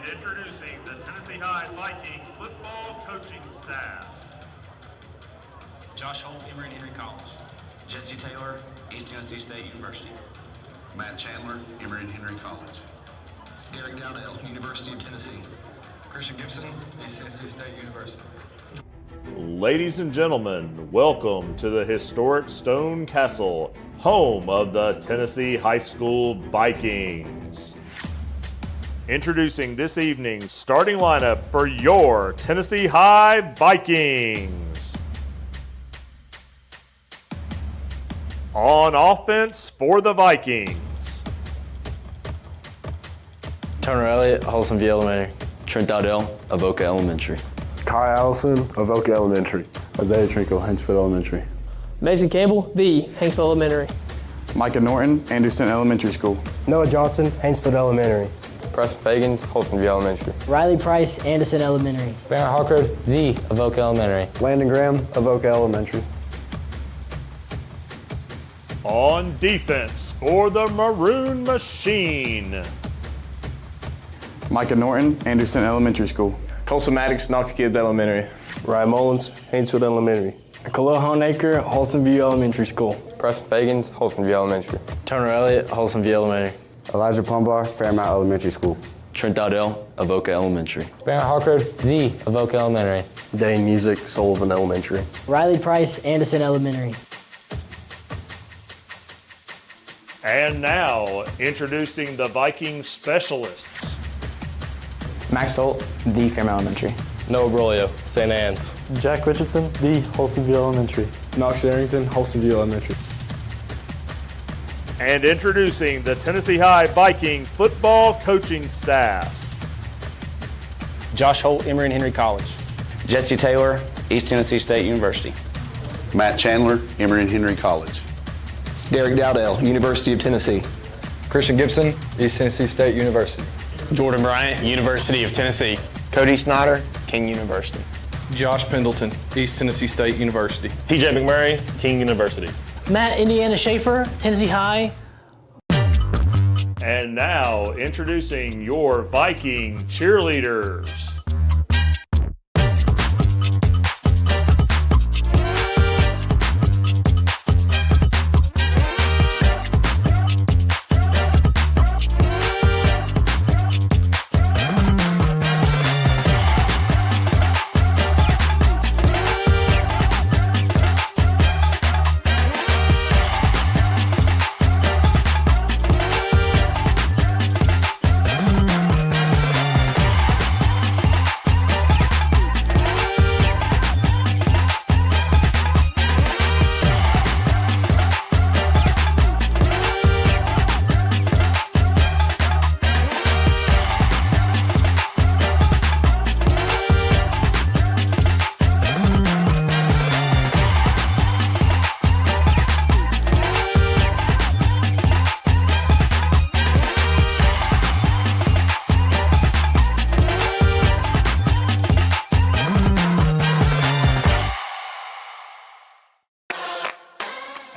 And introducing the Tennessee High Viking football coaching staff. Josh Holt, Emory and Henry College. Jesse Taylor, East Tennessee State University. Matt Chandler, Emory and Henry College. Derek Dowdell, University of Tennessee. Christian Gibson, East Tennessee State University. Ladies and gentlemen, welcome to the historic Stone Castle, home of the Tennessee High School Vikings. Introducing this evening's starting lineup for your Tennessee High Vikings. On offense for the Vikings. Turner Elliott, Holston Elementary. Trent Dowdell, Avoca Elementary. Kai Allison, Avoca Elementary. Isaiah Trinko, Hinsfield Elementary. Mason Campbell, the Hinsfield Elementary. Micah Norton, Anderson Elementary School. Noah Johnson, Hinsfield Elementary. Preston Fagans, Holston Elementary. Riley Price, Anderson Elementary. Barrett Harker, the Avoca Elementary. Landon Graham, Avoca Elementary. On defense for the Maroon Machine. Micah Norton, Anderson Elementary School. Colson Maddox, Knox-Gibbs Elementary. Ryan Mullins, Hinsfield Elementary. Khalil Honaker, Holston Elementary School. Preston Fagans, Holston Elementary. Turner Elliott, Holston Elementary. Elijah Plumbar, Fairmount Elementary School. Trent Dowdell, Avoca Elementary. Barrett Harker, the Avoca Elementary. Dane Music, Sullivan Elementary. Riley Price, Anderson Elementary. And now, introducing the Viking specialists. Max Holt, the Fairmount Elementary. Noah Brolio, St. Anne's. Jack Richardson, the Holstonville Elementary. Knox Arrington, Holstonville Elementary. And introducing the Tennessee High Viking football coaching staff. Josh Holt, Emory and Henry College. Jesse Taylor, East Tennessee State University. Matt Chandler, Emory and Henry College. Derek Dowdell, University of Tennessee. Christian Gibson, East Tennessee State University. Jordan Bryant, University of Tennessee. Cody Snyder, King University. Josh Pendleton, East Tennessee State University. TJ McMurray, King University. Matt Indiana Schaefer, Tennessee High. And now, introducing your Viking cheerleaders.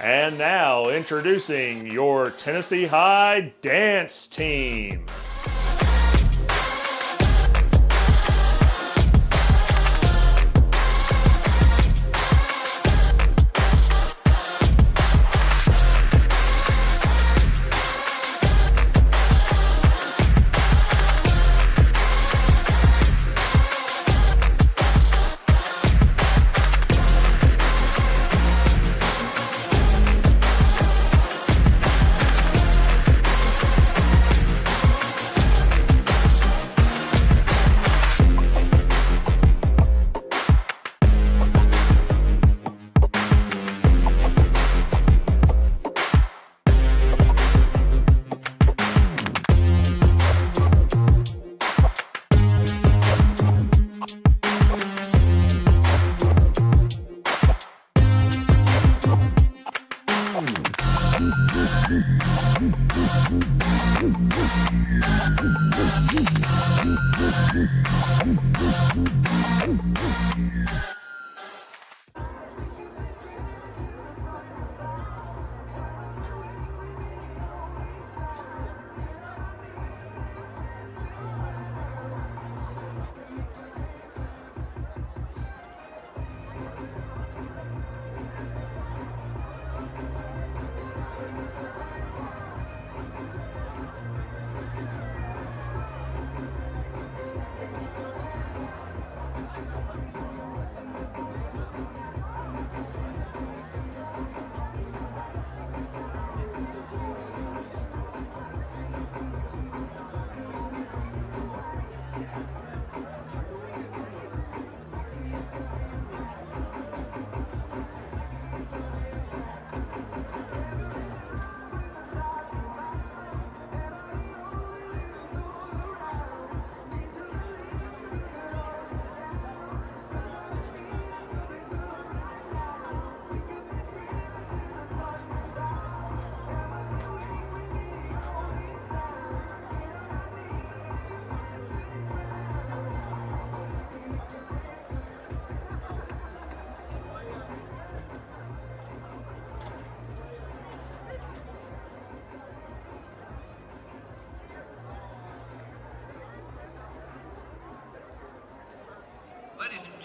And now, introducing your Tennessee High dance team.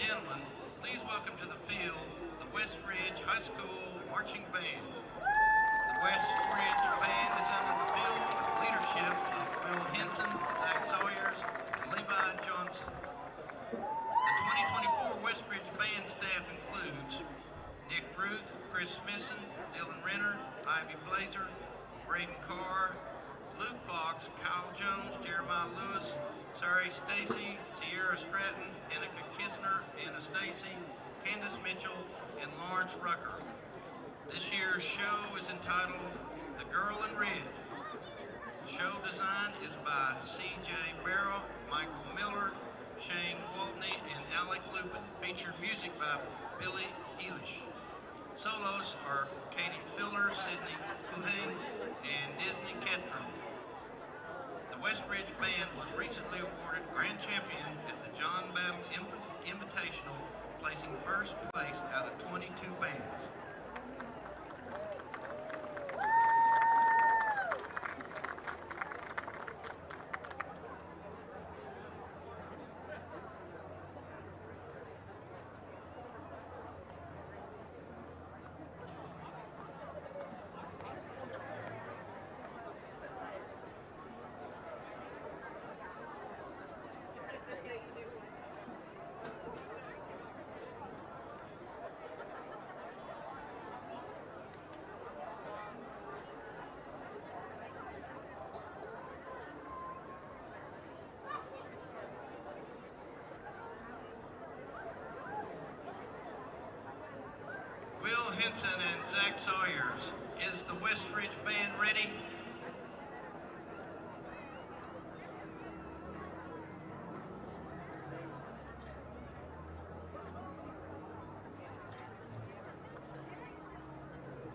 gentlemen, please welcome to the field the West Ridge High School Marching Band. The West Ridge Band is under the field leadership of Will Henson, Zach Sawyers, and Levi Johnson. The 2024 West Ridge Band staff includes Nick Ruth, Chris Smithson, Dylan Renner, Ivy Blazer, Braden Carr, Luke Fox, Kyle Jones, Jeremiah Lewis, Sari Stacy, Sierra Stratton, Annika Kistner, Anna Stacy, Candace Mitchell, and Lawrence Rucker. This year's show is entitled The Girl in Red. Show design is by C.J. Barrow, Michael Miller, Shane Waltney, and Alec Lupin. Featured music by Billy Elish. Solos are Katie Filler, Sydney Kuhane, and Disney Ketron. The West Ridge Band was recently awarded Grand Champion at the John Battle Invitational, placing first place out of 22 bands. Will Henson and Zach Sawyers, is the West Ridge Band ready?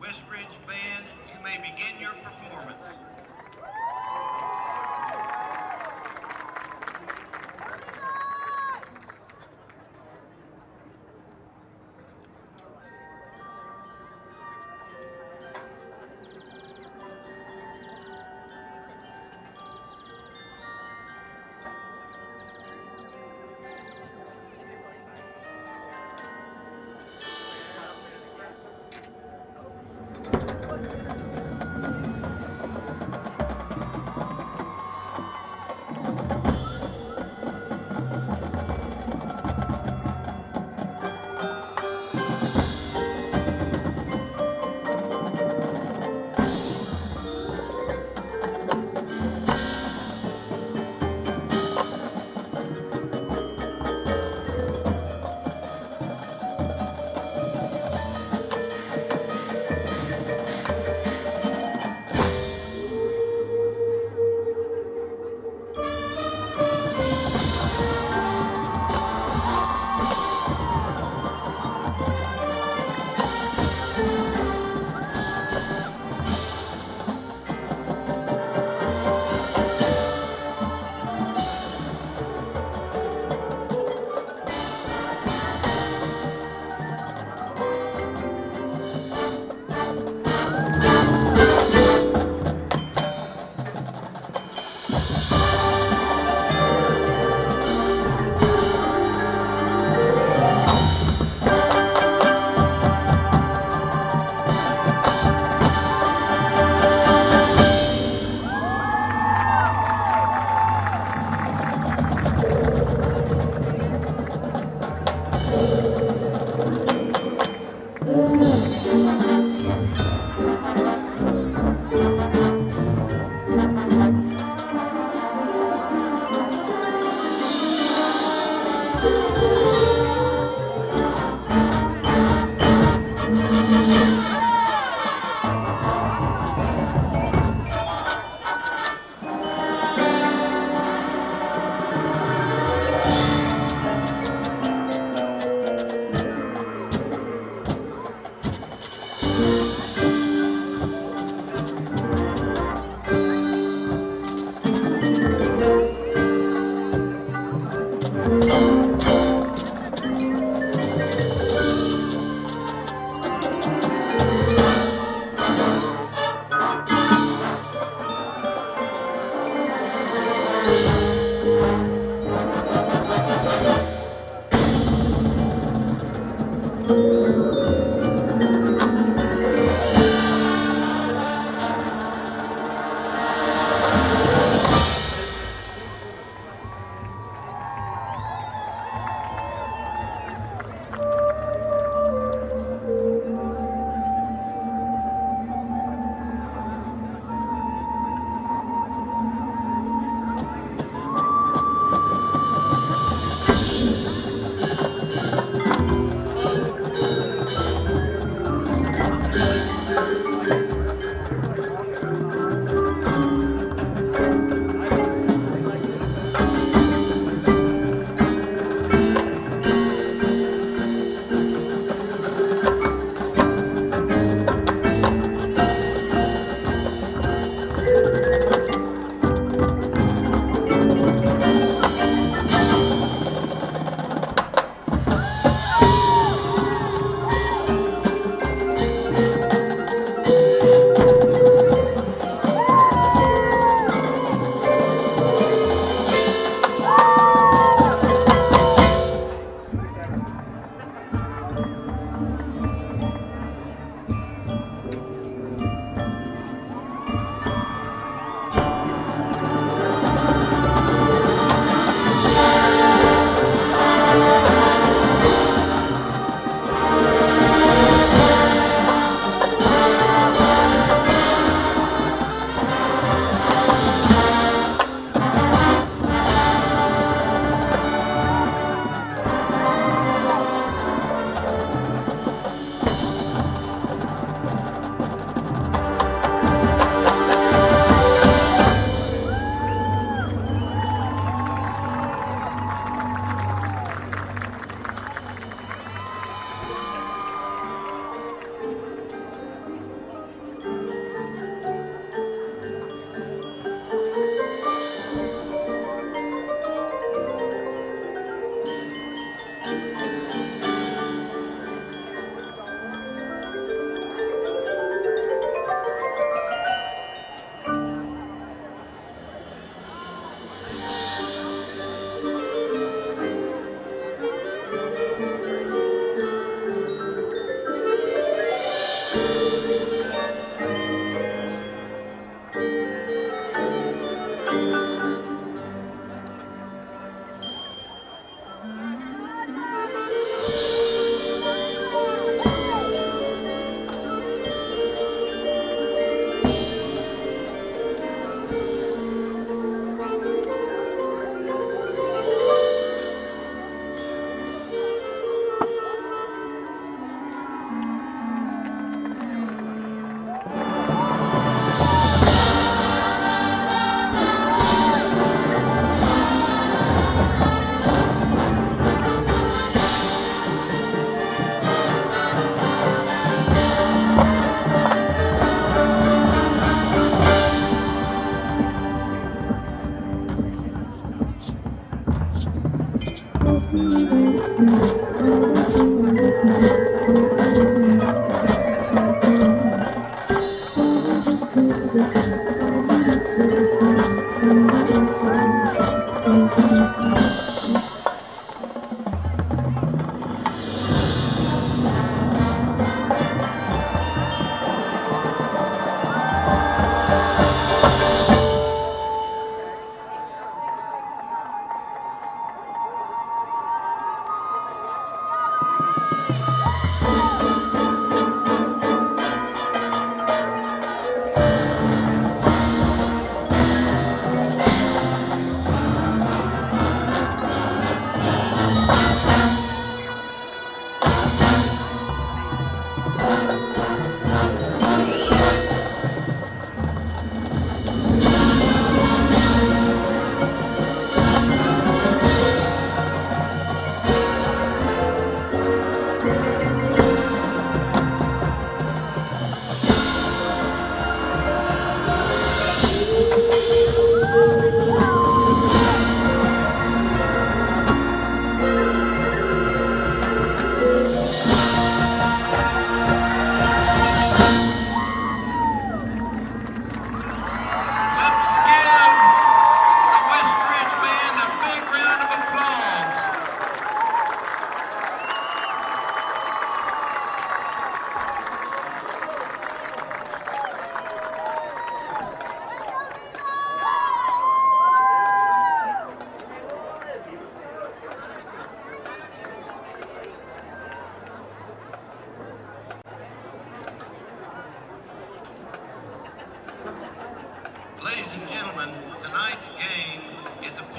West Ridge Band, you may begin your performance.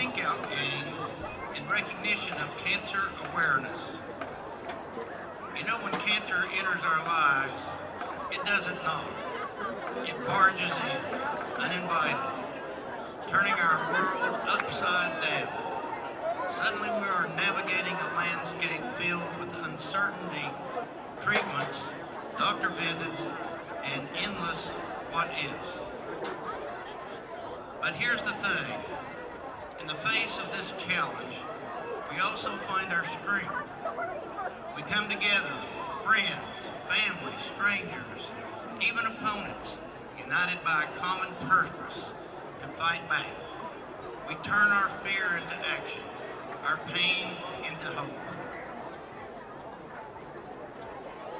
Speak Out game in recognition of cancer awareness. You know, when cancer enters our lives, it doesn't knock. It barges in, uninvited, turning our world upside down. Suddenly we are navigating a landscape filled with uncertainty, treatments, doctor visits, and endless what-ifs. But here's the thing. In the face of this challenge, we also find our strength. We come together, friends, family, strangers, even opponents, united by a common purpose to fight back. We turn our fear into action, our pain into hope.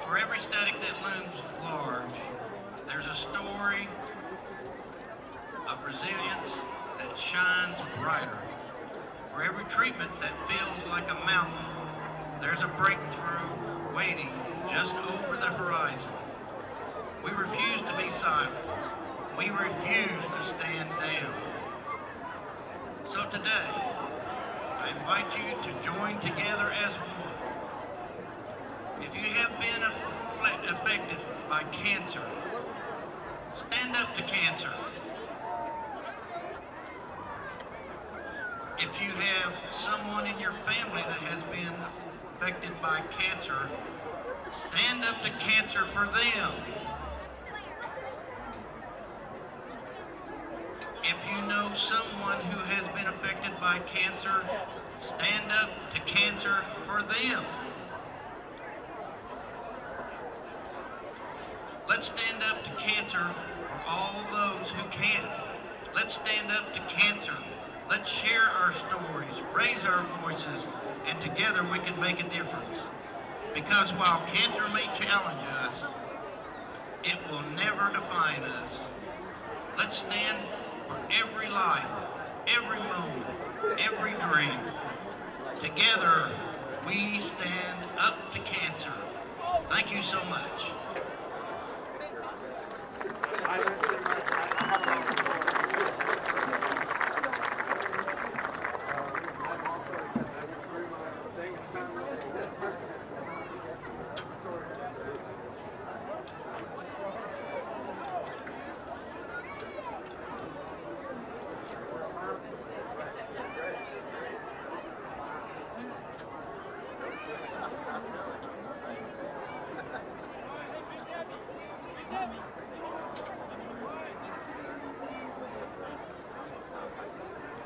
For every static that looms large, there's a story of resilience that shines brighter. For every treatment that feels like a mountain, there's a breakthrough waiting just over the horizon. We refuse to be silent. We refuse to stand down. So today, I invite you to join together as one. If you have been affected by cancer, stand up to cancer. If you have someone in your family that has been affected by cancer, stand up to cancer for them. If you know someone who has been affected by cancer, stand up to cancer for them. Let's stand up to cancer for all those who can. Let's stand up to cancer. Let's share our stories, raise our voices, and together we can make a difference. Because while cancer may challenge us, it will never define us. Let's stand for every life, every moment, every dream. Together, we stand up to cancer. Thank you so much.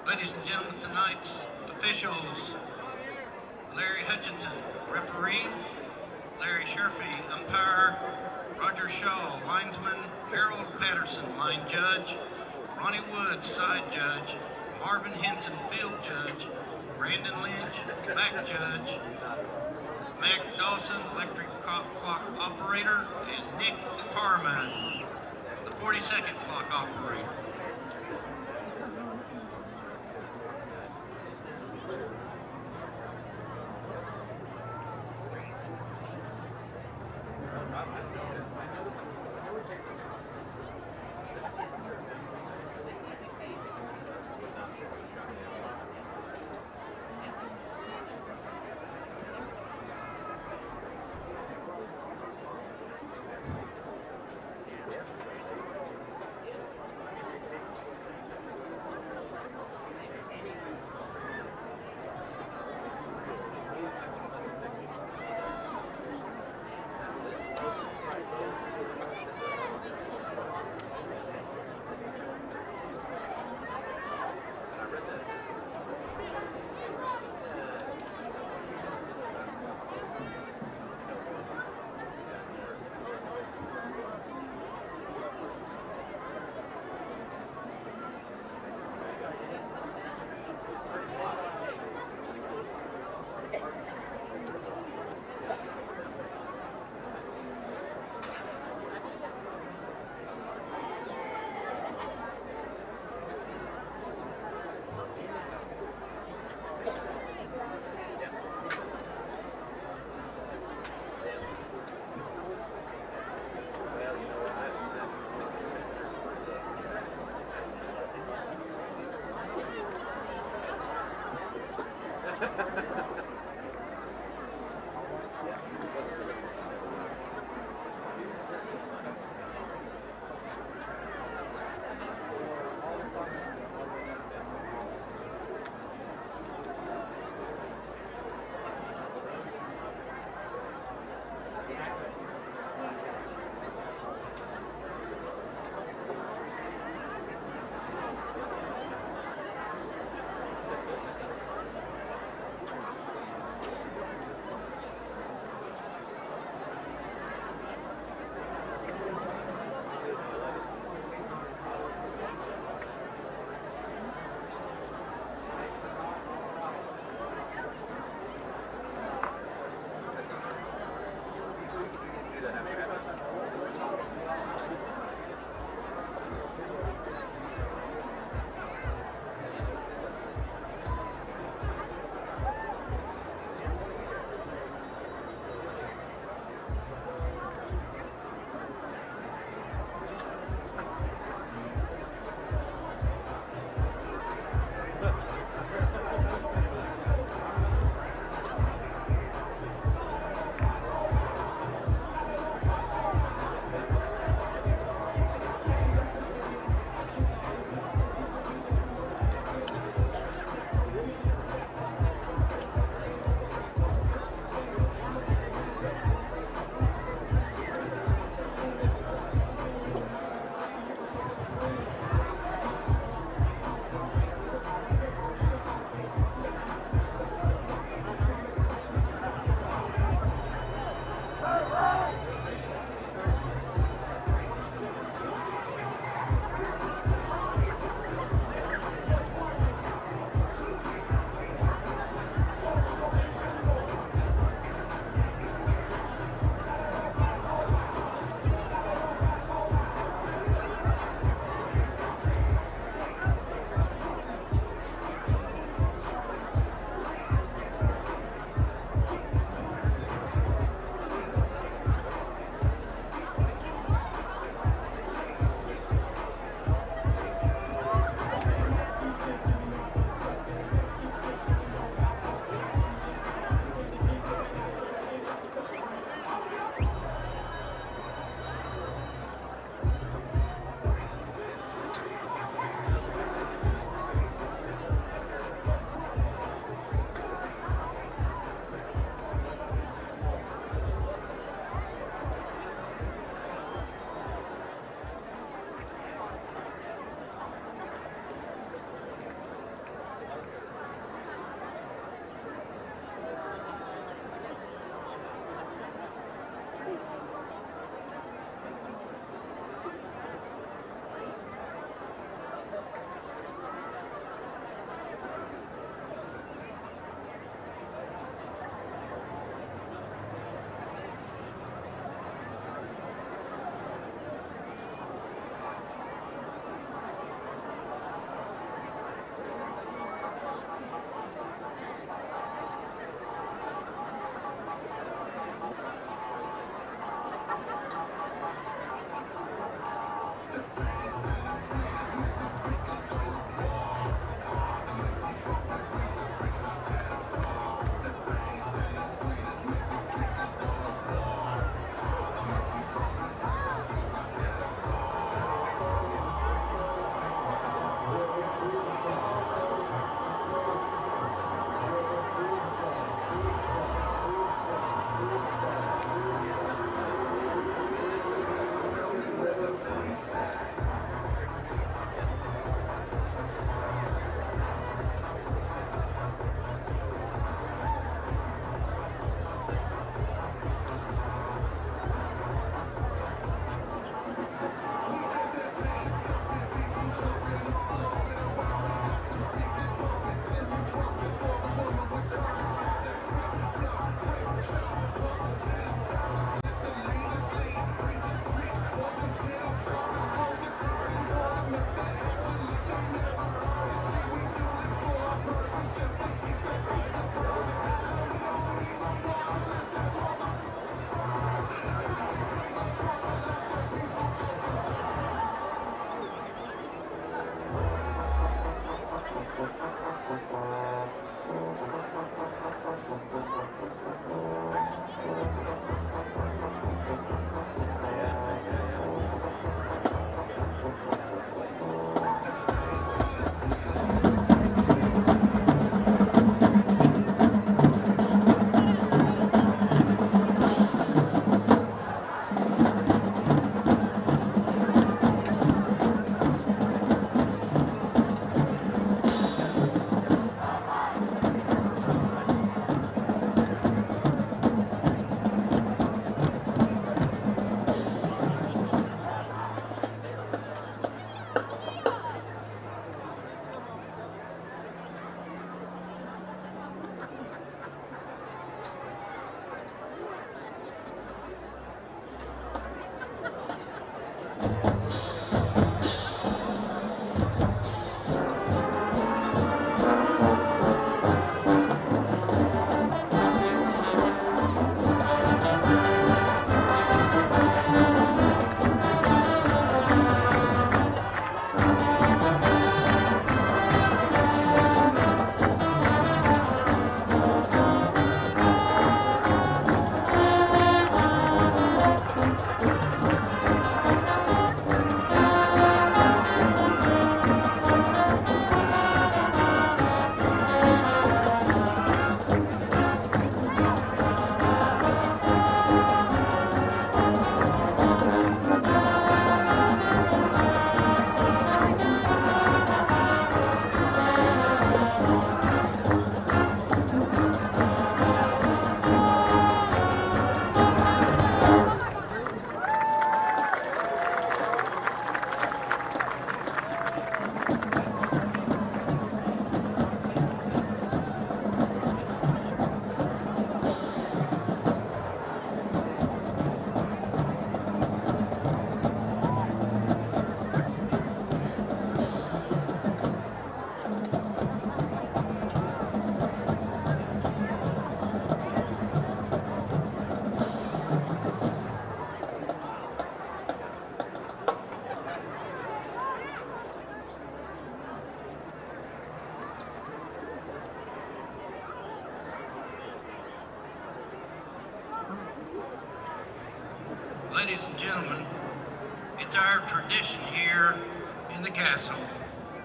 Ladies and gentlemen, tonight's officials: Larry Hutchinson, referee; Larry Sherfy, umpire; Roger Shaw, linesman; Harold Patterson, line judge; Ronnie Woods, side judge; Marvin Henson, field judge; Brandon Lynch, back judge; Mac Dawson, electric clock operator; and Nick Carman, the 42nd clock operator. gentlemen, it's our tradition here in the castle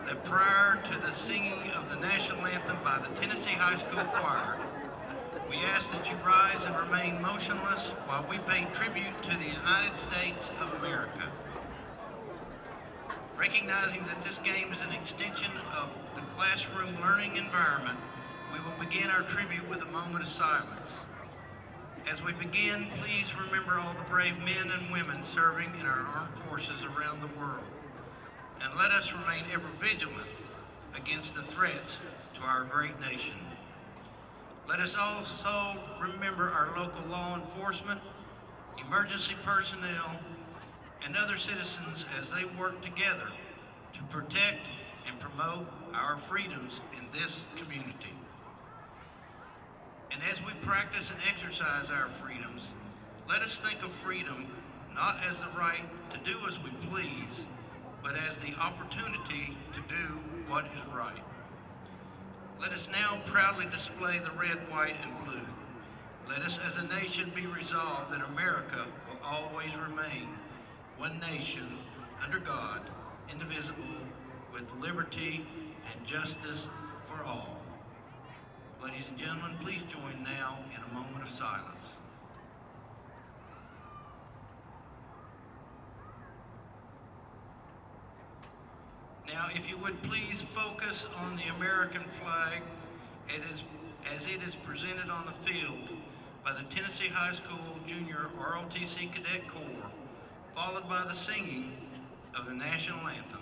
that prior to the singing of the national anthem by the Tennessee High School Choir, we ask that you rise and remain motionless while we pay tribute to the United States of America. Recognizing that this game is an extension of the classroom learning environment, we will begin our tribute with a moment of silence. As we begin, please remember all the brave men and women serving in our armed forces around the world. And let us remain ever vigilant against the threats to our great nation. Let us also remember our local law enforcement, emergency personnel, and other citizens as they work together to protect and promote our freedoms in this community. And as we practice and exercise our freedoms, let us think of freedom not as the right to do as we please, but as the opportunity to do what is right. Let us now proudly display the red, white, and blue. Let us as a nation be resolved that America will always remain one nation under God, indivisible, with liberty and justice for all. Ladies and gentlemen, please join now in a moment of silence. Now, if you would please focus on the American flag as it is presented on the field by the Tennessee High School Junior ROTC Cadet Corps, followed by the singing of the national anthem.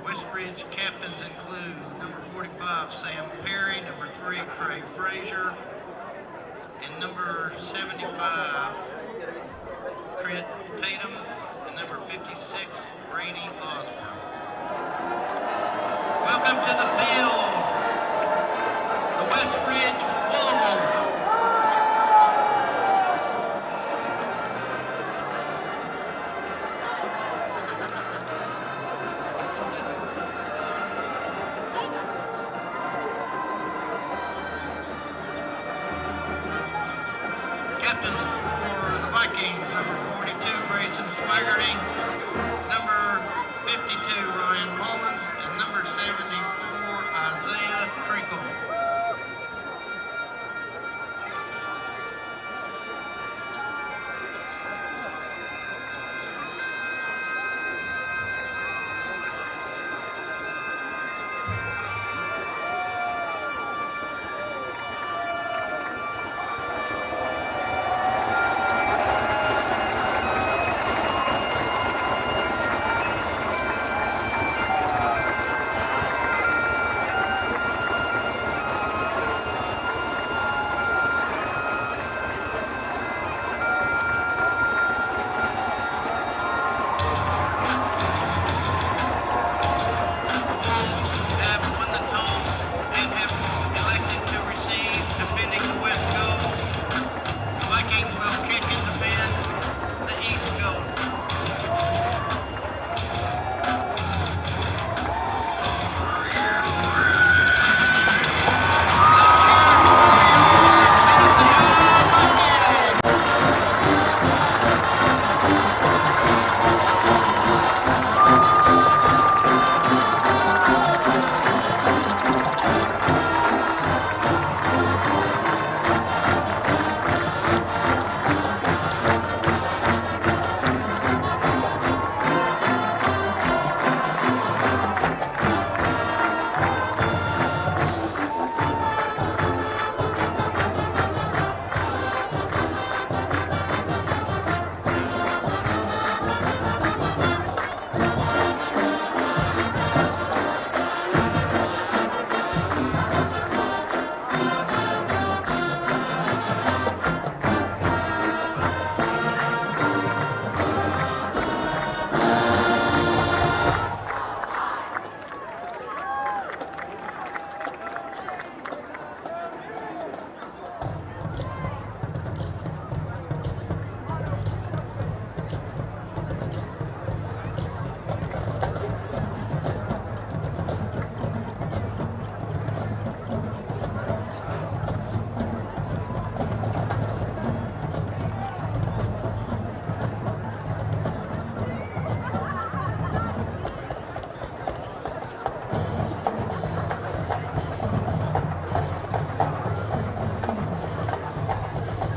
Westridge captains include number 45, Sam Perry, number 3, Craig Frazier, and number 75, Trent Tatum, and number 56, Brady Osborne. Welcome to the field, the Westridge Wolves. Ryan Mullins, and number 74, Isaiah Trinkle.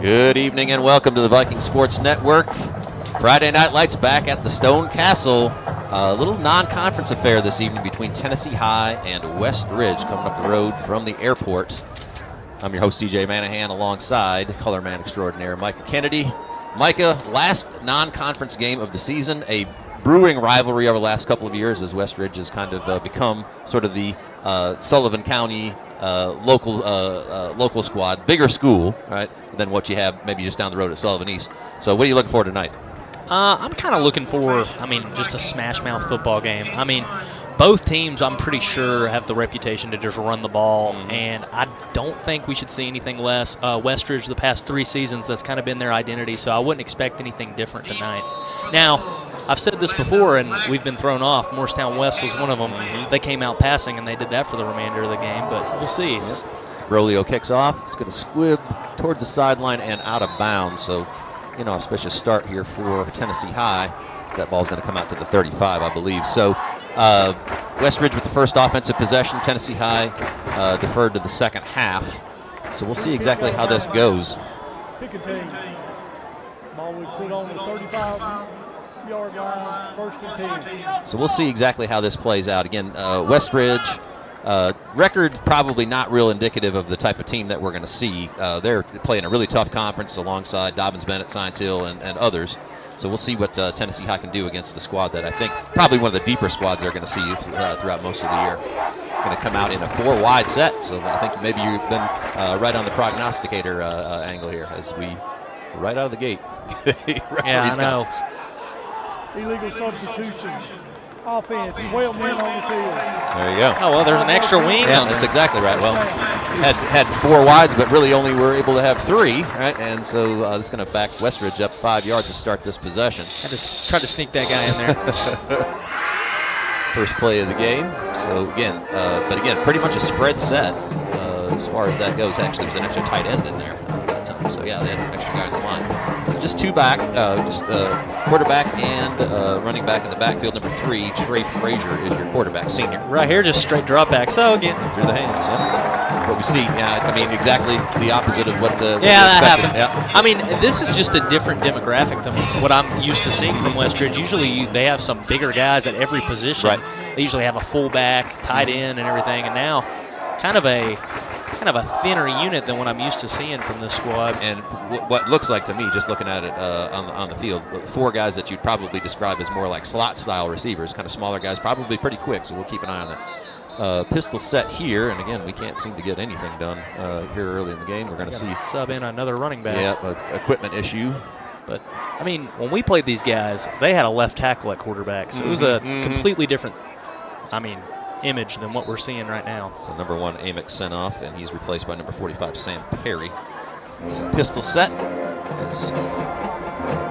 Good evening and welcome to the Viking Sports Network. Friday Night Lights back at the Stone Castle. A little non-conference affair this evening between Tennessee High and West Ridge coming up the road from the airport. I'm your host, CJ Manahan, alongside color man extraordinaire Micah Kennedy. Micah, last non-conference game of the season, a brewing rivalry over the last couple of years as West Ridge has kind of become sort of the Sullivan County local squad, bigger school, right, than what you have maybe just down the road at Sullivan East. So what are you looking for tonight? I'm kind of looking for, just a smash mouth football game. Both teams, I'm pretty sure, have the reputation to just run the ball, and I don't think we should see anything less. West Ridge, the past 3 seasons, that's kind of been their identity, so I wouldn't expect anything different tonight. Now, I've said this before, and we've been thrown off. Morristown West was one of them. They came out passing, and they did that for the remainder of the game, but we'll see. Rolio kicks off. It's going to squib towards the sideline and out of bounds, so auspicious start here for Tennessee High. That ball's going to come out to the 35, I believe. So West Ridge with the first offensive possession. Tennessee High deferred to the second half. So we'll see exactly how this goes. Pick a team. Ball we put on the 35-yard line, first and 10. So we'll see exactly how this plays out. Again, West Ridge, record probably not real indicative of the type of team that we're going to see. They're playing a really tough conference alongside Dobbins-Bennett, Science Hill, and others. So we'll see what Tennessee High can do against the squad that I think probably one of the deeper squads they're going to see throughout most of the year. Going to come out in a 4-wide set, so I think maybe you've been right on the prognosticator angle here as we right out of the gate. Yeah, I know. Illegal substitution. Offense, 12 men on the field. There you go. Oh, well, there's an extra wing Yeah, on there. that's exactly right. Well, had 4 wides, but really only were able to have 3, right? And so that's going to back Westridge up 5 yards to start this possession. I just tried to sneak that guy in there. First play of the game. So again, pretty much a spread set as far as that goes. Actually, there was an extra tight end in there that time. So yeah, they had an extra guy on the line. So just two back, quarterback and running back in the backfield. Number 3, Trey Frazier is your quarterback, senior. Right here, just straight drop back. So again, through the hands. Yeah. What we see, exactly the opposite of what. That happens. Yeah. I mean, this is just a different demographic than what I'm used to seeing from Westridge. Usually, they have some bigger guys at every position. Right. They usually have a fullback, tight end, and everything. And now, kind of a thinner unit than what I'm used to seeing from this squad. And what looks like to me, just looking at it on the field, 4 guys that you'd probably describe as more like slot-style receivers, kind of smaller guys, probably pretty quick, so we'll keep an eye on that. Pistol set here, and again, we can't seem to get anything done here early in the game. We're going to see sub in another running back. Yeah, equipment issue. But, I mean, when we played these guys, they had a left tackle at quarterback, so it was a completely different, image than what we're seeing right now. So number 1, Amick sent off, and he's replaced by number 45, Sam Perry. So pistol set.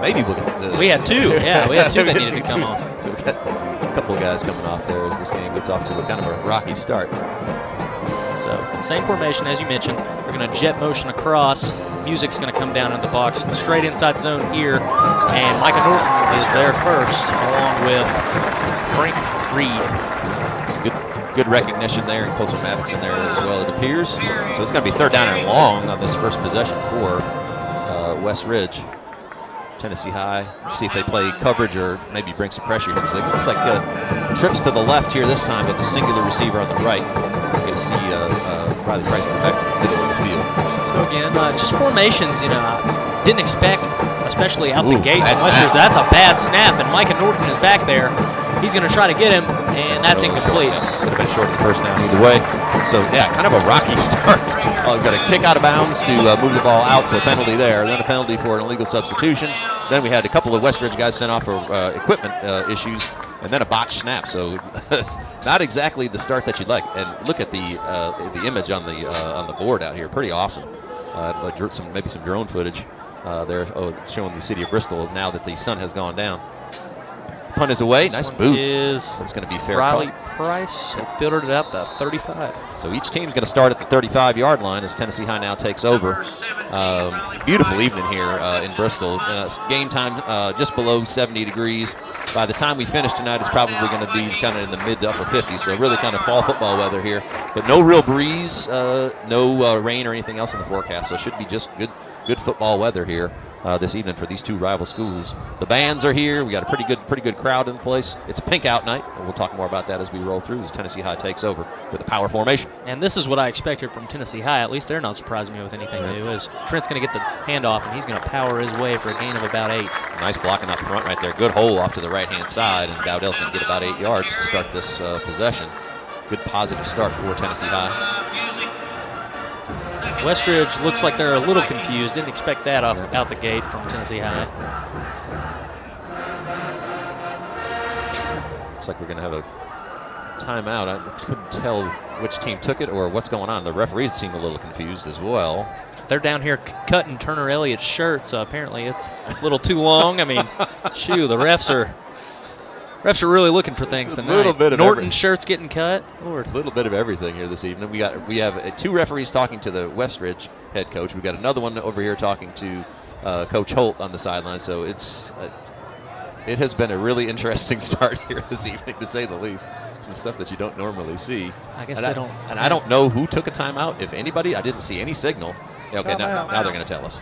Maybe we'll get we had 2. Yeah, we had 2 that needed to come off. So we got a couple of guys coming off there as this game gets off to a kind of a rocky start. So same formation as you mentioned. We're going to jet motion across. Music's going to come down in the box straight inside zone here, and Micah Norton is there first, along with Frank Reed. Good recognition there, and Colson Maddox in there as well, it appears. So it's going to be 3rd down and long on this first possession for West Ridge. Tennessee High, see if they play coverage or maybe bring some pressure here. So it looks like trips to the left here this time with the singular receiver on the right. We're going to see Riley Price go back to the middle of the field. So again, just formations, I didn't expect, especially out the gate. That's a bad snap, and Micah Norton is back there. He's going to try to get him, and that's incomplete. Could have been short of the first down either way. So, yeah, kind of a rocky start. We've got a kick out of bounds to move the ball out, so a penalty there. Then a penalty for an illegal substitution. Then we had a couple of Westridge guys sent off for equipment issues, and then a botched snap. So, not exactly the start that you'd like. And look at the image on the board out here. Pretty awesome. Maybe some drone footage there showing the city of Bristol now that the sun has gone down. Punt is away. Nice boot. It's going to be fair. Riley Price filtered it out the 35. So each team's going to start at the 35-yard line as Tennessee High now takes over. Beautiful evening here in Bristol. Game time just below 70 degrees. By the time we finish tonight, it's probably going to be kind of in the mid to upper 50s. So really kind of fall football weather here. But no real breeze, no rain or anything else in the forecast. So it should be just good football weather here this evening for these two rival schools. The bands are here. We got a pretty good crowd in place. It's a pink out night, and we'll talk more about that as we roll through as Tennessee High takes over with a power formation. And this is what I expected from Tennessee High. At least they're not surprising me with anything new. As Trent's going to get the handoff, and he's going to power his way for a gain of about 8. Nice blocking out the front right there. Good hole off to the right-hand side, and Dowdell's going to get about 8 yards to start this possession. Good positive start for Tennessee High. Westridge looks like they're a little confused. Didn't expect that out the gate from Tennessee High. Looks like we're going to have a timeout. I couldn't tell which team took it or what's going on. The referees seem a little confused as well. They're down here cutting Turner Elliott's shirt, so apparently it's a little too long. I mean, shoo, the refs are really looking for things tonight. Little bit of Norton's shirt's getting cut. Lord. A little bit of everything here this evening. We have 2 referees talking to the Westridge head coach. We've got another one over here talking to Coach Holt on the sideline. So it has been a really interesting start here this evening, to say the least. Some stuff that you don't normally see. I guess I don't know who took a timeout, if anybody. I didn't see any signal. Okay, now they're going to tell us.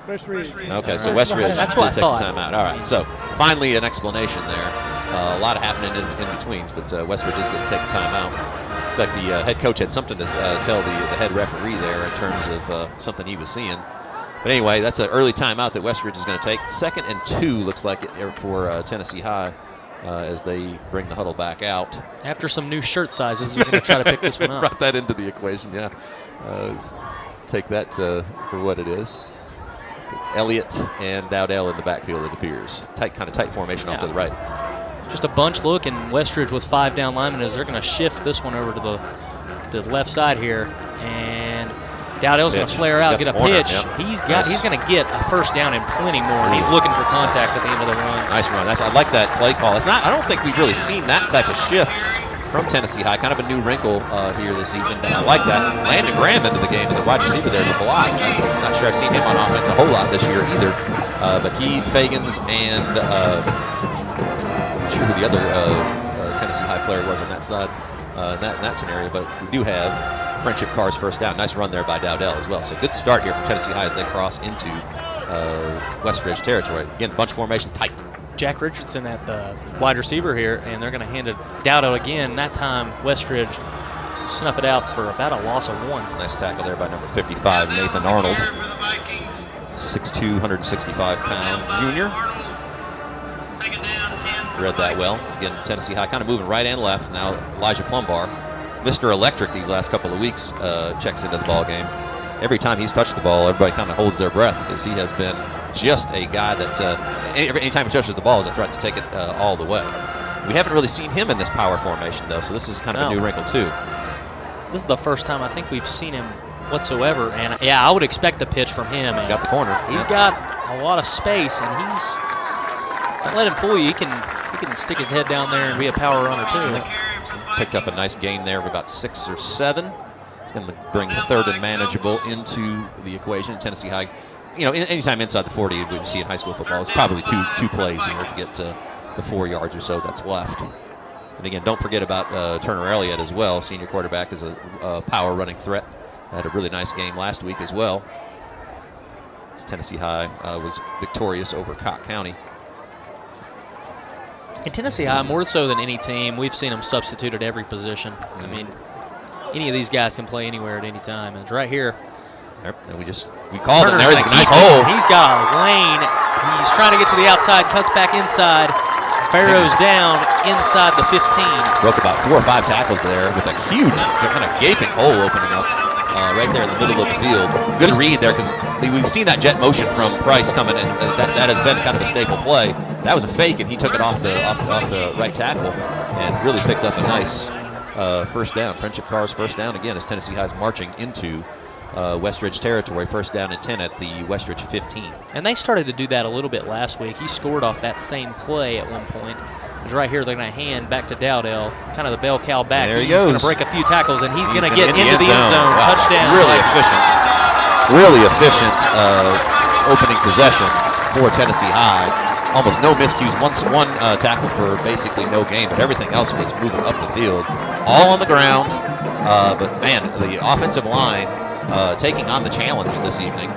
Westridge. Okay, so Westridge That's what I take thought. the timeout. All right, so finally an explanation there. A lot happening in betweens, but Westridge is going to take the timeout. In fact, the head coach had something to tell the head referee there in terms of something he was seeing. But anyway, that's an early timeout that Westridge is going to take. 2nd and 2 looks like it for Tennessee High as they bring the huddle back out. After some new shirt sizes, you're going to try to pick this one up. Brought that into the equation, yeah. Take that for what it is. Elliott and Dowdell in the backfield, it appears. Kind of tight formation off to the right. Just a bunch look, and Westridge with 5 down linemen as they're going to shift this one over to the left side here. And Dowdell's going to flare out, get a pitch. Yep. He's going to get a first down and plenty more, and he's looking for contact at the end of the run. Nice run. I like that play call. I don't think we've really seen that type of shift from Tennessee High. Kind of a new wrinkle here this evening. I like that. Landon Graham into the game as a wide receiver there to block. I'm not sure I've seen him on offense a whole lot this year either. But he, Fagans, and I'm not sure who the other Tennessee High player was on that side, in that scenario. But we do have Friendship Carr's first down. Nice run there by Dowdell as well. So good start here for Tennessee High as they cross into Westridge territory. Again, bunch formation tight. Jack Richardson at the wide receiver here, and they're going to hand it Dowdell again. That time, Westridge snuff it out for about a loss of 1. Nice tackle there by number 55, Nathan Arnold. 6'2", 165-pound junior. Read that well. Again, Tennessee High kind of moving right and left. Now Elijah Plumbar, Mr. Electric these last couple of weeks, checks into the ball game. Every time he's touched the ball, everybody kind of holds their breath because he has been just a guy that anytime he touches the ball is a threat to take it all the way. We haven't really seen him in this power formation, though, so this is kind of a new wrinkle, too. This is the first time I think we've seen him whatsoever, and yeah, I would expect the pitch from him. He's got the corner. He's got a lot of space, and don't let him fool you. He can stick his head down there and be a power runner, too. Picked up a nice gain there of about 6 or 7. It's going to bring the third and manageable into the equation. Tennessee High, anytime inside the 40 we see in high school football, it's probably two plays here to get to the 4 yards or so that's left. And again, don't forget about Turner Elliott as well. Senior quarterback is a power running threat. Had a really nice game last week as well. As Tennessee High was victorious over Cott County. In Tennessee High, more so than any team, we've seen them substitute at every position. I mean, any of these guys can play anywhere at any time. And it's right here. And we called it. There's a nice hole. He's got a lane. He's trying to get to the outside, cuts back inside. Barrows down inside the 15. Broke about 4 or 5 tackles there with a huge kind of gaping hole opening up right there in the middle of the field. Good read there because we've seen that jet motion from Price coming in. That has been kind of a staple play. That was a fake, and he took it off the right tackle and really picked up a nice first down. Friendship Carr's first down again as Tennessee High's marching into Westridge territory. First down and 10 at the Westridge 15. And they started to do that a little bit last week. He scored off that same play at one point. Because right here they're going to hand back to Dowdell, kind of the bell cow back. There he he's goes. going to break a few tackles, and he's going to get into the end zone. Wow. Touchdown. Really efficient opening possession for Tennessee High. Almost no miscues. One tackle for basically no gain, but everything else was moving up the field. All on the ground. But man, the offensive line taking on the challenge this evening.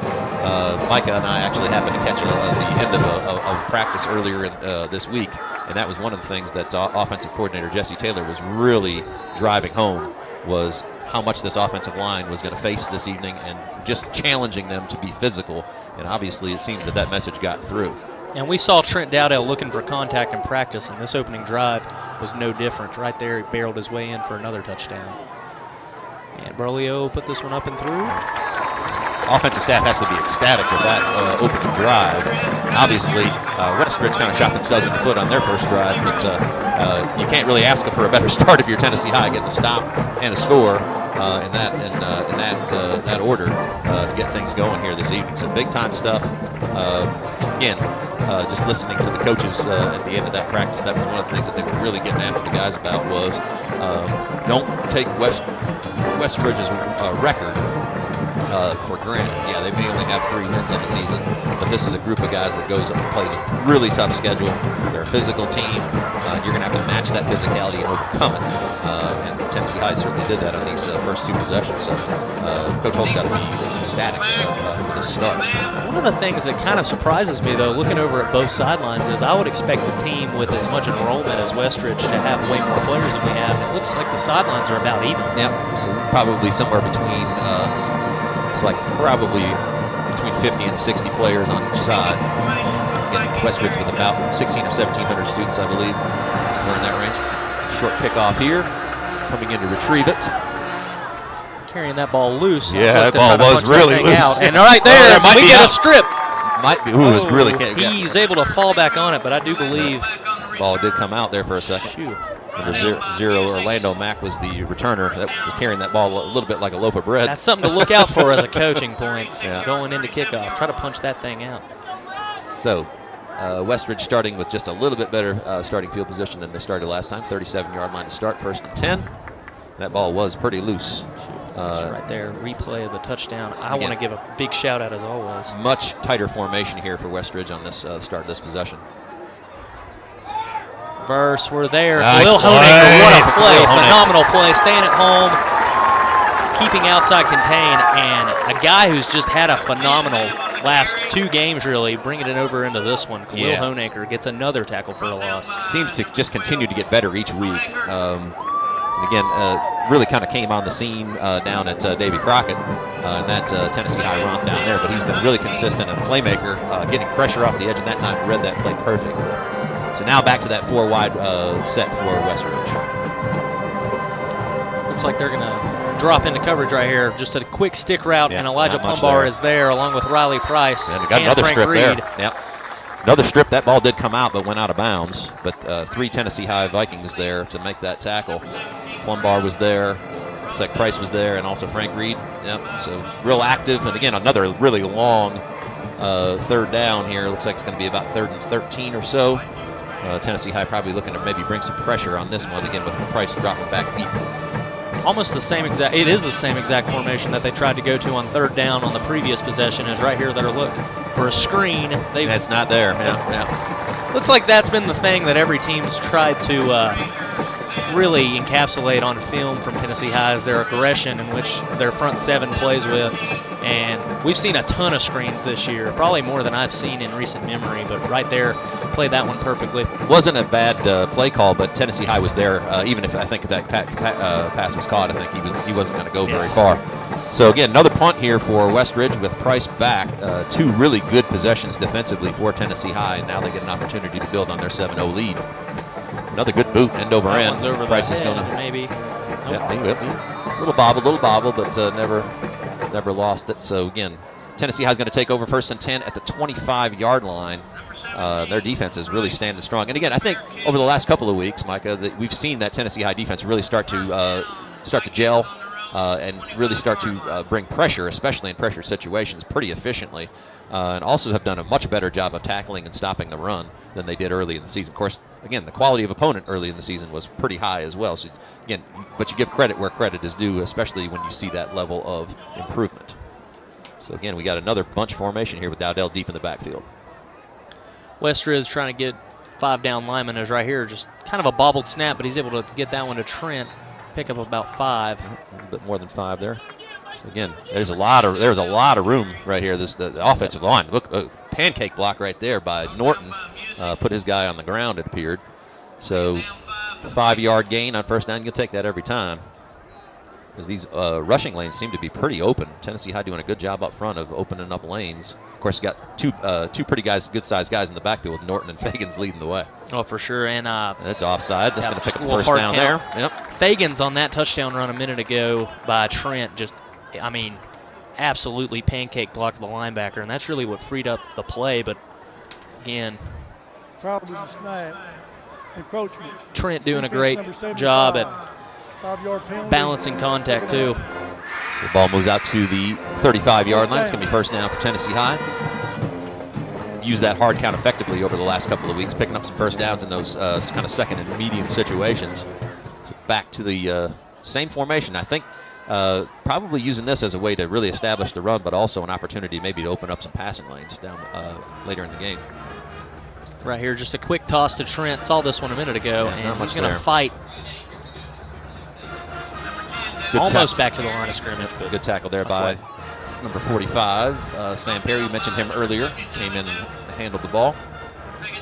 Micah and I actually happened to catch the end of practice earlier this week, and that was one of the things that offensive coordinator Jesse Taylor was really driving home, was how much this offensive line was going to face this evening and just challenging them to be physical. And obviously it seems that message got through. And we saw Trent Dowdell looking for contact in practice, and this opening drive was no different. Right there, he barreled his way in for another touchdown. And Berlio put this one up and through. Offensive staff has to be ecstatic with that opening drive. Obviously, Westridge kind of shot themselves in the foot on their first drive, but you can't really ask for a better start if you're Tennessee High, getting a stop and a score in that order to get things going here this evening. Some big time stuff. Again, just listening to the coaches at the end of that practice, that was one of the things that they were really getting after the guys about was don't take Westridge's record for granted. Yeah, they may only have 3 wins on the season, but this is a group of guys that goes up and plays a really tough schedule. They're a physical team. You're going to have to match that physicality and overcome it. And Tennessee High certainly did that on these first 2 possessions. So Coach Holt's got to be ecstatic for this start. One of the things that kind of surprises me, though, looking over at both sidelines, is I would expect the team with as much enrollment as Westridge to have way more players than we have. It looks like the sidelines are about even. Yeah, so probably somewhere between like probably between 50 and 60 players on each side. Again, Westridge with about 1,600 or 1,700 students, I believe, somewhere in that range. Short pickoff here, coming in to retrieve it. Carrying that ball loose. Yeah, that ball was really loose. Out. And right there, we get a strip. Might be. Ooh, it was really. He's able to fall back on it, but I do believe. Ball did come out there for a second. Phew. Number 0, Orlando Mack was the returner that was carrying that ball a little bit like a loaf of bread. That's something to look out for as a coaching point going into kickoff. Try to punch that thing out. So, Westridge starting with just a little bit better starting field position than they started last time. 37-yard line to start, 1st and 10. That ball was pretty loose. Right there, replay of the touchdown. I want to give a big shout out as always. Much tighter formation here for Westridge on this start of this possession. Verse, we're there. Nice Will play. Honaker, what a play. Will Honaker. Phenomenal play. Staying at home, keeping outside contain, and a guy who's just had a phenomenal last 2 games, really, bringing it over into this one. Will Honaker gets another tackle for a loss. Seems to just continue to get better each week. And again, really kind of came on the scene down at Davy Crockett in that Tennessee High romp down there, but he's been really consistent and a playmaker, getting pressure off the edge, and that time read that play perfect. So now back to that 4-wide set for Westridge. Looks like they're going to drop into coverage right here. Just a quick stick route, and Elijah Plumbar is there along with Riley Price and got another Frank strip Reed. there. Yep. Another strip. That ball did come out but went out of bounds. But 3 Tennessee High Vikings there to make that tackle. Plumbar was there. Looks like Price was there, and also Frank Reed. Yep. So real active. And again, another really long 3rd down here. Looks like it's going to be about 3rd and 13 or so. Tennessee High probably looking to maybe bring some pressure on this one again with Price dropping back deep. Almost the same exact. It is the same exact formation that they tried to go to on 3rd down on the previous possession. Is right here. They're looking for a screen. That's not there. Yeah. Looks like that's been the thing that every team's tried to really encapsulate on film from Tennessee High is their aggression in which their front 7 plays with. And we've seen a ton of screens this year, probably more than I've seen in recent memory, but right there, played that one perfectly. Wasn't a bad play call, but Tennessee High was there. Even if I think if that pass was caught, I think he wasn't going to go very far. So again, another punt here for Westridge with Price back. 2 really good possessions defensively for Tennessee High, and now they get an opportunity to build on their 7-0 lead. Another good boot, end over end. Over Price the is going head, to maybe. yeah, little bobble, but never lost it. So again, Tennessee High is going to take over 1st and 10 at the 25-yard line. Their defense is really standing strong. And again, I think over the last couple of weeks, Micah, that we've seen that Tennessee High defense really start to gel and really start to bring pressure, especially in pressure situations, pretty efficiently. And also have done a much better job of tackling and stopping the run than they did early in the season. Of course, again, the quality of opponent early in the season was pretty high as well. So again, but you give credit where credit is due, especially when you see that level of improvement. So again, we got another bunch formation here with Dowdell deep in the backfield. Westridge trying to get 5 down linemen is right here. Just kind of a bobbled snap, but he's able to get that one to Trent. Pick up about 5. A little bit more than 5 there. So again, there's a lot of room right here. The offensive line. Look, a pancake block right there by Norton. Put his guy on the ground, it appeared. So 5-yard gain on 1st down. You'll take that every time. Because these rushing lanes seem to be pretty open. Tennessee High doing a good job up front of opening up lanes. Of course, you got two pretty good-sized guys in the backfield with Norton and Fagans leading the way. Oh, for sure. And that's offside. That's going to pick up the 1st down count. there. Yep. Fagans on that touchdown run a minute ago by Trent just, I mean, absolutely pancake blocked the linebacker, and that's really what freed up the play. But again, crowded the snap, encroachment. Trent doing a great job at 5-yard penalty. balancing contact too. The ball moves out to the 35-yard line. It's going to be 1st down for Tennessee High. Used that hard count effectively over the last couple of weeks, picking up some 1st downs in those kind of 2nd and medium situations. So back to the same formation. I think probably using this as a way to really establish the run, but also an opportunity maybe to open up some passing lanes down later in the game. Right here, just a quick toss to Trent. Saw this one a minute ago, and he's going to fight. Almost back to the line of scrimmage. But good tackle there by number 45. Sam Perry, you mentioned him earlier, came in and handled the ball.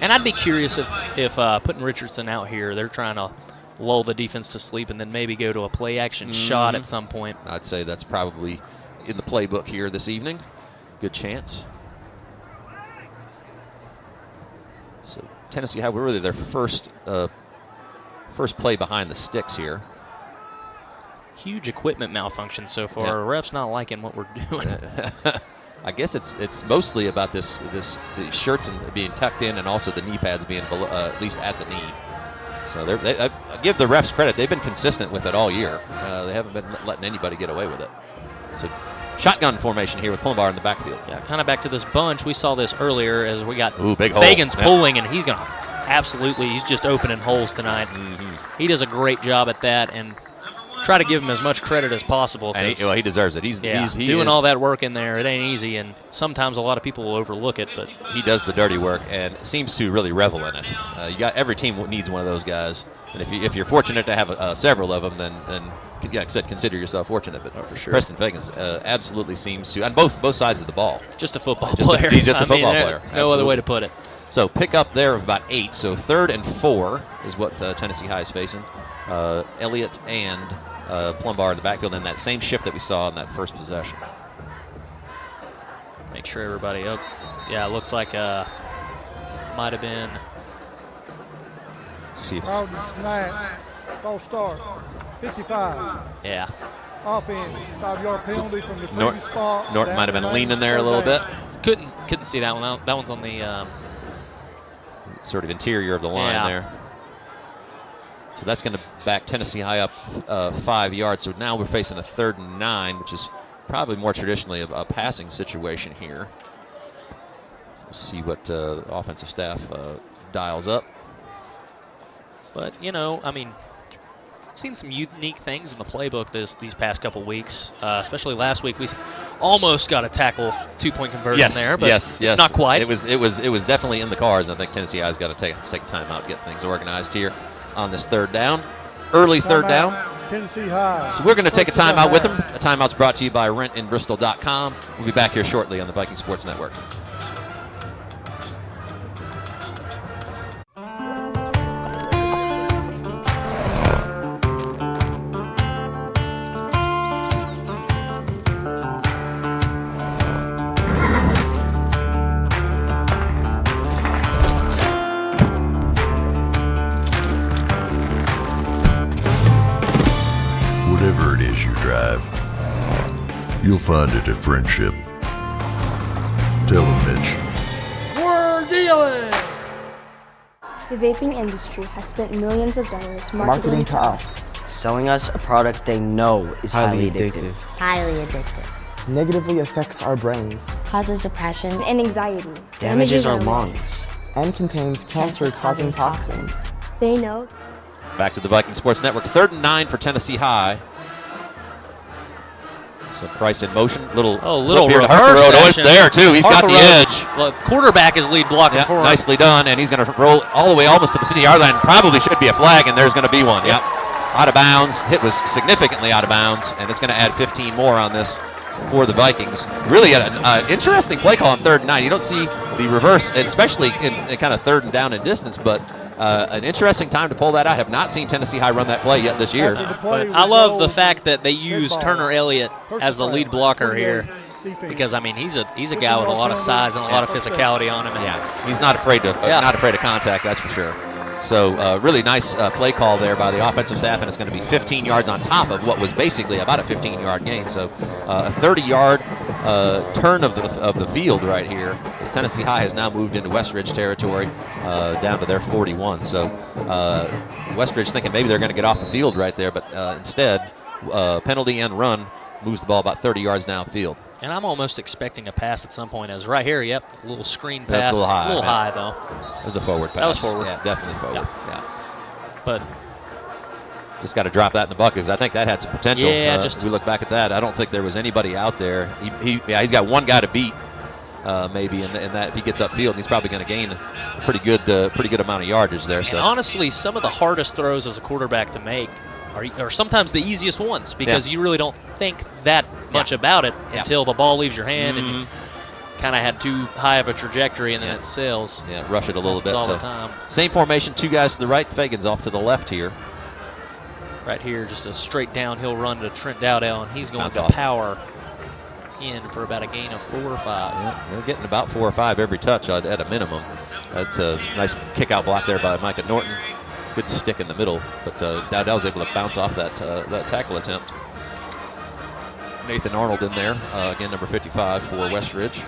And I'd be curious if putting Richardson out here, they're trying to lull the defense to sleep and then maybe go to a play-action shot at some point. I'd say that's probably in the playbook here this evening. Good chance. So Tennessee High, we're really their first play behind the sticks here. Huge equipment malfunction so far. Yeah. Ref's not liking what we're doing. I guess it's mostly about the shirts being tucked in and also the knee pads being below, at least at the knee. So I give the refs credit. They've been consistent with it all year. They haven't been letting anybody get away with it. So shotgun formation here with Plumbar in the backfield. Yeah, kind of back to this bunch. We saw this earlier as we got big hole. Fagans pulling, and he's going to he's just opening holes tonight. He does a great job at that, and try to give him as much credit as possible. And he deserves it. He's doing all that work in there. It ain't easy, and sometimes a lot of people will overlook it, but he does the dirty work and seems to really revel in it. Every team needs one of those guys, and if you're fortunate to have several of them, then like I said, consider yourself fortunate. But for sure, Preston Fagans absolutely seems to on both sides of the ball. Just a football player. He's just a football player. No other way to put it. So pick up there of about 8. So 3rd and 4 is what Tennessee High is facing. Elliott and Plumbar in the backfield in that same shift that we saw in that first possession. Make sure everybody up. Yeah, it looks like might have been. Let's see if false start, 55. Yeah. Offense, 5-yard penalty from the previous spot. Norton might have been leaning there a little bit. Couldn't see that one. That one's on the sort of interior of the line there. So that's going to back Tennessee High up 5 yards. So now we're facing a 3rd and 9, which is probably more traditionally a passing situation here. So we'll see what the offensive staff dials up. But, I mean, seen some unique things in the playbook these past couple weeks. Especially last week, we almost got a tackle 2-point conversion there, but not quite. It was definitely in the cards. I think Tennessee High's got to take time out, get things organized here on this 3rd down. Early 3rd down. Tennessee High. So we're going to take a timeout with them. A timeout's brought to you by rentinbristol.com. We'll be back here shortly on the Viking Sports Network. Whatever it is you drive, you'll find it at Friendship. Tell them, Mitch. We're dealing! The vaping industry has spent millions of dollars marketing to us, selling us a product they know is highly addictive. Highly addictive. Negatively affects our brains. Causes depression and anxiety. Damages our lungs. And contains cancer-causing toxins. They know. Back to the Viking Sports Network. 3rd and 9 for Tennessee High. So Price in motion. Little reverse road. Oh, it's there too. He's got the edge. Well, quarterback is lead blocking for him. Nicely done, and he's going to roll all the way almost to the 50-yard line. Probably should be a flag, and there's going to be one. Yep. Out of bounds. Hit was significantly out of bounds, and it's going to add 15 more on this for the Vikings. Really an interesting play call on 3rd and 9. You don't see the reverse, especially in kind of 3rd and down in distance, but an interesting time to pull that out. I have not seen Tennessee High run that play yet this year. But I love the fact that they use Turner Elliott as the lead blocker here, because I mean he's a guy with a lot of size and a lot of physicality on him. And he's not afraid to contact, that's for sure. So really nice play call there by the offensive staff, and it's going to be 15 yards on top of what was basically about a 15-yard gain. So a 30-yard turn of the field right here, as Tennessee High has now moved into Westridge territory down to their 41. So Westridge thinking maybe they're going to get off the field right there, but instead penalty and run moves the ball about 30 yards downfield. And I'm almost expecting a pass at some point. As right here, yep, a little screen pass. That's a little high, though. It was a forward pass. That was forward. Yeah, definitely forward. Yeah. But just got to drop that in the bucket, because I think that had some potential. Yeah, as we look back at that, I don't think there was anybody out there. He's got one guy to beat, maybe, in that if he gets upfield, he's probably going to gain a pretty good amount of yardage there. So and honestly, some of the hardest throws as a quarterback to make are sometimes the easiest ones, because you really don't think that much about it until the ball leaves your hand and you kind of had too high of a trajectory, and then it sails. Yeah, rush it a little bit. All so the time. Same formation, 2 guys to the right, Fagans off to the left here. Right here, just a straight downhill run to Trent Dowdell, and he's going to power in for about a gain of 4 or 5. Yeah, they're getting about 4 or 5 every touch at a minimum. That's a nice kick-out block there by Micah Norton. Good stick in the middle, but Dowdell was able to bounce off that tackle attempt. Nathan Arnold in there, again, number 55 for Westridge.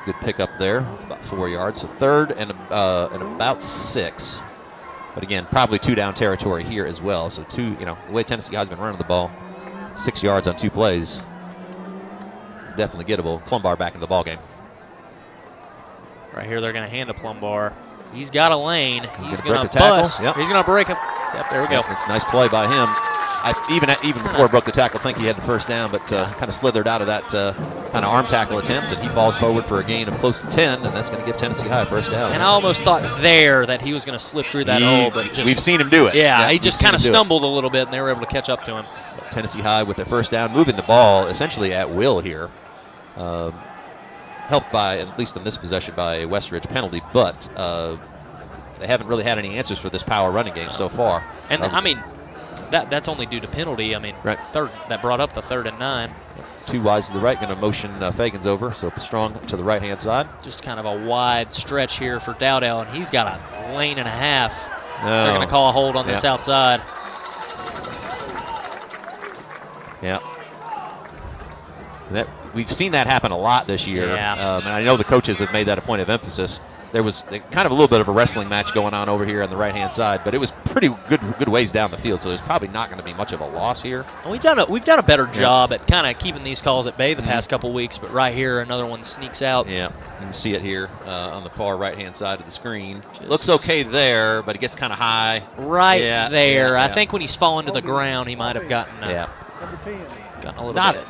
Good pickup there, about 4 yards. So 3rd and about 6. But again, probably 2 down territory here as well. So the way Tennessee High's been running the ball, 6 yards on 2 plays definitely gettable. Plumbar back into the ball game. Right here, they're going to hand to Plumbar. He's got a lane. He's going to tackle. bust. Yep. He's going to break him. Yep, there we go. It's a nice play by him. Even before he broke the tackle, I think he had the first down, but kind of slithered out of that kind of arm tackle attempt, and he falls forward for a gain of close to 10, and that's going to give Tennessee High a first down. And I almost thought there that he was going to slip through that hole, but we've seen him do it. Yeah, he just kind of stumbled a little bit, and they were able to catch up to him. But Tennessee High with their first down, moving the ball essentially at will here. Helped by, at least in this possession, by a Westridge penalty, but they haven't really had any answers for this power running game so far. And I mean, that's only due to penalty. I mean, right. That brought up the 3rd and 9. 2 wides to the right, going to motion Fagans over, so strong to the right-hand side. Just kind of a wide stretch here for Dowdell, and he's got a lane and a half. No. They're going to call a hold on this outside. Yeah. We've seen that happen a lot this year. Yeah. And I know the coaches have made that a point of emphasis. There was kind of a little bit of a wrestling match going on over here on the right-hand side, but it was pretty good ways down the field, so there's probably not going to be much of a loss here. And we've done a better job at kind of keeping these calls at bay the past couple weeks, but right here another one sneaks out. Yeah, you can see it here on the far right-hand side of the screen. Looks okay there, but it gets kind of high. Right there. I think when he's fallen to the ground, he might have gotten Number 10. gotten a little bit.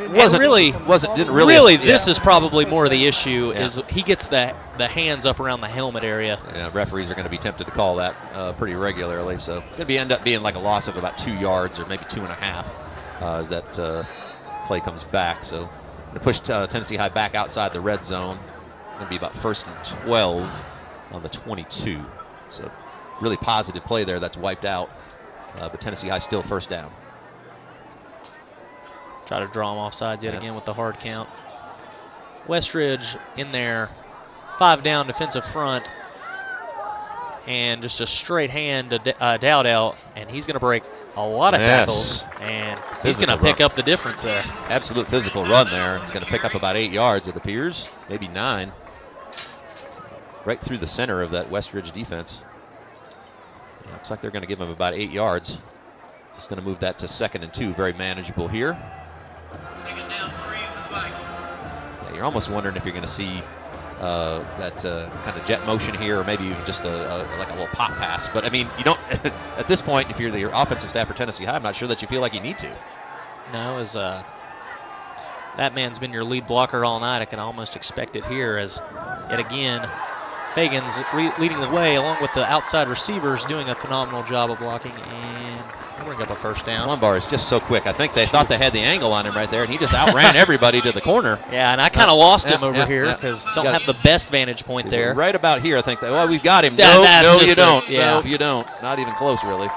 Didn't really. This is probably more of the issue is he gets the hands up around the helmet area. Yeah, referees are going to be tempted to call that pretty regularly, so it's going to end up being like a loss of about 2 yards or maybe 2.5 as that play comes back. So going to push Tennessee High back outside the red zone. Going to be about 1st and 12 on the 22. So really positive play there. That's wiped out, but Tennessee High still first down. Try to draw him offsides yet again with the hard count. Westridge in there, 5 down defensive front, and just a straight hand to Dowdell, and he's going to break a lot of tackles, and he's going to pick up the difference there. Absolute physical run there. He's going to pick up about 8 yards, it appears, maybe 9. Right through the center of that Westridge defense. Yeah, looks like they're going to give him about 8 yards. Just going to move that to 2nd and 2, very manageable here. Yeah, you're almost wondering if you're going to see that kind of jet motion here, or maybe even just like a little pop pass. But I mean, you don't at this point. If you're the offensive staff for Tennessee High, I'm not sure that you feel like you need to. No, as that man's been your lead blocker all night, I can almost expect it here. As yet again, Fagans leading the way along with the outside receivers, doing a phenomenal job of blocking and bring up a first down. Plumbar is just so quick. I think they thought they had the angle on him right there, and he just outran everybody to the corner. Yeah, and I kind of lost him over here because don't have the best vantage point there. Right about here, I think. We've got him. No, you don't. Yeah. No, you don't. Not even close, really.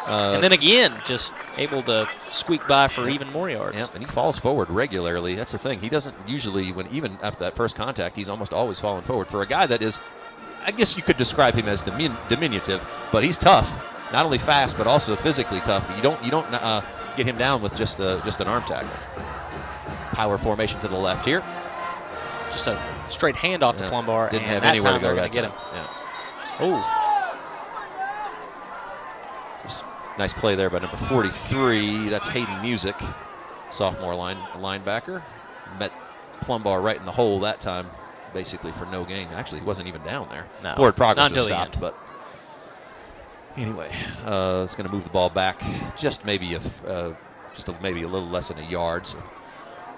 And then again, just able to squeak by for even more yards. Yeah, and he falls forward regularly. That's the thing. He doesn't usually, even after that first contact, he's almost always falling forward. For a guy that is, I guess you could describe him as diminutive, but he's tough. Not only fast, but also physically tough. You don't get him down with just an arm tackle. Power formation to the left here. Just a straight handoff to Plumbar. Didn't and have that anywhere to time go. they're going to get him. Yeah. Just nice play there by number 43. That's Hayden Music, sophomore linebacker. Met Plumbar right in the hole that time, basically for no gain. Actually, he wasn't even down there. No, forward progress was stopped, but. Anyway, it's going to move the ball back just maybe maybe a little less than a yard. So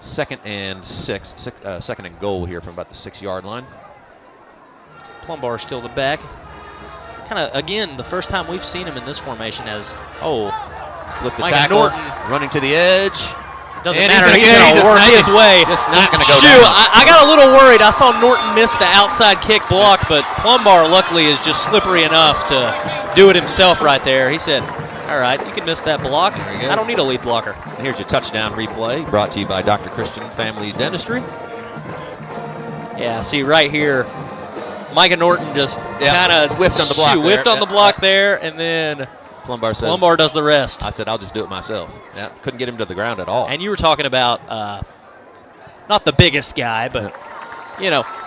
2nd and 6, 2nd and goal here from about the 6-yard line. Plumbar still the back. Kind of again the first time we've seen him in this formation as slip the Micah tackle, Norton running to the edge. Doesn't matter. He's going to work his way. Just not going to go down. down. I got a little worried. I saw Norton miss the outside kick block, but Plumbar luckily is just slippery enough to do it himself right there. He said, all right, you can miss that block. I don't need a lead blocker. And here's your touchdown replay brought to you by Dr. Christian Family Dentistry. Yeah, see right here, Micah Norton just kind of whiffed on the block. Whiffed on the block there, and then Plumbar does the rest. I said, I'll just do it myself. Yeah, couldn't get him to the ground at all. And you were talking about not the biggest guy, but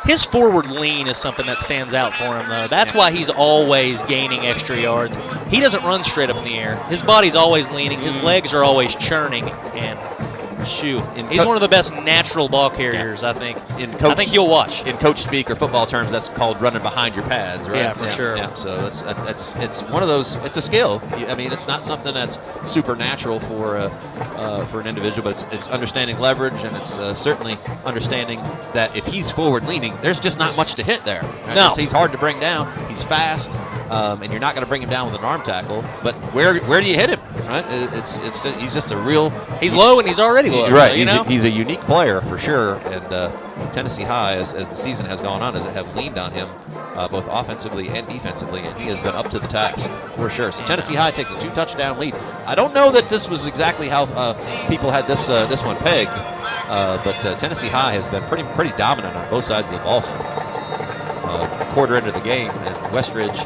his forward lean is something that stands out for him, though. That's why he's always gaining extra yards. He doesn't run straight up in the air. His body's always leaning. His legs are always churning, and Shoot, he's one of the best natural ball carriers, I think. I think you'll watch. In coach speak or football terms, that's called running behind your pads, right? Yeah, for sure. Yeah, so it's one of those. It's a skill. I mean, it's not something that's supernatural for an individual, but it's understanding leverage, and it's certainly understanding that if he's forward leaning, there's just not much to hit there. Right? No, he's hard to bring down. He's fast, and you're not going to bring him down with an arm tackle. But where do you hit him? Right? He's just a real. He's low and he's already low. Right. He's a unique player for sure, and Tennessee High, as the season has gone on, have leaned on him both offensively and defensively, and he has been up to the task for sure. So Tennessee High takes a 2-touchdown lead. I don't know that this was exactly how people had this one pegged, but Tennessee High has been pretty dominant on both sides of the ball so far. Quarter into the game, and Westridge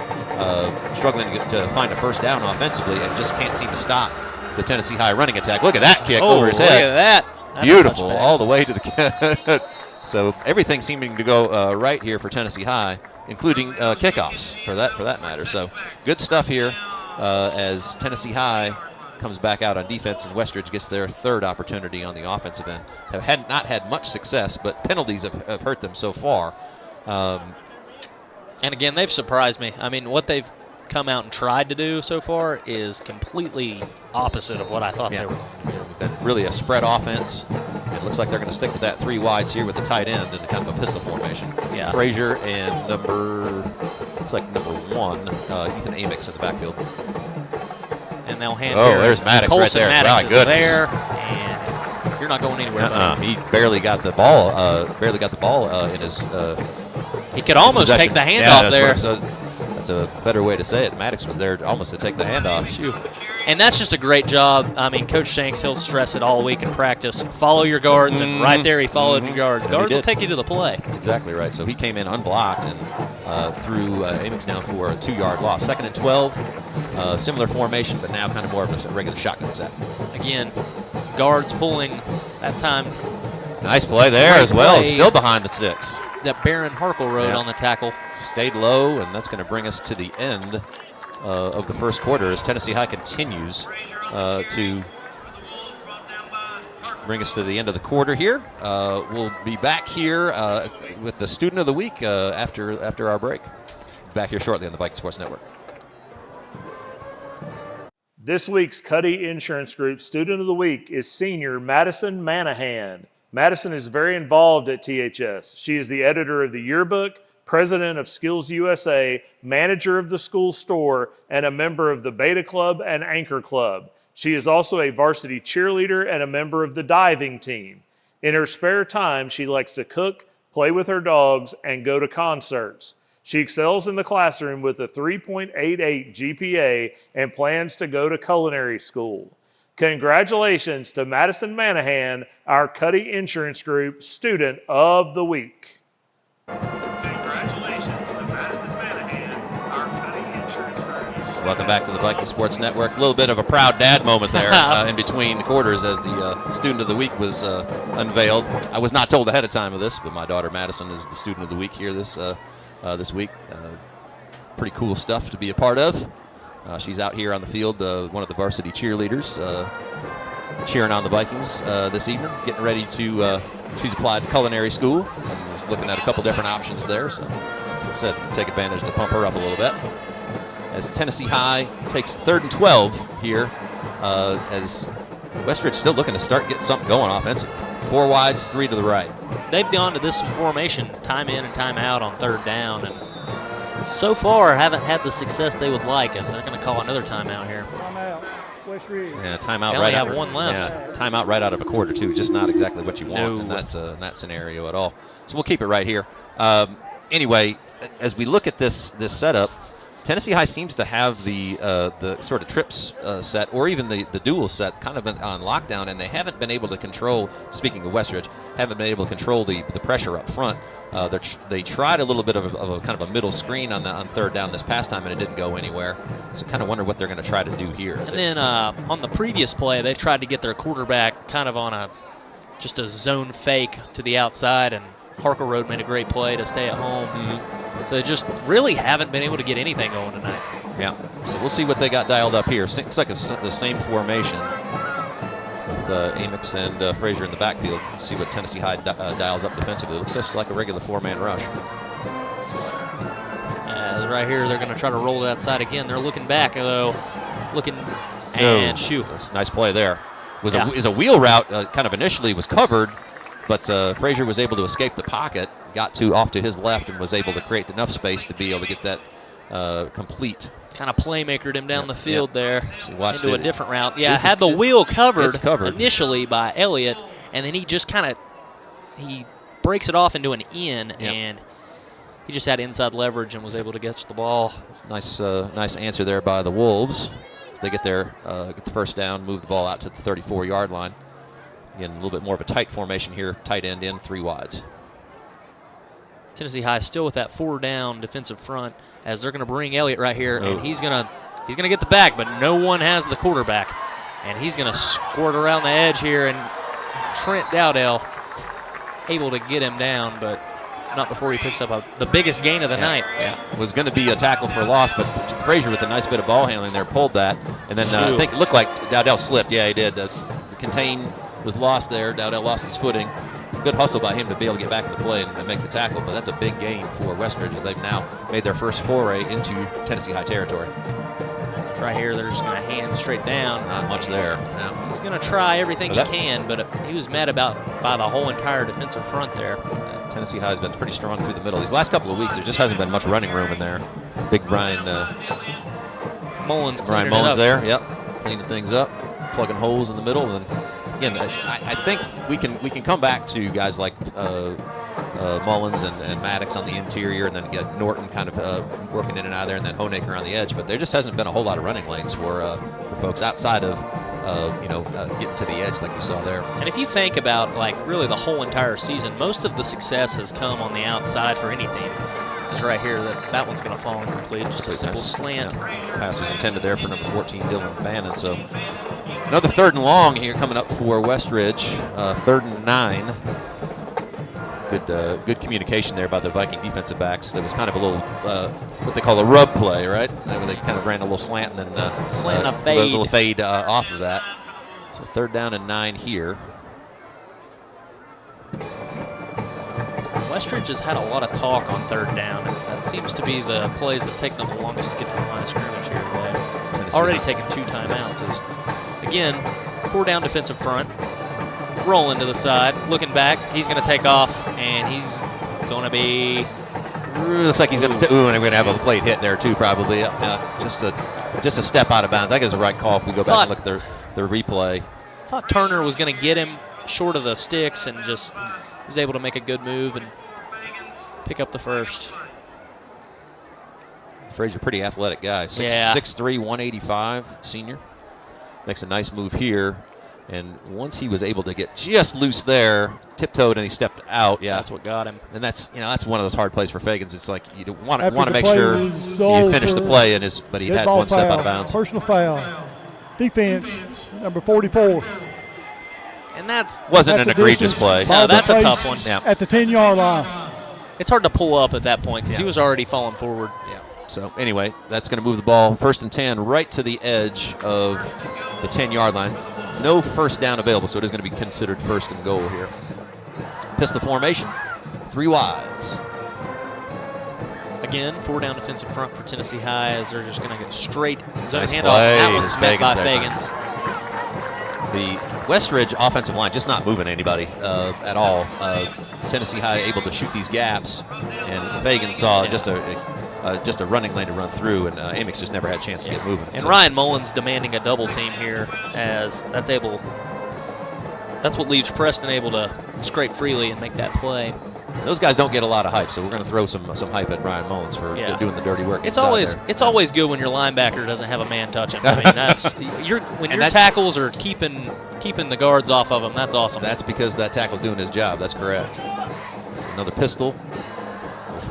struggling to find a first down offensively and just can't seem to stop the Tennessee High running attack. Look at that kick over his head. Look at that. That's beautiful, all the way to the So everything seeming to go right here for Tennessee High, including kickoffs for that matter. So good stuff here as Tennessee High comes back out on defense, and Westridge gets their third opportunity on the offensive end. Have not had much success, but penalties have hurt them so far. And again, they've surprised me. I mean, what they've come out and tried to do so far is completely opposite of what I thought they were going to do. Been really a spread offense. It looks like they're going to stick with that 3 wides here with the tight end and kind of a pistol formation. Yeah. Frazier and number 1, Ethan Amix in the backfield. And they'll hand there's Maddox right there. Maddox My goodness. there, and you're not going anywhere. He barely got the ball. In his. He could almost take the handoff there. That's a better way to say it. Maddox was there almost to take the handoff. And that's just a great job. I mean, Coach Shanks, he'll stress it all week in practice. Follow your guards, and right there he followed your guards. Guards will take you to the play. That's exactly right. So he came in unblocked and threw Amix down for a 2-yard loss. 2nd and 12, similar formation, but now kind of more of a regular shotgun set. Again, guards pulling that time. Nice play there as well. Still behind the sticks. That Barron Harkle rode on the tackle. Stayed low, and that's going to bring us to the end of the first quarter as Tennessee High continues to bring us to the end of the quarter here. We'll be back here with the Student of the Week after our break. Back here shortly on the Viking Sports Network. This week's Cuddy Insurance Group Student of the Week is senior Madison Manahan. Madison is very involved at THS. She is the editor of the yearbook, president of Skills USA, manager of the school store, and a member of the Beta Club and Anchor Club. She is also a varsity cheerleader and a member of the diving team. In her spare time, she likes to cook, play with her dogs, and go to concerts. She excels in the classroom with a 3.88 GPA and plans to go to culinary school. Congratulations to Madison Manahan, our Cuddy Insurance Group Student of the Week. Welcome back to the Viking Sports Network. A little bit of a proud dad moment there in between quarters as the Student of the Week was unveiled. I was not told ahead of time of this, but my daughter Madison is the Student of the Week here this week. Pretty cool stuff to be a part of. She's out here on the field, one of the varsity cheerleaders, cheering on the Vikings this evening, getting ready to, she's applied to culinary school and is looking at a couple different options there. So, like I said, take advantage to pump her up a little bit. As Tennessee High takes 3rd and 12 here, as Westridge still looking to start getting something going offensively. 4 wides, 3 to the right. They've gone to this formation time in and time out on 3rd down, and so far haven't had the success they would like, as they're going to call another timeout here. Timeout, Westridge. Yeah, timeout they right only out. have one left. Yeah, timeout right out of a quarter too. Just not exactly what you want in that scenario at all. So we'll keep it right here. Anyway, as we look at this setup, Tennessee High seems to have the sort of trips set, or even the dual set, kind of on lockdown, and they haven't been able to control. Speaking of Westridge, haven't been able to control the pressure up front. They tried a little bit of a kind of a middle screen on 3rd down this past time, and it didn't go anywhere. So kind of wonder what they're going to try to do here. And then on the previous play, they tried to get their quarterback kind of on just a zone fake to the outside, and Harkle Road made a great play to stay at home. Mm-hmm. So they just really haven't been able to get anything going tonight. Yeah. So we'll see what they got dialed up here. Looks like the same formation with Amix and Frazier in the backfield. See what Tennessee High dials up defensively. It looks just like a regular 4-man rush. Right here, they're going to try to roll it outside again. They're looking back, though. And shoot. That's a nice play there. Was a wheel route, kind of initially was covered, but Frazier was able to escape the pocket, got off to his left, and was able to create enough space to be able to get that complete. Kind of playmakered him down the field there into a different route. Yeah, had the wheel covered initially by Elliott, and then he just he breaks it off into an in, and he just had inside leverage and was able to catch the ball. Nice answer there by the Wolves. They get the first down, move the ball out to the 34-yard line. Again, a little bit more of a tight formation here, tight end in, 3 wides. Tennessee High still with that 4-down defensive front as they're going to bring Elliott right here, and he's going to get the back, but no one has the quarterback, and he's going to squirt around the edge here, and Trent Dowdell able to get him down, but not before he picks up the biggest gain of the night. Yeah, was going to be a tackle for loss, but Frazier with a nice bit of ball handling there pulled that, and then I think it looked like Dowdell slipped. Yeah, he did. Contain was lost there. Dowdell lost his footing. Good hustle by him to be able to get back to the play and make the tackle, but that's a big gain for Westridge as they've now made their first foray into Tennessee High territory. Right here, they're just going to hand straight down. Not much there. No. He's going to try everything he can, but he was met by the whole entire defensive front there. Tennessee High has been pretty strong through the middle. These last couple of weeks, there just hasn't been much running room in there. Big Brian Mullins there, cleaning things up, plugging holes in the middle. And again, I think we can come back to guys like Mullins and Maddox on the interior, and then get Norton kind of working in and out of there, and then Honaker on the edge. But there just hasn't been a whole lot of running lanes for folks outside of getting to the edge like you saw there. And if you think about really the whole entire season, most of the success has come on the outside for any team. Is right here that one's going to fall incomplete. Just a simple slant. Pass was intended there for number 14, Dylan Bannon. So another 3rd and long here coming up for Westridge. 3rd and 9. Good communication there by the Viking defensive backs. There was kind of a little what they call a rub play, right? Where they kind of ran a little slant and then a little fade off of that. So 3rd down and 9 here. Westridge has had a lot of talk on 3rd down. That seems to be the plays that take them the longest to get to the line of scrimmage here today. Already taken 2 timeouts. Again, 4-down defensive front. Rolling to the side, looking back. He's going to take off, and he's going to be. Looks like he's going to. And we're going to have a plate hit there too, probably. Just a step out of bounds. I guess it's the right call if we go back and look at the replay. I thought Turner was going to get him short of the sticks, and just was able to make a good move and pick up the first. Frazier, pretty athletic guy. 6'3", 185, senior. Makes a nice move here. And once he was able to get just loose there, tiptoed and he stepped out. Yeah, that's what got him. And that's one of those hard plays for Fagans. It's like you want to make sure you finish the play, but he had one step out of bounds. Personal foul. Defense, number 44. And that's wasn't an egregious play. No, that's a tough one. Yeah. At the 10-yard line. It's hard to pull up at that point because he was already falling forward. Yeah. So anyway, that's going to move the ball 1st and 10 right to the edge of the 10-yard line. No first down available, so it is going to be considered 1st and goal here. Pistol formation, 3 wides. Again, 4-down defensive front for Tennessee High as they're just going to get straight zone nice handoff. Play. That one's met by Fagans. The Westridge offensive line just not moving anybody at all. Tennessee High able to shoot these gaps, and Fagans saw just a running lane to run through, and Amix just never had a chance to get moving. And Ryan Mullins demanding a double team here, as that's what leaves Preston able to scrape freely and make that play. Those guys don't get a lot of hype, so we're going to throw some hype at Ryan Mullins for doing the dirty work. It's always good when your linebacker doesn't have a man touch him. I mean, that's your tackles are keeping the guards off of him. That's awesome. That's because that tackle's doing his job. That's correct. So another pistol.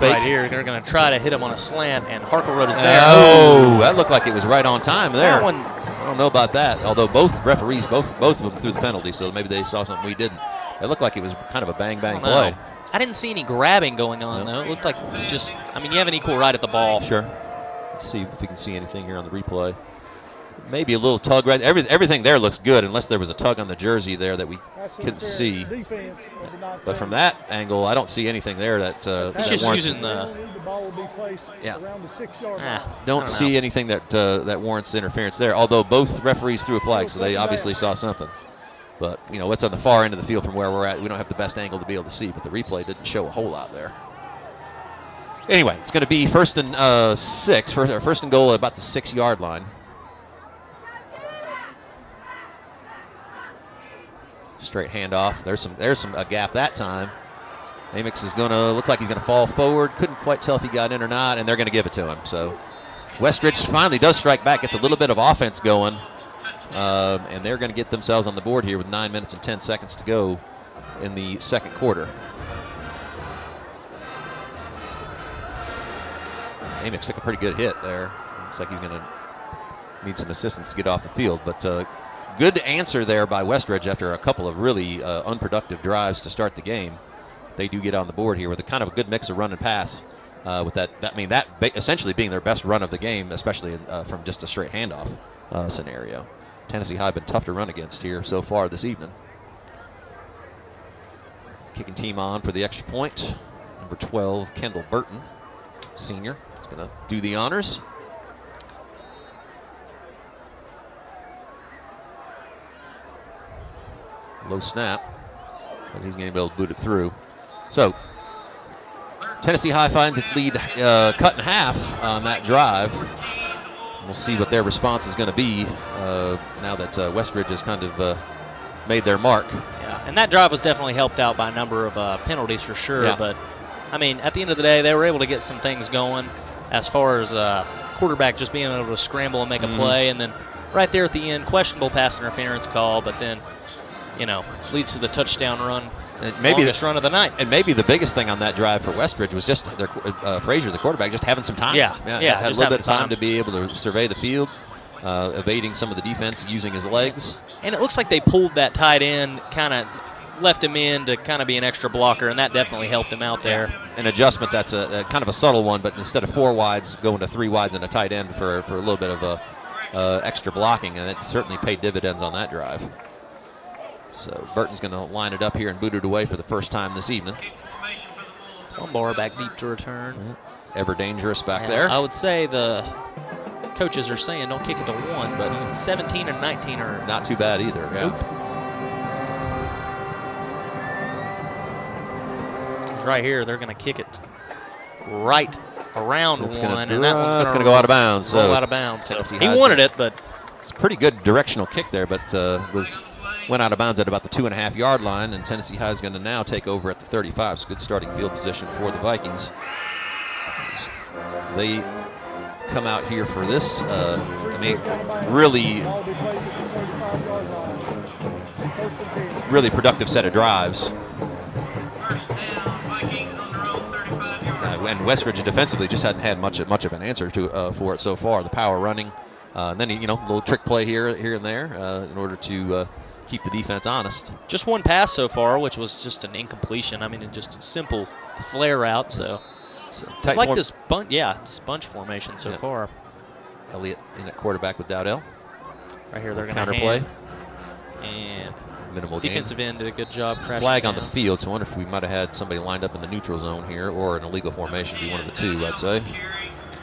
Right here, they're going to try to hit him on a slant, and Harkleroad is there. Oh, that looked like it was right on time there. That one, I don't know about that, although both referees, both of them threw the penalty, so maybe they saw something we didn't. It looked like it was kind of a bang-bang play. I didn't see any grabbing going on, though. It looked like you have an equal right at the ball. Sure. Let's see if we can see anything here on the replay. Maybe a little tug right. Everything there looks good, unless there was a tug on the jersey there that we could see. But from that angle, I don't see anything there that he's just warrants. using the ball will be placed around the 6-yard line. Don't see anything that warrants interference there. Although both referees threw a flag, so they obviously saw something. But what's on the far end of the field from where we're at, we don't have the best angle to be able to see. But the replay didn't show a whole lot there. Anyway, it's going to be first and 6, first and goal at about the 6-yard line. Straight handoff. There's a gap that time. Amix is going to look like he's going to fall forward. Couldn't quite tell if he got in or not, and they're going to give it to him. So Westridge finally does strike back, gets a little bit of offense going, and they're going to get themselves on the board here with 9 minutes and 10 seconds to go in the second quarter. Amix took a pretty good hit there. Looks like he's going to need some assistance to get off the field, but good answer there by Westridge after a couple of really unproductive drives to start the game. They do get on the board here with a kind of a good mix of run and pass. With that essentially being their best run of the game, especially from just a straight handoff scenario. Tennessee High been tough to run against here so far this evening. Kicking team on for the extra point. Number 12, Kendall Burton, senior, is going to do the honors. Low snap, but he's going to be able to boot it through. So Tennessee High finds its lead cut in half on that drive. We'll see what their response is going to be now that Westridge has kind of made their mark. Yeah, and that drive was definitely helped out by a number of penalties for sure. Yeah. But, I mean, at the end of the day, they were able to get some things going as far as quarterback just being able to scramble and make a play. And then right there at the end, questionable pass interference call, but then, leads to the touchdown run. Maybe longest run of the night. And maybe the biggest thing on that drive for Westridge was just their Frazier, the quarterback, just having some time. Yeah, had a little bit of time to be able to survey the field, evading some of the defense, using his legs. And it looks like they pulled that tight end, kind of left him in to kind of be an extra blocker, and that definitely helped him out there. An adjustment that's a kind of a subtle one, but instead of 4 wides, going to 3 wides and a tight end for a little bit of extra blocking, and it certainly paid dividends on that drive. So Burton's going to line it up here and boot it away for the first time this evening. One bar back deep to return. Ever dangerous back there. I would say the coaches are saying don't kick it to 1, but 17 and 19 are not too bad either. Yeah. Nope. Right here, they're going to kick it right around 1, and that one's going to go out of bounds. So out of bounds. So he wanted it, but it's a pretty good directional kick there, but went out of bounds at about the 2.5-yard line, and Tennessee High is going to now take over at the 35. So good starting field position for the Vikings. They come out here for this, really productive set of drives. And Westridge defensively just hadn't had much of an answer for it so far. The power running, and then a little trick play here and there in order to keep the defense honest. Just one pass so far, which was just an incompletion. I mean, just a simple flare out. So I like this bunch formation so far. Elliott in at quarterback with Dowdell. Right here, they're going to counterplay. And minimal defensive gain. end did a good job crashing flag down on the field, so I wonder if we might have had somebody lined up in the neutral zone here or an illegal formation. Be one of the two, I'd say.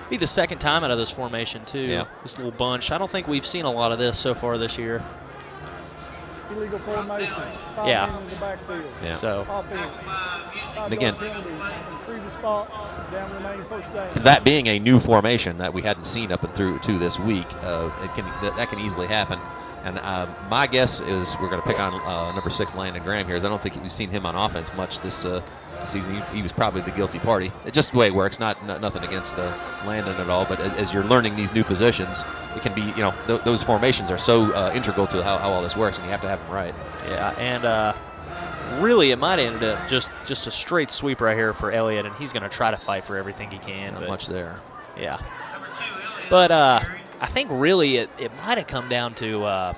Be the second time out of this formation too. Yeah. This little bunch. I don't think we've seen a lot of this so far this year. Illegal formation. 5 men in the backfield. Yeah. So. And again, from previous spot down remain first down. That being a new formation that we hadn't seen up and through to this week, that can easily happen. And my guess is we're going to pick on number 6 Landon Graham here. Is I don't think we've seen him on offense much this season. He was probably the guilty party. It's just the way it works. Nothing against Landon at all. But as you're learning these new positions, it can be those formations are so integral to how all this works, and you have to have them right. Yeah, and really it might end up just a straight sweep right here for Elliott, and he's going to try to fight for everything he can. Not much there. Yeah, but I think really it might have come down to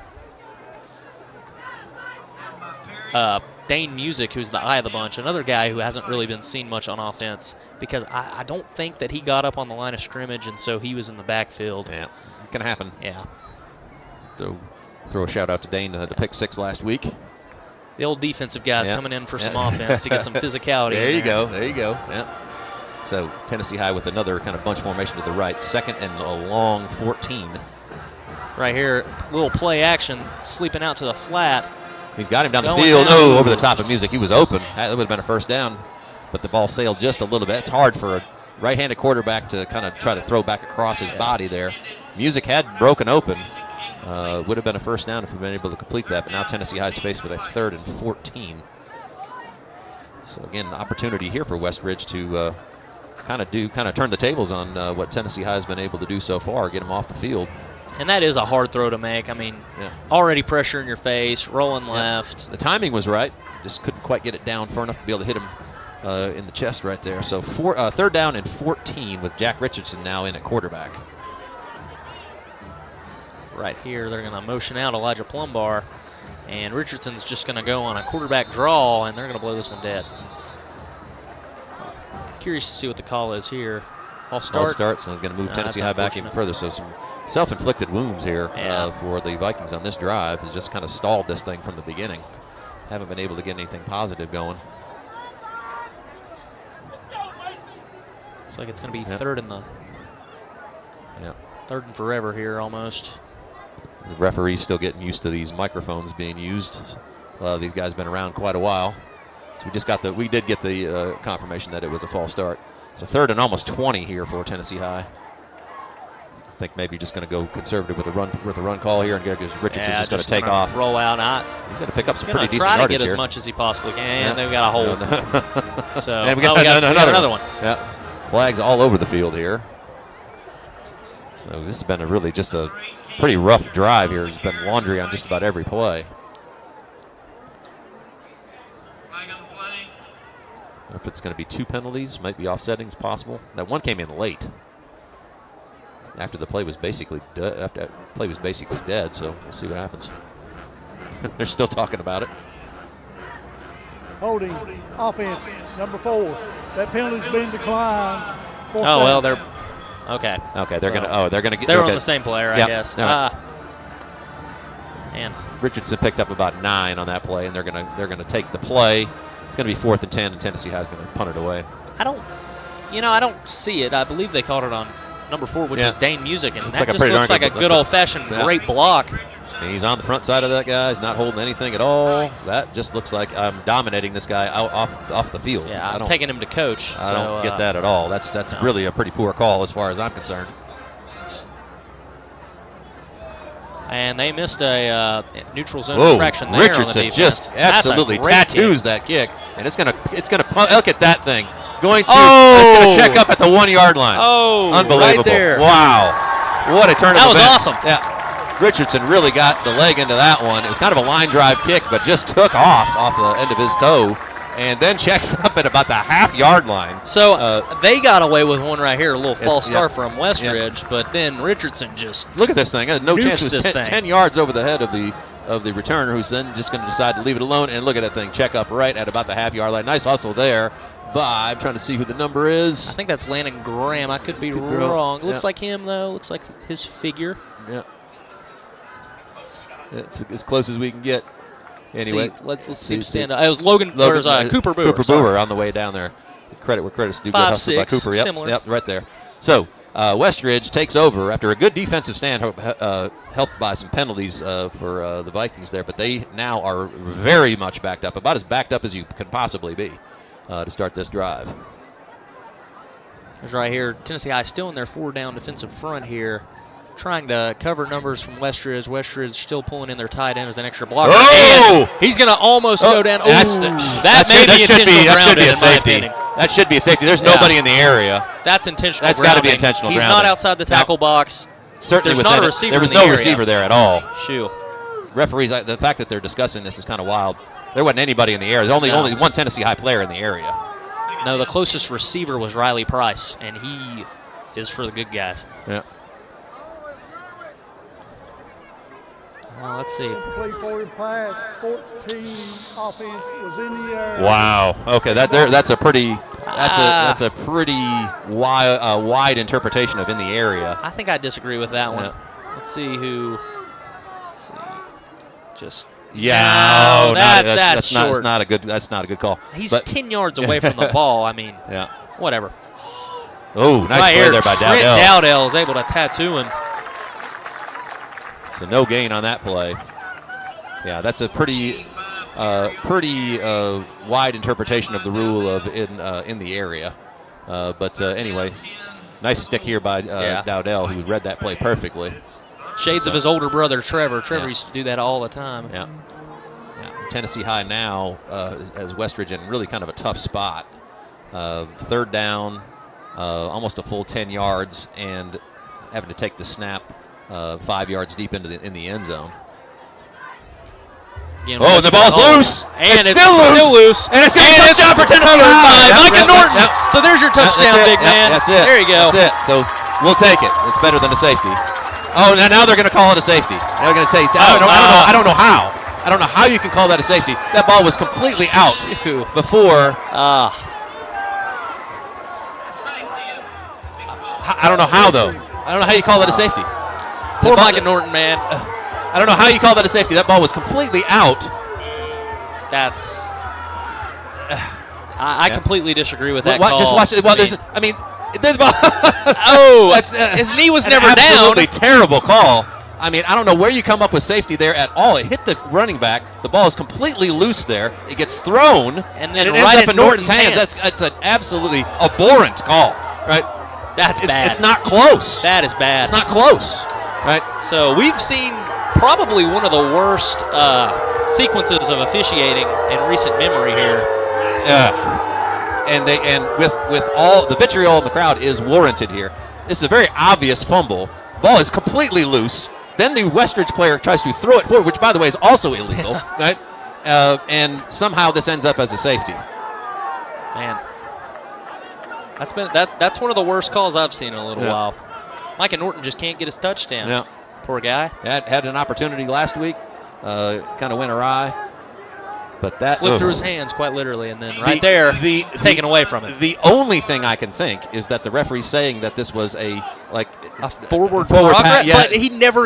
Dane Music, who's the eye of the bunch, another guy who hasn't really been seen much on offense, because I don't think that he got up on the line of scrimmage, and so he was in the backfield. Yeah, it can happen. Yeah. to throw a shout out to Dane to pick 6 last week. The old defensive guys coming in for some offense to get some physicality. There you go. Yeah. So Tennessee High with another kind of bunch formation to the right. 2nd and a long 14. Right here, little play action, sleeping out to the flat. He's got him down the field. Oh, over the top of Music. He was open. That would have been a first down, but the ball sailed just a little bit. It's hard for a right-handed quarterback to kind of try to throw back across his body there. Music had broken open. Would have been a first down if we'd been able to complete that, but now Tennessee High is faced with a 3rd and 14. So again, an opportunity here for Westridge to kind of turn the tables on what Tennessee High has been able to do so far, get them off the field. And that is a hard throw to make. I mean, already pressure in your face, rolling left. The timing was right. Just couldn't quite get it down far enough to be able to hit him in the chest right there. So 3rd down and 14 with Jack Richardson now in at quarterback. Right here, they're going to motion out Elijah Plumbar, and Richardson's just going to go on a quarterback draw, and they're going to blow this one dead. Curious to see what the call is here. All start. All starts, and it's going to move Tennessee High back even further. So some self-inflicted wounds here for the Vikings on this drive. Has just kind of stalled this thing from the beginning. Haven't been able to get anything positive going. Looks like it's going to be 3rd and 3rd and forever here almost. The referee's still getting used to these microphones being used. These guys have been around quite a while. So we did get the confirmation that it was a false start. So 3rd and almost 20 here for Tennessee High. I think maybe just going to go conservative with the run call here, and Richardson's just going to take off. Roll out. He's going to pick up some pretty decent try to yardage get here. as much as he possibly can. They've got a hold. So and we got another one. one. Yeah, flags all over the field here. So this has been just a pretty rough drive here. There's been laundry on just about every play. If it's going to be 2 penalties, might be offsetting is possible. That one came in late after the play was basically dead. So we'll see what happens. They're still talking about it. Holding offense number 4. That penalty's been declined. Oh well, they're okay. Okay, they're gonna get. They were on the same player, I guess. Right. And Richardson picked up about 9 on that play, and they're gonna take the play. It's going to be 4th and 10, and Tennessee High is going to punt it away. I don't see it. I believe they called it on number 4, which is Dane Music, and that just looks like a good old-fashioned great block. And he's on the front side of that guy. He's not holding anything at all. That just looks like I'm dominating this guy off the field. Yeah, I'm taking him to coach. I don't get that at all. That's really a pretty poor call as far as I'm concerned. And they missed a neutral zone infraction there. Richardson on the defense. just absolutely tattoos that kick, and it's gonna look at that thing going to. Oh! It's gonna check up at the 1 yard line. Oh, unbelievable! Right there. Wow, what a turn of events. That was awesome. Yeah, Richardson really got the leg into that one. It was kind of a line drive kick, but just took off the end of his toe, and then checks up at about the half-yard line. So they got away with one right here, a little false start from Westridge, but then Richardson just look at this thing. No chance. It was 10 thing. yards over the head of the returner, who's then just going to decide to leave it alone. And look at that thing, check up right at about the half-yard line. Nice hustle there. But I'm trying to see who the number is. I think that's Landon Graham. I could be wrong. Looks like him though. Looks like his figure. Yeah. It's as close as we can get. Anyway, let's see. Stand up. It was Cooper Booher. Cooper Booher on the way down there. Credit where credit's due. Good hustle by Cooper. Yep, right there. So Westridge takes over after a good defensive stand, helped by some penalties for the Vikings there. But they now are very much backed up, about as backed up as you can possibly be to start this drive. There's right here, Tennessee High still in their 4-down defensive front here, trying to cover numbers from Westridge. Westridge still pulling in their tight end as an extra blocker. Oh! And he's going to almost go down. That should be a safety. That should be a safety. There's nobody in the area. That's intentional. That's got to be intentional grounding. He's not outside the tackle box. Certainly, not a receiver. There was no receiver there at all. Shoo. Referees, the fact that they're discussing this is kind of wild. There wasn't anybody in the area. There's only one Tennessee High player in the area. No, the closest receiver was Riley Price, and he is for the good guys. Yeah. Well, let's see. Complete forward pass, 14 offense was in the air. Wow. Okay, that's a pretty wide interpretation of in the area. I think I disagree with that one. Let's see who Just no, that's not. short. That's not a good call. He's 10 yards away from the ball. I mean, yeah, whatever. Oh, nice right play here, there by Trent Dowdell. Dowdell is able to tattoo him. So no gain on that play. Yeah, that's a pretty wide interpretation of the rule of in the area. But anyway, nice stick here by Dowdell, who read that play perfectly. Shades of his older brother, Trevor. Trevor used to do that all the time. Yeah. Tennessee High now as Westridge in really kind of a tough spot. Third down, almost a full 10 yards, and having to take the snap 5 yards deep in the end zone. Again, and the ball's loose. And it's still loose. And it's going to be a touchdown for Tennessee High. Micah Norton. So there's your touchdown, big man. That's it. There you go. That's it. So we'll take it. It's better than a safety. Oh, now they're going to call it a safety. They're going to say, I don't know how. I don't know how you can call that a safety. That ball was completely out before. I don't know how, though. I don't know how you call that a safety. Poor Micah Norton, man. I don't know how you call that a safety. That ball was completely out. That's. I completely disagree with that call. Just watch it. Well, his knee was never down. Absolutely terrible call. I mean, I don't know where you come up with safety there at all. It hit the running back. The ball is completely loose there. It gets thrown, and then it right ends up in Norton's hands. That's an absolutely abhorrent call, right? That's bad. It's not close. That is bad. It's not close, right? So we've seen probably one of the worst sequences of officiating in recent memory here. And with all the vitriol in the crowd is warranted here. This is a very obvious fumble. Ball is completely loose. Then the Westridge player tries to throw it forward, which, by the way, is also illegal, right? And somehow this ends up as a safety. Man, that's one of the worst calls I've seen in a little while. Micah Norton just can't get his touchdown. Yeah. Poor guy. Had an opportunity last week, kind of went awry. But that slipped through his hands, quite literally, and then taken away from it. The only thing I can think is that the referee's saying that this was a forward pass, but he never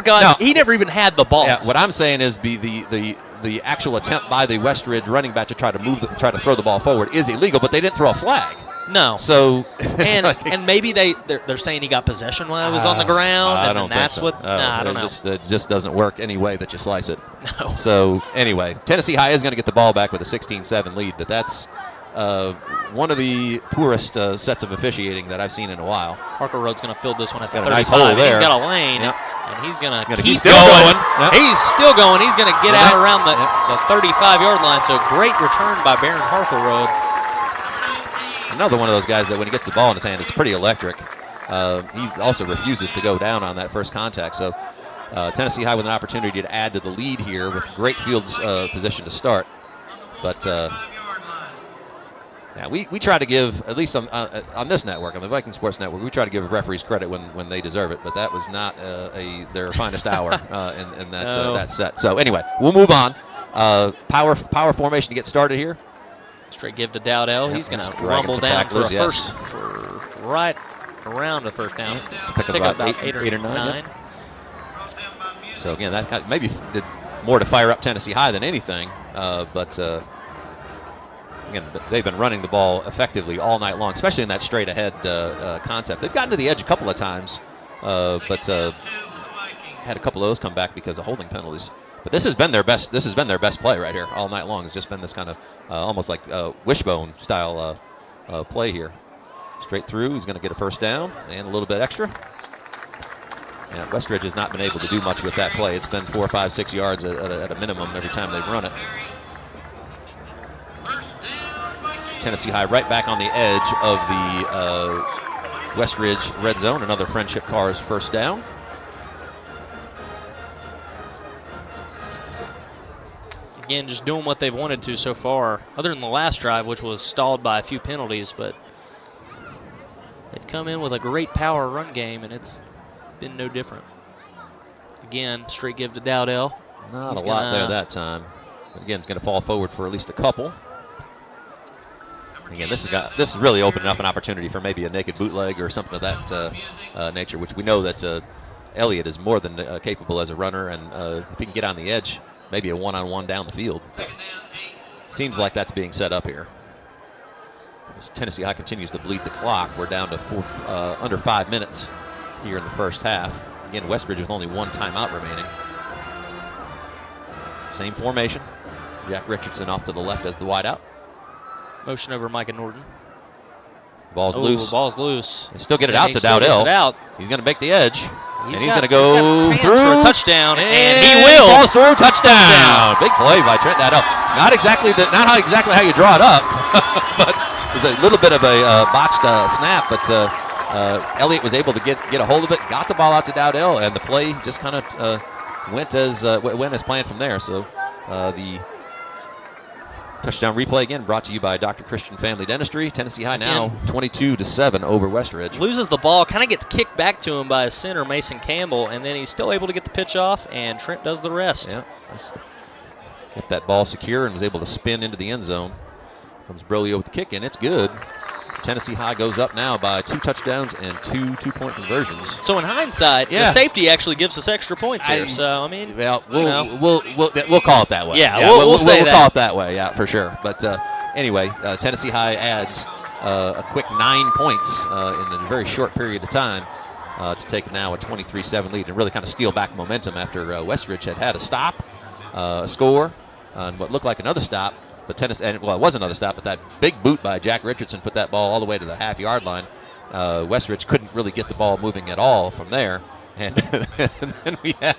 even had the ball. Yeah, what I'm saying is the actual attempt by the Westridge running back to try to throw the ball forward is illegal, but they didn't throw a flag. No. So and maybe they're saying he got possession while he was on the ground. I don't think so. I don't know. It just doesn't work any way that you slice it. No. So anyway, Tennessee High is going to get the ball back with a 16-7 lead, but that's one of the poorest sets of officiating that I've seen in a while. Parker Road's going to fill this one at the 35. Got a nice hole there. He's got a lane, yep. and he's going to keep going. Yep. He's still going. He's going to get out around the 35-yard line. So great return by Baron Parker Road. Another one of those guys that when he gets the ball in his hand, it's pretty electric. He also refuses to go down on that first contact. So Tennessee High with an opportunity to add to the lead here with great field position to start. But we try to give, at least on this network, on the Viking Sports Network, we try to give referees credit when they deserve it. But that was not their finest hour in that set. So anyway, we'll move on. Power formation to get started here. Straight give to Dowdell. He's going to rumble down for right around the first down. Pick up about 8 or 9. So again, that maybe did more to fire up Tennessee High than anything. But again, they've been running the ball effectively all night long, especially in that straight ahead concept. They've gotten to the edge a couple of times, but had a couple of those come back because of holding penalties. But this has been their best. This has been their best play right here all night long. It's just been this kind of almost like wishbone style play here. Straight through. He's going to get a first down and a little bit extra. And Westridge has not been able to do much with that play. It's been 4, 5, 6 yards at a minimum every time they've run it. Tennessee High right back on the edge of the Westridge red zone. Another Friendship Cars first down. Again, just doing what they've wanted to so far, other than the last drive, which was stalled by a few penalties, but they've come in with a great power run game, and it's been no different. Again, straight give to Dowdell. Not a lot there that time. Again, it's going to fall forward for at least a couple. Again, this is really opening up an opportunity for maybe a naked bootleg or something of that nature, which we know that Elliott is more than capable as a runner, and if he can get on the edge, maybe a one-on-one down the field. Seems like that's being set up here. As Tennessee High continues to bleed the clock, we're down to under 5 minutes here in the first half. Again, Westridge with only one timeout remaining. Same formation. Jack Richardson off to the left as the wideout. Motion over Micah Norton. Ball's loose. Ball's loose. They still get it out to Dowdell. He's going to make the edge. He's going to go through for a touchdown, and he will. will. Falls through, touchdown. Big play by Trent Dowdell. Not exactly how you draw it up, but it was a little bit of a botched snap. But Elliott was able to get a hold of it, got the ball out to Dowdell, and the play just kind of went as planned from there. So the touchdown replay again brought to you by Dr. Christian Family Dentistry. Tennessee High now 22-7 over Westridge. Loses the ball, kind of gets kicked back to him by his center, Mason Campbell, and then he's still able to get the pitch off, and Trent does the rest. Yeah. Kept that ball secure and was able to spin into the end zone. Comes Brolio with the kick, and it's good. Tennessee High goes up now by 2 touchdowns and 2 two-point conversions. So in hindsight, the safety actually gives us extra points here. So I mean, well, we'll call it that way. Yeah, we'll say that. We'll call it that way. Yeah, for sure. But anyway, Tennessee High adds a quick 9 points in a very short period of time to take now a 23-7 lead and really kind of steal back momentum after Westridge had a stop, a score, and what looked like another stop. But it was another stop, but that big boot by Jack Richardson put that ball all the way to the half-yard line. Westridge couldn't really get the ball moving at all from there. And then we had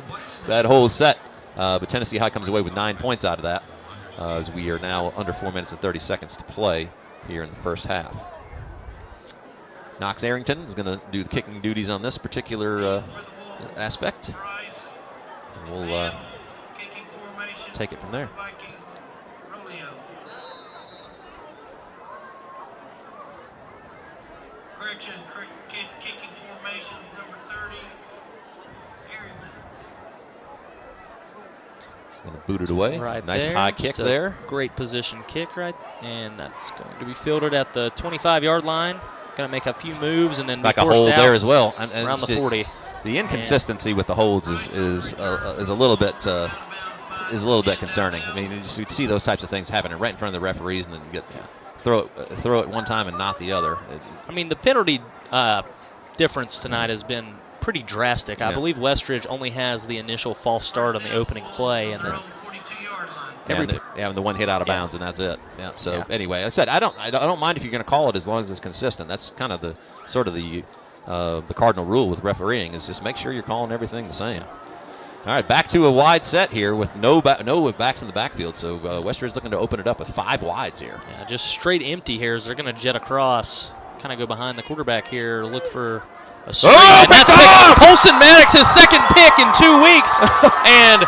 that whole set. But Tennessee High comes away with 9 points out of that as we are now under 4 minutes and 30 seconds to play here in the first half. Knox Arrington is going to do the kicking duties on this particular aspect. And we'll take it from there. Correction, kicking formation, number 30. He's going to boot it away. Right nice there. high kick there. Great position kick, right? And that's going to be fielded at the 25-yard line. Going to make a few moves and then back be a hold out there as well. And around the 40. The inconsistency with the holds is a little bit concerning. I mean, you'd see those types of things happening right in front of the referees, and then get throw it one time and not the other. I mean, the penalty difference tonight has been pretty drastic. I believe Westridge only has the initial false start on the opening play, and then the one hit out of bounds, and that's it. Yeah. So anyway, like I said, I don't mind if you're going to call it as long as it's consistent. That's kind of the cardinal rule with refereeing is just make sure you're calling everything the same. All right, back to a wide set here with no backs in the backfield. So Westridge looking to open it up with 5 wides here. Yeah, just straight empty here as they're going to jet across, kind of go behind the quarterback here, look for a screen. Oh, picked off! Colson Maddox, his second pick in 2 weeks, and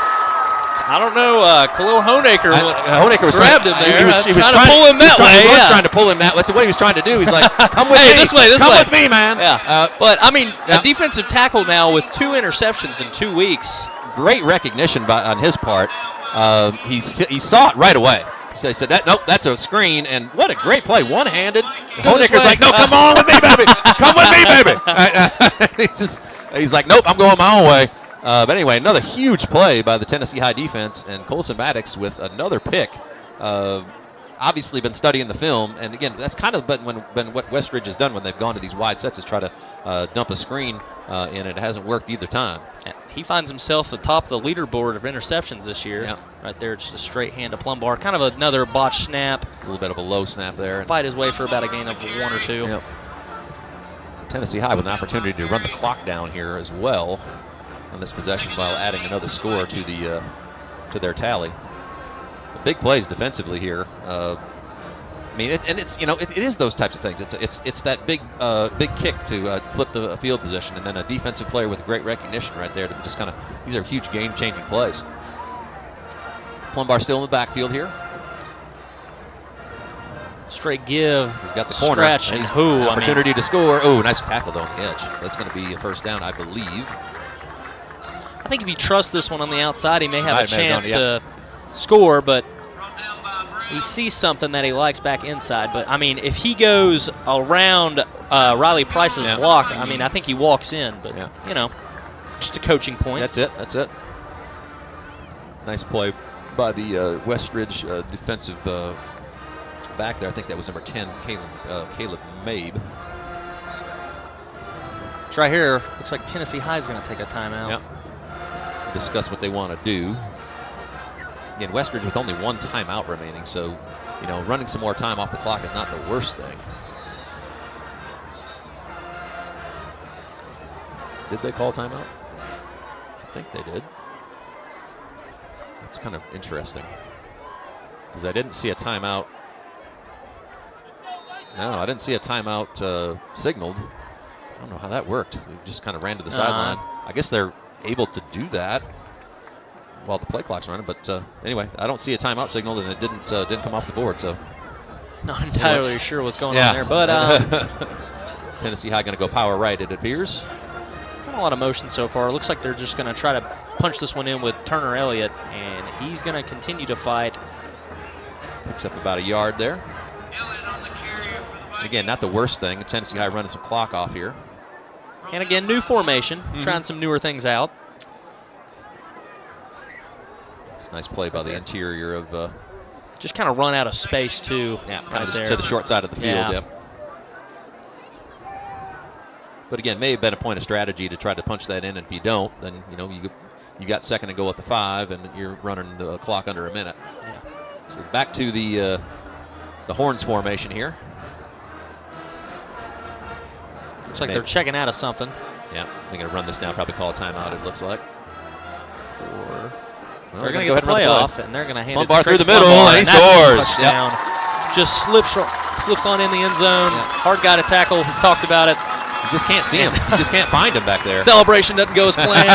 I don't know, Khalil Honaker was grabbed him there. He was trying to pull him that way. He was trying to pull him that way. So what he was trying to do, he's like, come with me. This way. Come with me, man. Yeah. But, I mean, a defensive tackle now with 2 interceptions in 2 weeks. Great recognition on his part. He saw it right away. So he said, nope, that's a screen. And what a great play. One-handed. Honaker's like, no, come on with me, baby. Come with me, baby. He's like, nope, I'm going my own way. But anyway, another huge play by the Tennessee High defense, and Colson Maddox with another pick. Obviously been studying the film, and again, that's kind of been what Westridge has done when they've gone to these wide sets is try to dump a screen, and it hasn't worked either time. He finds himself atop the leaderboard of interceptions this year. Yeah. Right there, just a straight hand to Plumbar. Kind of another botched snap. A little bit of a low snap there. Fight his way for about a gain of 1 or 2. Yep. So Tennessee High with an opportunity to run the clock down here as well on this possession while adding another score to their tally. The big plays defensively here. I mean, it is those types of things. It's that big kick to flip the field position, and then a defensive player with great recognition right there to just kind of. These are huge game-changing plays. Plumbar still in the backfield here. Straight give. He's got the corner. Stretch and opportunity to score. Oh, nice tackle on the edge. That's going to be a first down, I believe. I think if you trust this one on the outside, he may have a chance to score, but he sees something that he likes back inside. But, I mean, if he goes around Riley Price's block, I mean, I think he walks in. But, just a coaching point. That's it. Nice play by the Westridge defensive back there. I think that was number 10, Caleb Mabe. It's right here. Looks like Tennessee High is going to take a timeout. Yep. Discuss what they want to do. Again, Westridge with only one timeout remaining, so running some more time off the clock is not the worst thing. Did they call timeout? I think they did. That's kind of interesting because I didn't see a timeout. No, I didn't see a timeout signaled. I don't know how that worked. We just kind of ran to the sideline. I guess they're able to do that while the play clock's running. But anyway, I don't see a timeout signaled, and it didn't come off the board. So not entirely sure what's going on there, but Tennessee High going to go power right, it appears. Not a lot of motion so far. Looks like they're just going to try to punch this one in with Turner Elliott, and he's going to continue to fight. Picks up about a yard there. Again, not the worst thing. Tennessee High running some clock off here. And again, new formation, trying some newer things out. It's a nice play by the interior of. Just kind of run out of space too. Yeah, kind of to the short side of the field. Yep. But again, may have been a point of strategy to try to punch that in. And if you don't, then you got second and goal at the 5, and you're running the clock under a minute. Yeah. So back to the horns formation here. Looks like they're checking out of something. Yeah, they're going to run this down, probably call a timeout, it looks like. They're going to get the play off, and they're going to hand it through the to middle, and he scores. Touchdown. Just slips on in the end zone. Hard guy to tackle. We talked about it. You just can't see him. You just can't find him back there. Celebration doesn't go as planned.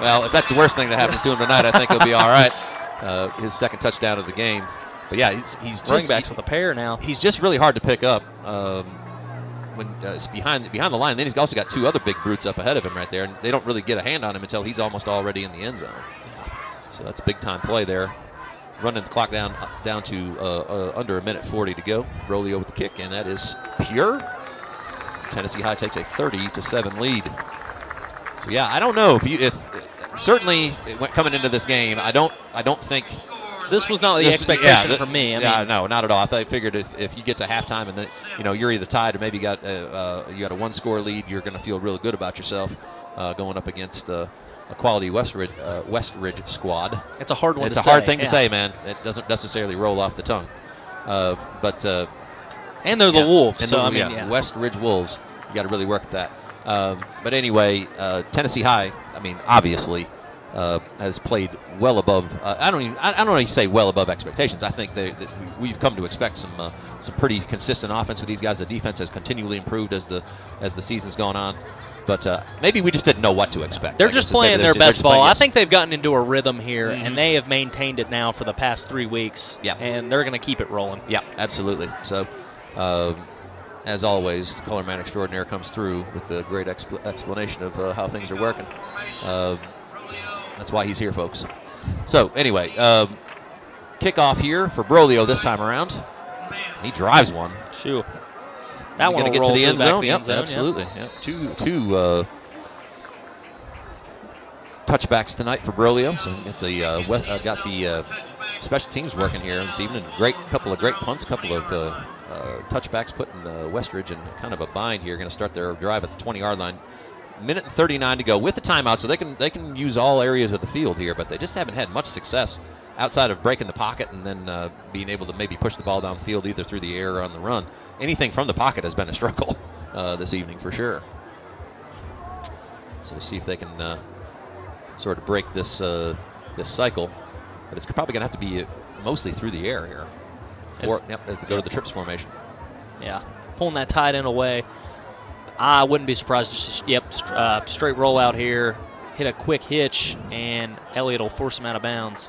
Well, if that's the worst thing that happens to him tonight, I think he'll be all right. His second touchdown of the game. But yeah, he's running backs with a pair now. He's just really hard to pick up when it's behind the line. And then he's also got two other big brutes up ahead of him right there, and they don't really get a hand on him until he's almost already in the end zone. So that's a big time play there. Running the clock down to under 1:40 to go. Broglio with the kick, and that is pure. Tennessee High takes a 30-7 lead. So yeah, I don't know if certainly coming into this game, I don't think this was not the expectation for me. I mean, no, not at all. I figured if you get to halftime and then you're either tied or maybe you got a one-score lead, you're going to feel really good about yourself going up against a quality Westridge squad. It's a hard one. It's a hard thing to say, man. It doesn't necessarily roll off the tongue. And they're the Wolves. And so, Westridge Wolves. You got to really work at that. But anyway, Tennessee High, I mean, obviously has played well above. I don't even say well above expectations. I think that we've come to expect some pretty consistent offense with these guys. The defense has continually improved as the season's gone on. But maybe we just didn't know what to expect. They're just playing their best ball. I think they've gotten into a rhythm here, and they have maintained it now for the past 3 weeks. Yeah. And they're going to keep it rolling. Yeah, absolutely. So, as always, the color man extraordinaire comes through with the great explanation of how things are working. That's why he's here, folks. So, anyway, kickoff here for Broglio this time around. He drives one. Shoot. That one going to get to the end zone. Yep, absolutely. Yep. Two touchbacks tonight for Broglio. So got the special teams working here this evening. Couple of great punts, couple of touchbacks, putting Westridge in kind of a bind here. Going to start their drive at the 20-yard line. 1:39 to go with the timeout, so they can use all areas of the field here, but they just haven't had much success outside of breaking the pocket and then being able to maybe push the ball down the field either through the air or on the run. Anything from the pocket has been a struggle this evening for sure. So we'll see if they can sort of break this cycle, but it's probably going to have to be mostly through the air here. As they go to the trips formation. Yeah, pulling that tight end away. I wouldn't be surprised. Straight roll out here, hit a quick hitch, and Elliott will force him out of bounds.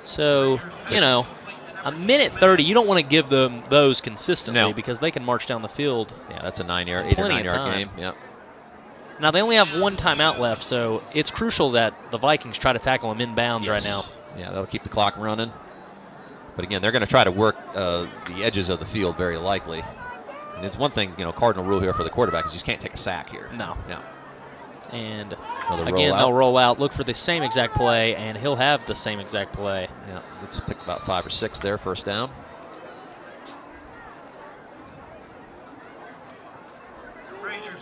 So, 1:30, you don't want to give them those consistently because they can march down the field. Yeah, that's a 8 or 9 yard game. Yeah. Now, they only have one timeout left, so it's crucial that the Vikings try to tackle them in bounds right now. Yeah, that'll keep the clock running. But again, they're going to try to work the edges of the field very likely. And it's one thing, cardinal rule here for the quarterback is you just can't take a sack here. No. Yeah. And Another again, rollout. they'll roll out, look for the same exact play, and he'll have the same exact play. Yeah, let's pick about 5 or 6 there, first down.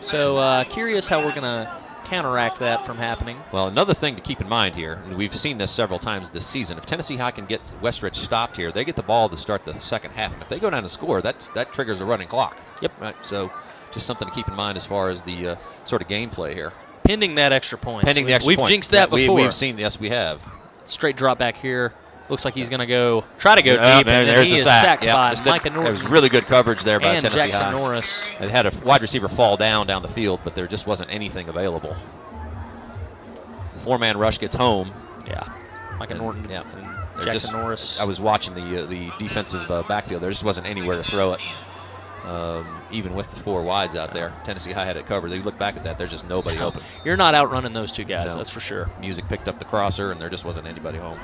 So curious how we're going to counteract that from happening. Well, another thing to keep in mind here, and we've seen this several times this season, if Tennessee High can get Westridge stopped here, they get the ball to start the second half. And if they go down and score, that triggers a running clock. Yep. Right. So just something to keep in mind as far as the sort of gameplay here. Pending that extra point. Pending the extra We've point. jinxed that before. We've seen, yes, we have. Straight drop back here. Looks like he's going to try to go deep, and there's he the is sack. sacked by Micah There Norton. was really good coverage there by and Tennessee Jackson High. Norris. It had a wide receiver fall down the field, but there just wasn't anything available. 4-man rush gets home. Yeah, Micah Norton. Yeah, and Jackson Norris. I was watching the defensive backfield. There just wasn't anywhere to throw it, even with the 4 wides out there. Tennessee High had it covered. You look back at that, there's just nobody open. You're not outrunning those two guys, No. that's for sure. Music picked up the crosser, and there just wasn't anybody home.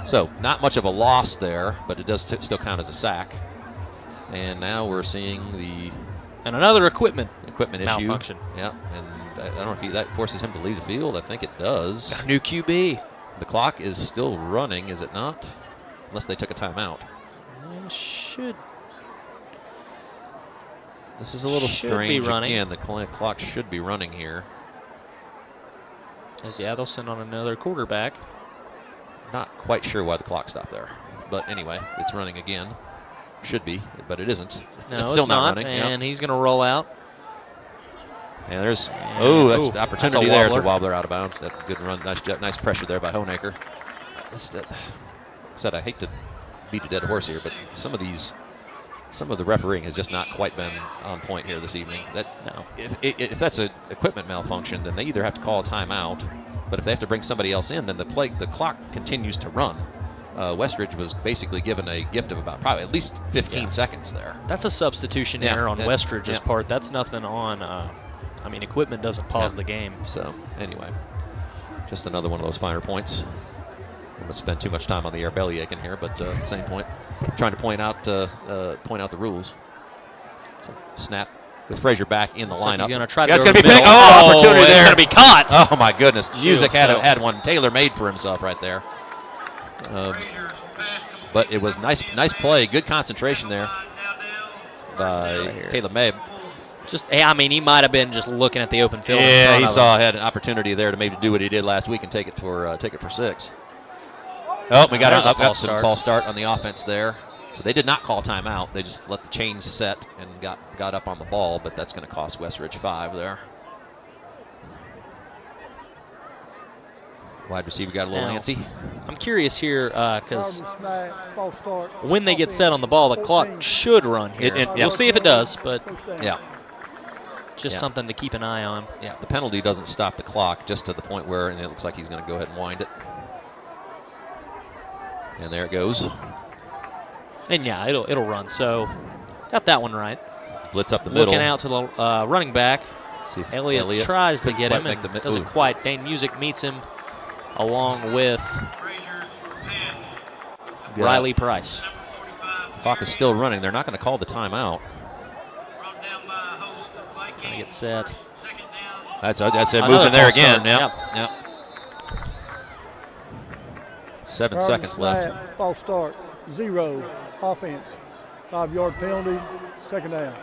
So not much of a loss there, but it does still count as a sack. And now we're seeing and another equipment issue. malfunction. Yeah, and I don't know if that forces him to leave the field. I think it does. Got a new QB. The clock is still running, is it not? Unless they took a timeout. Should. This is a little Should strange. be running. Again, the clock should be running here. Yeah, they'll send on another quarterback. Not quite sure why the clock stopped there. But anyway, it's running again. Should be, but it isn't. No, it's still not running. And he's going to roll out. And there's, that's an opportunity there. It's a wobbler. wobbler out of bounds. That's a good run. Nice pressure there by Honaker. I hate to beat a dead horse here, but some of the refereeing has just not quite been on point here this evening. If that's an equipment malfunction, then they either have to call a timeout, but if they have to bring somebody else in, then the clock continues to run. Westridge was basically given a gift of about probably at least 15 seconds there. That's a substitution error on Westridge's part. That's nothing on, equipment doesn't pause the game. So, anyway, just another one of those finer points. I'm going to spend too much time on the air belly aching here, but at the same point, trying to point out the rules. So, snap with Frazier back in the lineup. You're going to try to it's go going to be middle. big. Opportunity there. It's going to be caught. Oh, my goodness. Music had one tailor-made for himself right there. But it was nice play, good concentration there by Caleb Mabe. He might have been just looking at the open field. Yeah, he had an opportunity there to maybe do what he did last week and take it for 6. Oh, we got a false start on the offense there. So they did not call timeout. They just let the chains set and got up on the ball, but that's going to cost Westridge 5 there. Wide receiver got a little antsy. I'm curious here because when when they get set on the ball, the clock should run here. We'll see if it does, but just something to keep an eye on. Yeah, the penalty doesn't stop the clock, just to the point where it looks like he's going to go ahead and wind it. And there it goes. And yeah, it'll run. So got that one right. Blitz up the middle. Looking out to the running back. See if Elliott tries to get him and doesn't quite. Dane Music meets him along with Riley Price. Clock is still running. They're not going to call the timeout. Going to get set. That's it. Moving there again. Yep. 7 seconds left. False start. 0. Offense. 5-yard penalty. Second down.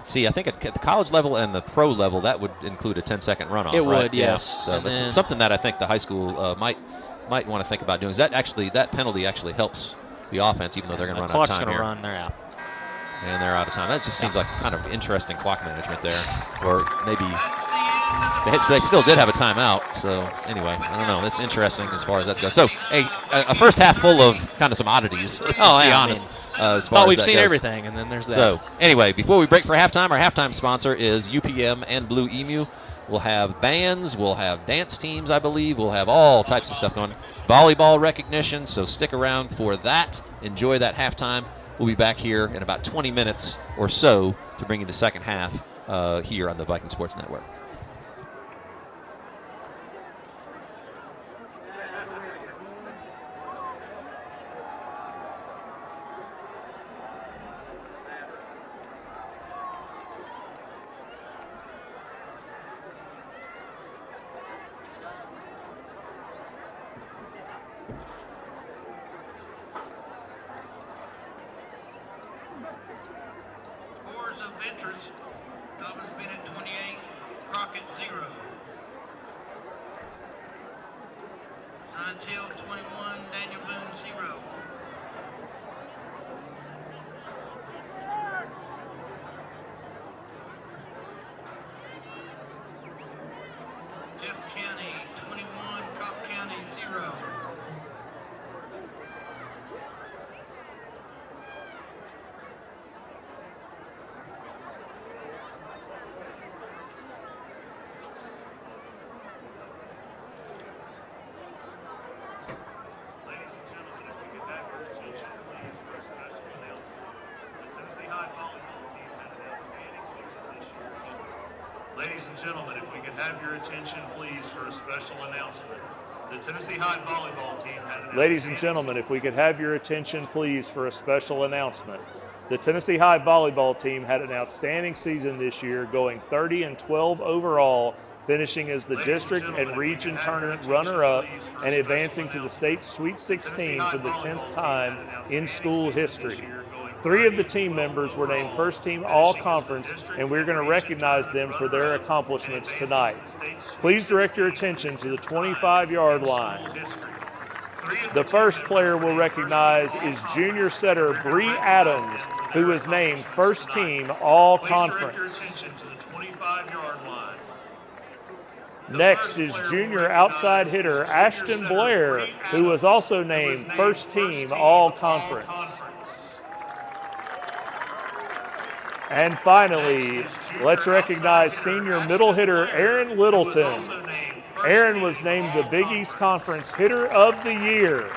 See, I think at the college level and the pro level, that would include a 10-second runoff. It right? would, yes. So it's something that I think the high school might want to think about doing. Is that penalty actually helps the offense, even though they're going to run out of time here. The clock's going to run. They're out. And they're out of time. That just seems like kind of interesting clock management there. Or maybe they still did have a timeout. So anyway, I don't know. That's interesting as far as that goes. So a first half full of kind of some oddities. Let's be honest. As far as we've that seen goes. everything, and then there's that. So anyway, before we break for halftime, our halftime sponsor is UPM and Blue Emu. We'll have bands, we'll have dance teams, I believe. We'll have all types of stuff going on. Volleyball recognition, so stick around for that. Enjoy that halftime. We'll be back here in about 20 minutes or so to bring you the second half here on the Viking Sports Network. Ventures, Dobbins Bennett 28, Crockett 0. Science Hill 21, Daniel Boone 0. Jeff County 21, Cobb County 0. Ladies and gentlemen, if we could have your attention, please, for a special announcement. The Tennessee High volleyball team had an Ladies and gentlemen, if we could have your attention, please, for a special announcement. The Tennessee High volleyball team had an outstanding season this year, going 30-12 overall, finishing as the district and region tournament runner-up and advancing to the state Sweet 16 for the 10th time in school history. 3 of the team members were named first team all-conference, and we're going to recognize them for their accomplishments tonight. Please direct your attention to the 25-yard line. The first player we'll recognize is junior setter Bree Adams, who was named first team all-conference. Next is junior outside hitter Ashton Blair, who was also named first team all-conference. And finally, let's recognize senior middle hitter Aaron Littleton. Aaron was named the Big East Conference Hitter of the Year.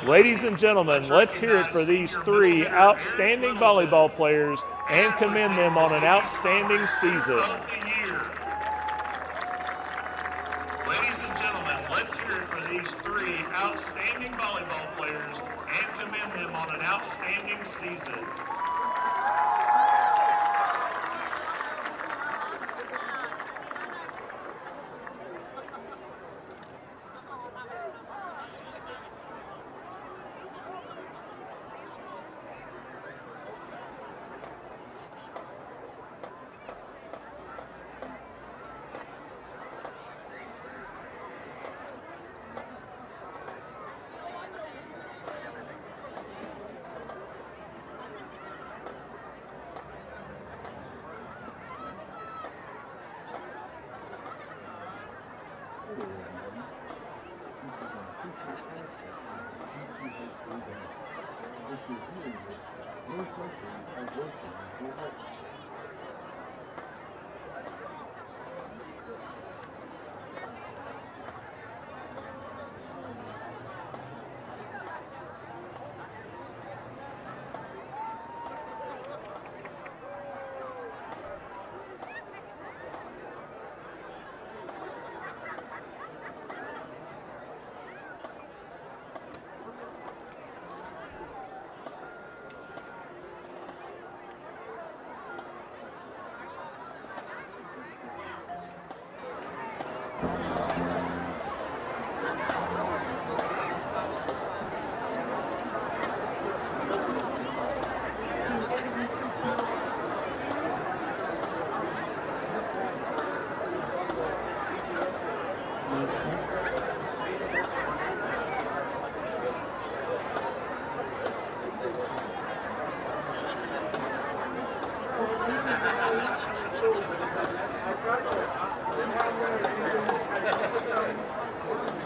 Ladies and gentlemen, let's hear it for these 3 outstanding volleyball players and commend them on an outstanding season. Ladies and gentlemen, let's hear it for these 3 outstanding volleyball players and commend them on an outstanding season.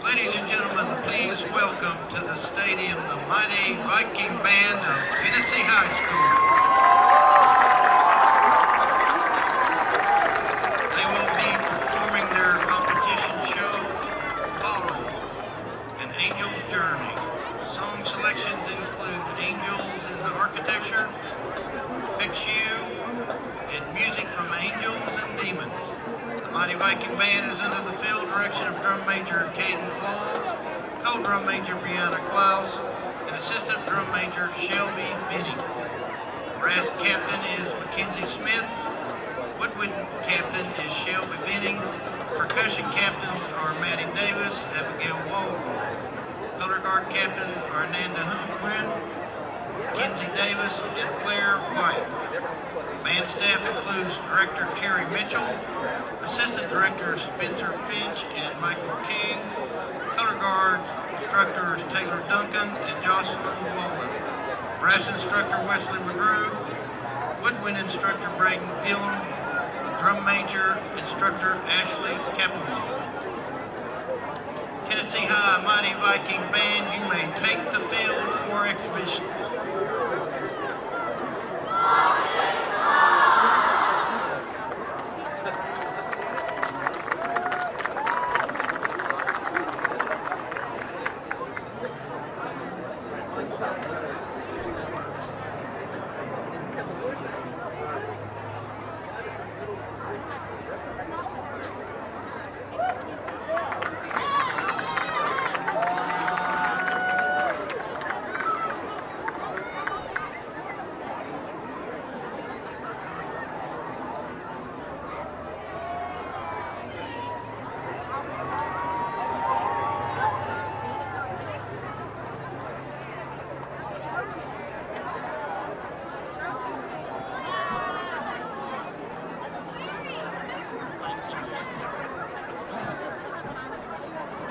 Ladies and gentlemen, please welcome to the stadium the mighty Viking band of Tennessee High School. They will be performing their competition show, Follow, An Angel's Journey. Song selections include Angels in the Architecture, Fix You, and music from Angels and Demons. The mighty Viking band is under the field direction of drum major Caden Falls, co-drum major Brianna Klaus, and assistant drum major Shelby Benning. Brass captain is Mackenzie Smith. Woodwind captain is Shelby Benning. Percussion captains are Maddie Davis, Abigail Wall. Color guard captains are Nanda Humgren, Kenzie Davis, and Claire White. Band staff includes Director Terry Mitchell, Assistant Director Spencer Finch and Michael King, color guard instructors Taylor Duncan and Jocelyn Wallen, brass instructor Wesley McGrew, woodwind instructor Braden Gillum, drum major instructor Ashley Kaplan. Tennessee High Mighty Viking Band, you may take the field for exhibition.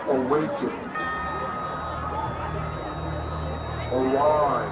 Awaken. Arise.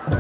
Ladies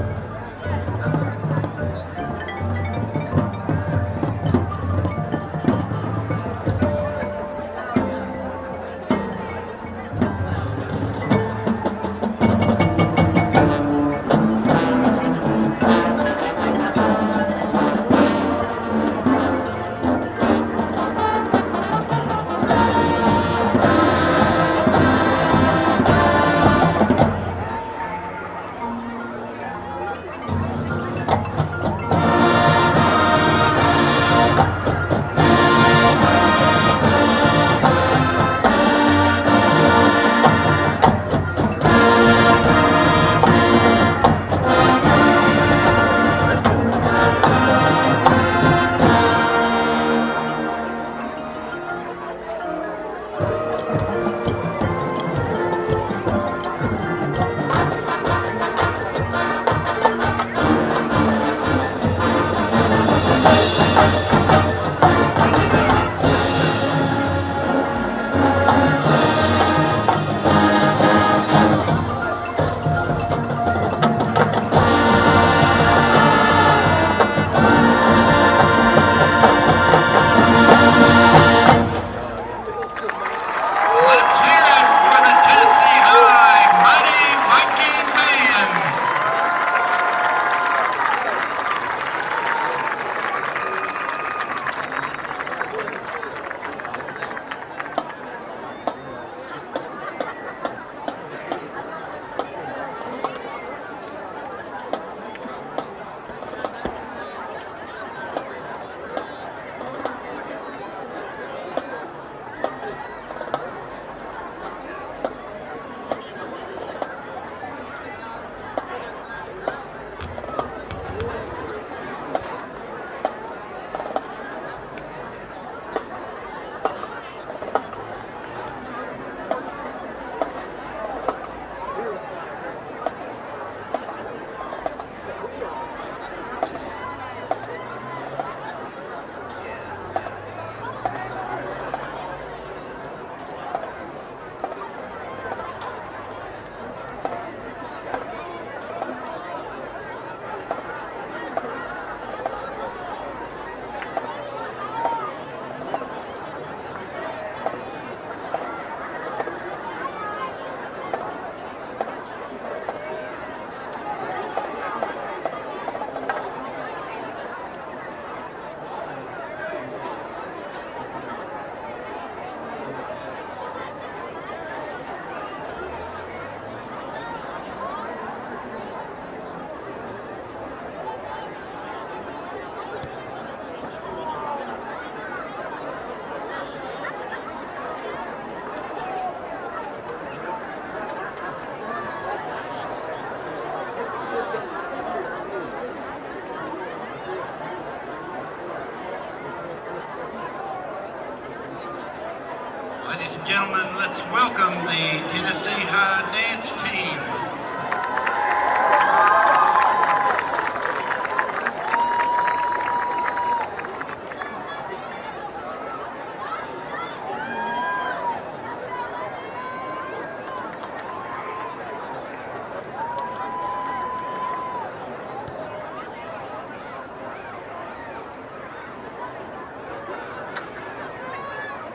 and gentlemen, let's welcome the Tennessee High dance team.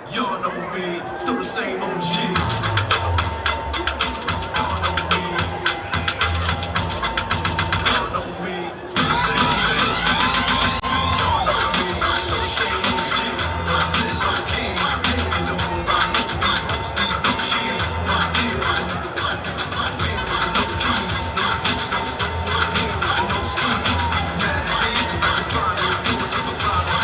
Y'all know me, still the same old shit. Y'all know me. Y'all know me, still the same old shit. Y'all know me, still the same old shit. Been low key, ain't no more rock. These no shit, no deal. Wait for the low keys, no boots, no store, no skis. Mad haters, I can find it, do it to the bottom.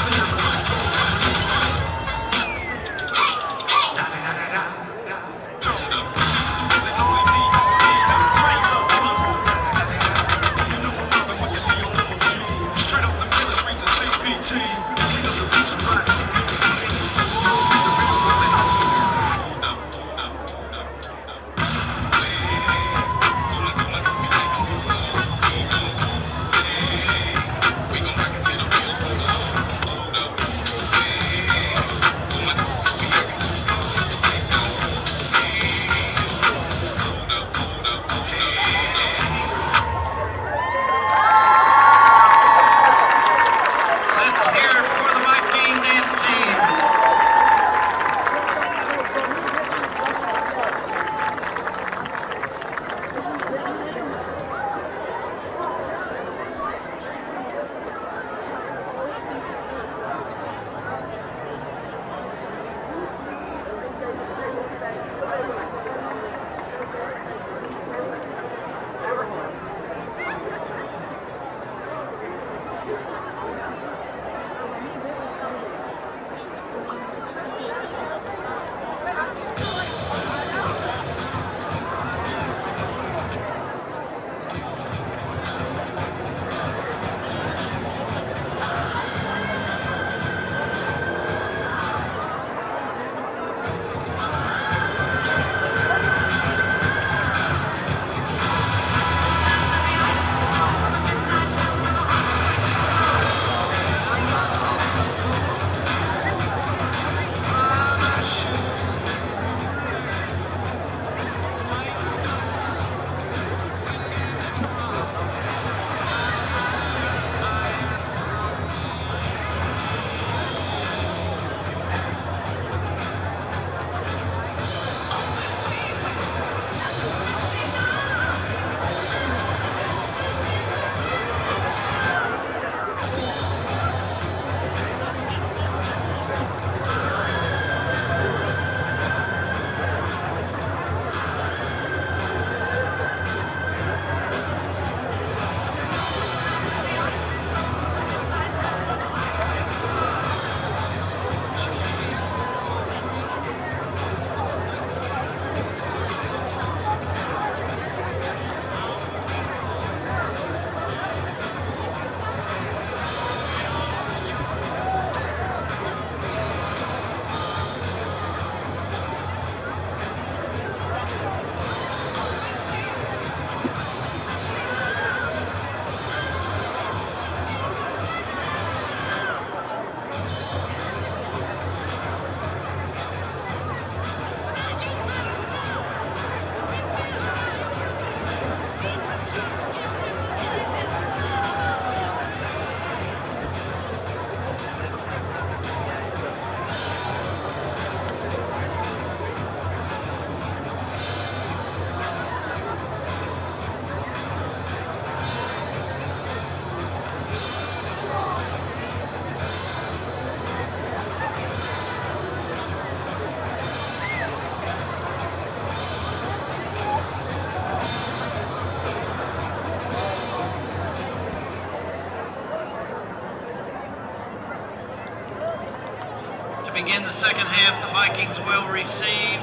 To begin the second half, the Vikings will receive.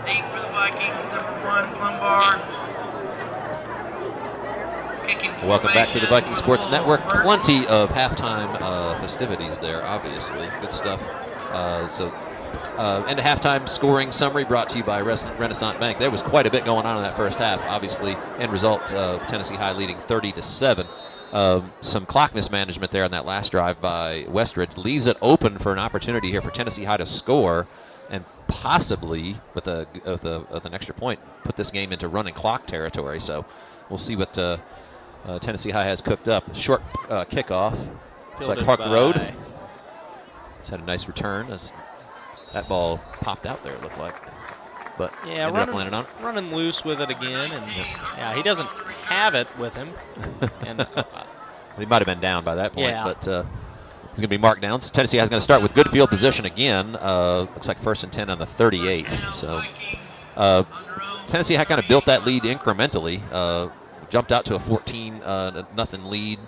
Deep for the Vikings, number 1, Plumbar. Welcome back to the Viking Sports Network. Plenty of halftime festivities there, obviously. Good stuff. And a halftime scoring summary brought to you by Renaissance Bank. There was quite a bit going on in that first half. Obviously, end result, Tennessee High leading 30-7. Some clock mismanagement there on that last drive by Westridge leaves it open for an opportunity here for Tennessee High to score and possibly, with an extra point, put this game into running clock territory. So we'll see what Tennessee High has cooked up. Short kickoff. Looks like Park Road. He's had a nice return as that ball popped out there, it looked like. But yeah, running loose with it again, and yeah, he doesn't have it with him. And he might have been down by that point, yeah. But he's going to be marked down. So Tennessee is going to start with good field position again. Looks like 1st and 10 on the 38. So Tennessee had kind of built that lead incrementally. Jumped out to a 14-0 lead.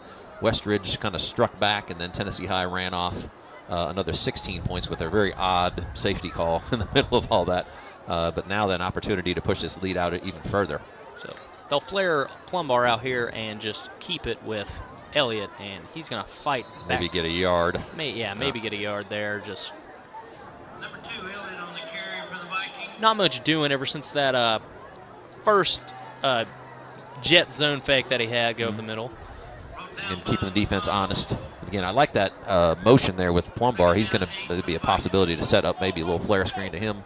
Westridge kind of struck back, and then Tennessee High ran off another 16 points with a very odd safety call in the middle of all that. But now an opportunity to push this lead out even further. So they'll flare Plumbar out here and just keep it with Elliott, and he's going to fight back. Maybe get a yard. Maybe get a yard there. Just not much doing ever since that first jet zone fake that he had go up the middle. And keeping the defense honest. Again, I like that motion there with Plumbar. He's going to be a possibility to set up maybe a little flare screen to him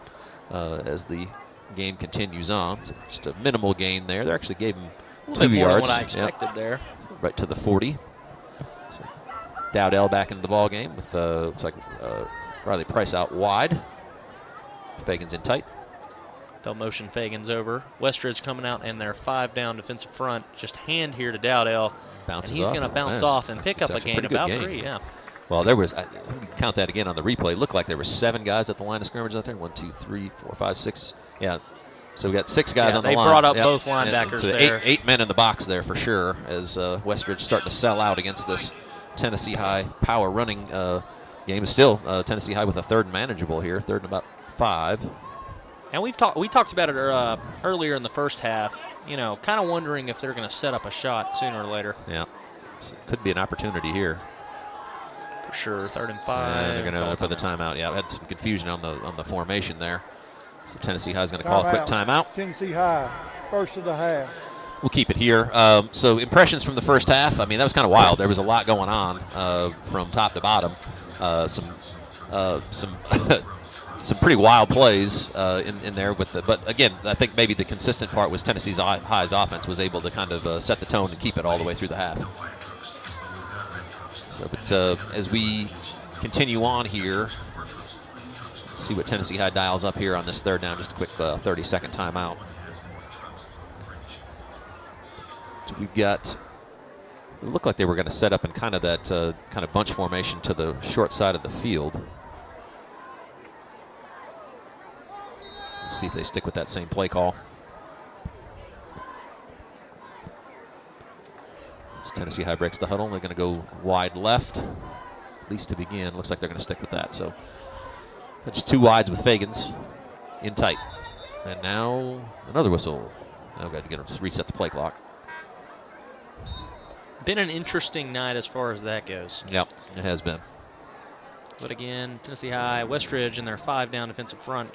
as the game continues on. Just a minimal gain there. They actually gave him 2 yards. More than what I expected there. Right to the 40. So Dowdell back into the ball game with looks like Riley Price out wide. Fagan's in tight. They'll motion Fagan's over. Westridge coming out and their 5-down defensive front. Just hand here to Dowdell. Bounces and he's going to bounce off and pick up a gain about 3. Yeah. Well, there was, count that again on the replay. It looked like there were 7 guys at the line of scrimmage out there. 1, 2, 3, 4, 5, 6. Yeah. So we got 6 guys on the line. They brought up both linebackers so there. 8 men in the box there for sure as Westridge starting to sell out against this Tennessee High power running game. Is still Tennessee High with a 3rd and manageable here. 3rd and about 5. And we talked about it earlier in the first half. You know, kind of wondering if they're going to set up a shot sooner or later. Yeah, so could be an opportunity here. For sure, 3rd and 5. And they're going to put the timeout. Yeah, had some confusion on the formation there. So Tennessee High is going to call a quick timeout. Tennessee High, first of the half. We'll keep it here. So impressions from the first half. I mean, that was kind of wild. There was a lot going on from top to bottom. Some pretty wild plays in there with but again, I think maybe the consistent part was Tennessee High's offense was able to kind of set the tone and keep it all the way through the half. So, but as we continue on here, let's see what Tennessee High dials up here on this 3rd down. Just a quick 30-second timeout. So we've got. It looked like they were going to set up in kind of that kind of bunch formation to the short side of the field. See if they stick with that same play call. As Tennessee High breaks the huddle, they're going to go wide left, at least to begin. Looks like they're going to stick with that. So that's 2 wides with Fagans in tight. And now another whistle. I've got to get them to reset the play clock. Been an interesting night as far as that goes. Yep, it has been. But again, Tennessee High, Westridge in their 5-down defensive front.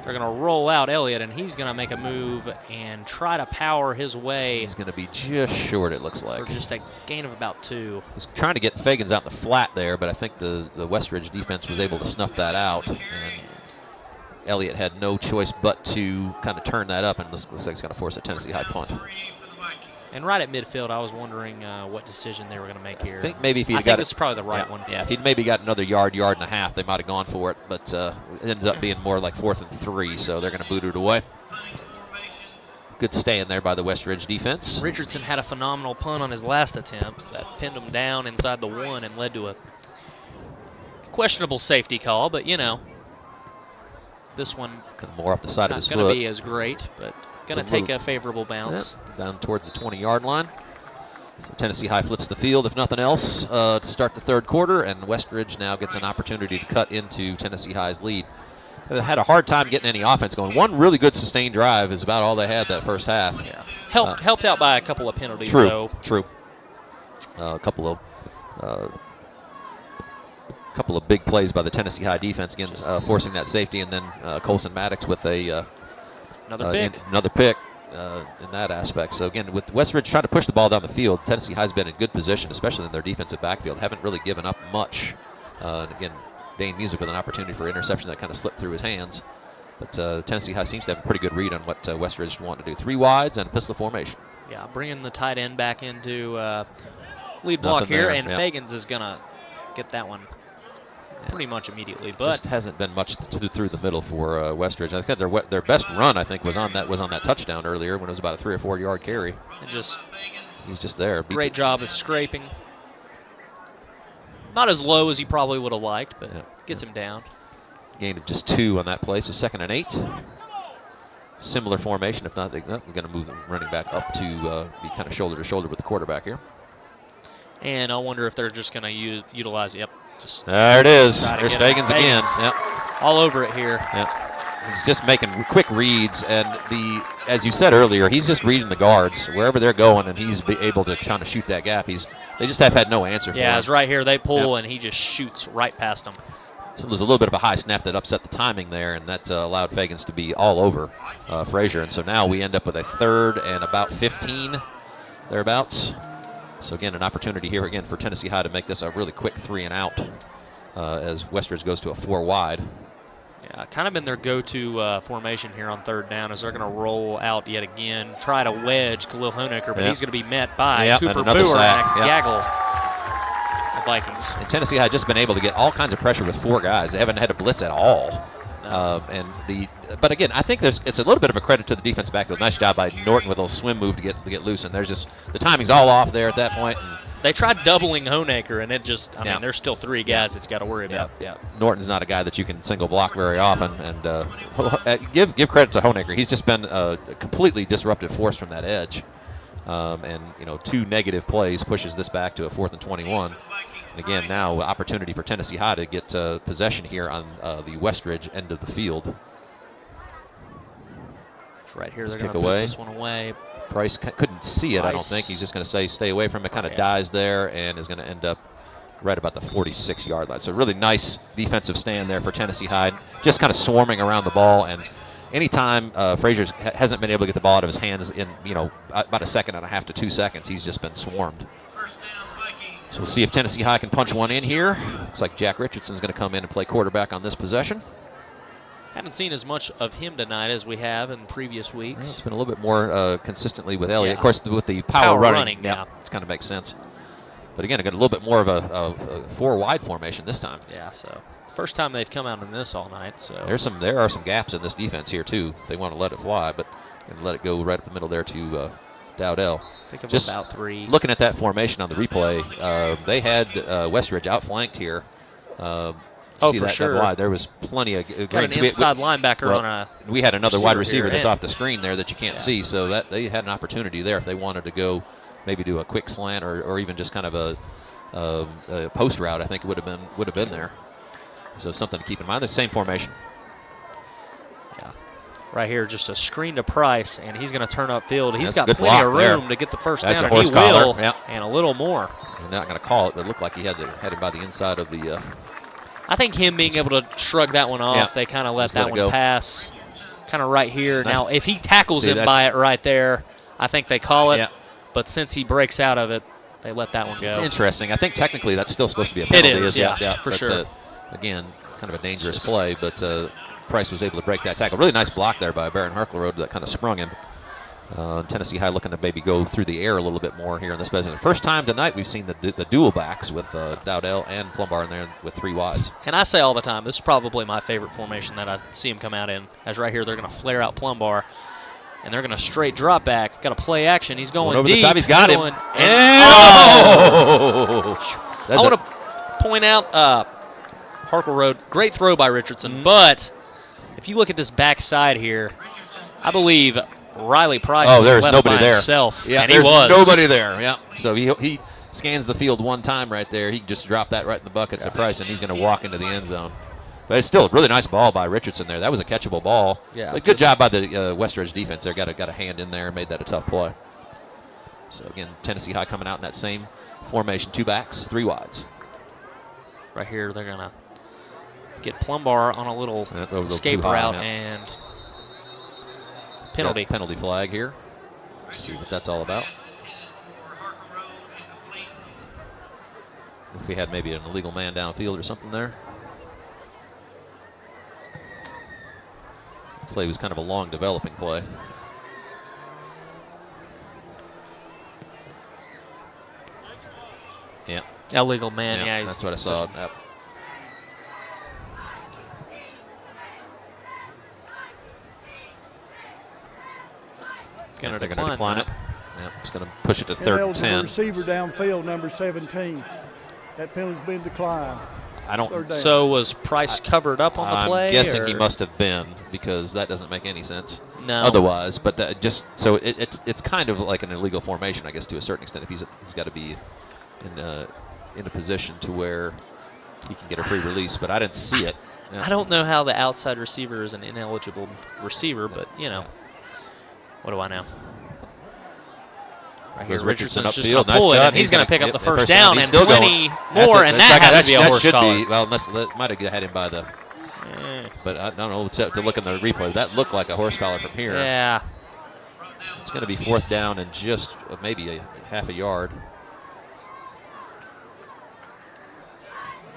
They're going to roll out Elliott, and he's going to make a move and try to power his way. He's going to be just short, it looks like. For just a gain of about 2. He's trying to get Fagans out in the flat there, but I think the Westridge defense was able to snuff that out. And Elliott had no choice but to kind of turn that up, and looks like he's going to force a Tennessee High punt. And right at midfield, I was wondering what decision they were going to make here. I think maybe if he'd this is probably the right one. Yeah, if he'd maybe got another yard and a half, they might have gone for it. But it ends up being more like 4th and 3, so they're going to boot it away. Good stay in there by the Westridge defense. Richardson had a phenomenal punt on his last attempt that pinned him down inside the 1 and led to a questionable safety call. But, you know, this one more off the side of his foot. Not going to be as great, but going to take a favorable bounce. Yep, down towards the 20-yard line. So Tennessee High flips the field, if nothing else, to start the third quarter, and Westridge now gets an opportunity to cut into Tennessee High's lead. They had a hard time getting any offense going. One really good sustained drive is about all they had that first half. Yeah. Helped out by a couple of penalties, true, though. True. A couple of big plays by the Tennessee High defense, again forcing that safety, and then Colson Maddox with another pick in that aspect. So again, with Westridge trying to push the ball down the field, Tennessee High's been in good position, especially in their defensive backfield. Haven't really given up much. And again, Dane Music with an opportunity for interception that kind of slipped through his hands. But Tennessee High seems to have a pretty good read on what Westridge want to do. 3 wides and a pistol formation. Yeah, bringing the tight end back into lead block Nothing here, there, and yeah. Fagans is going to get that one pretty much immediately. But just hasn't been much through the middle for Westridge. I think their best run, I think, was on that touchdown earlier when it was about a 3 or 4 yard carry. And he's just there. Great job of scraping. Not as low as he probably would have liked, but gets him down. Gain of just 2 on that play, so 2nd and 8. Similar formation, if not, they're going to move the running back up to be kind of shoulder to shoulder with the quarterback here. And I wonder if they're just going to utilize. Yep. There it is. There's Fagans again. Yep. All over it here. Yep. He's just making quick reads, and as you said earlier, he's just reading the guards wherever they're going, and he's able to kind of shoot that gap. They just have had no answer for him. Yeah, it's right here. They pull, and he just shoots right past them. So there's a little bit of a high snap that upset the timing there, and that allowed Fagans to be all over Frazier. And so now we end up with a 3rd and about 15 thereabouts. So again, an opportunity here again for Tennessee High to make this a really quick 3 and out as Westridge goes to a 4 wide. Yeah, kind of been their go-to formation here on 3rd down, as they're going to roll out yet again, try to wedge Khalil Honecker, but he's going to be met by Cooper Boer and a gaggle. The Vikings. And Tennessee High just been able to get all kinds of pressure with 4 guys. They haven't had to blitz at all. But again, I think it's a little bit of a credit to the defense backfield. Nice job by Norton with a little swim move to get loose, and there's just the timing's all off there at that point. And they tried doubling Honecker, and it just, I mean, there's still 3 guys that you got to worry about. Yeah, Norton's not a guy that you can single block very often, and give credit to Honecker. He's just been a completely disruptive force from that edge. 2 negative plays pushes this back to a 4th and 21. And again, now opportunity for Tennessee High to get possession here on the Westridge end of the field. Right here, they're going to put this one away. Price couldn't see it, I don't think. He's just going to say stay away from it, kind of dies there, and is going to end up right about the 46-yard line. So really nice defensive stand there for Tennessee High, just kind of swarming around the ball. And anytime Frazier hasn't been able to get the ball out of his hands in about a 1.5 seconds to 2 seconds, he's just been swarmed. So we'll see if Tennessee High can punch one in here. Looks like Jack Richardson's going to come in and play quarterback on this possession. Haven't seen as much of him tonight as we have in previous weeks. Well, it's been a little bit more consistently with Elliott. Of course, with the power running, it kind of makes sense. But again, I got a little bit more of a 4 wide formation this time. Yeah, so first time they've come out in this all night. So there are some gaps in this defense here too. If they want to let it fly, but and let it go right up the middle there to Dowdell. I think of just about 3. Looking at that formation on the replay, they had Westridge outflanked here. For sure. That wide. There was plenty of got an inside linebacker on a. We had another wide receiver that's off the screen there that you can't see, so that they had an opportunity there if they wanted to go, maybe do a quick slant or even just kind of a post route. I think it would have been there. So something to keep in mind. The same formation. Yeah. Right here, just a screen to Price, and he's going to turn upfield. He's got plenty of room to get the first down. A horse collar. And a little more. They're not going to call it, but it looked like he had him by the inside of the. I think him being able to shrug that one off, they kind of let that one pass kind of right here. Nice. Now, if he tackles him by it right there, I think they call it. Yeah. But since he breaks out of it, they let that one go. It's interesting. I think technically that's still supposed to be a penalty. It is, yeah, for sure. Again, kind of a dangerous play, but Price was able to break that tackle. Really nice block there by Baron Harklerode that kind of sprung him. Tennessee High looking to maybe go through the air a little bit more here in this possession. The first time tonight we've seen the dual backs with Dowdell and Plumbar in there with 3 wides. And I say all the time, this is probably my favorite formation that I see him come out in. As right here, they're going to flare out Plumbar, and they're going to straight drop back. Got a play action. He's going over deep. The top. He's got him. I want to point out Harklerode, great throw by Richardson, but if you look at this backside here, I believe Riley Price. Oh, there's left nobody by there. Himself, yeah, and there's he was. nobody there. Yeah. So he scans the field one time right there. He just dropped that right in the bucket to Price, and he's going to walk into the end zone. But it's still a really nice ball by Richardson there. That was a catchable ball. Yeah. But good job by the Westridge defense there. Got a hand in there and made that a tough play. So, again, Tennessee High coming out in that same formation. 2 backs, 3 wides. Right here, they're going to get Plumbar on a little escape route and penalty. Penalty flag here. Let's see what that's all about. If we had maybe an illegal man downfield or something there. Play was kind of a long developing play. Yeah. Illegal man, yeah. That's what I saw. Yep. Going to decline it. Yep, it's going to push it to 3rd and 10. Receiver downfield, number 17. That penalty's been declined. I don't. So was Price covered up on the play? I'm guessing he must have been, because that doesn't make any sense. No. Otherwise, but just so it's kind of like an illegal formation, I guess, to a certain extent. If he's got to be in a position to where he can get a free release, but I didn't see it. Yeah. I don't know how the outside receiver is an ineligible receiver, but what do I know? Right here, Richardson's just going to pull it, and he's going to pick up the first down and 20 more, and that has to be a horse collar. Well, that might have had him by the. But I don't know. To look in the replay, that looked like a horse collar from here. Yeah. It's going to be 4th down and just maybe a half a yard.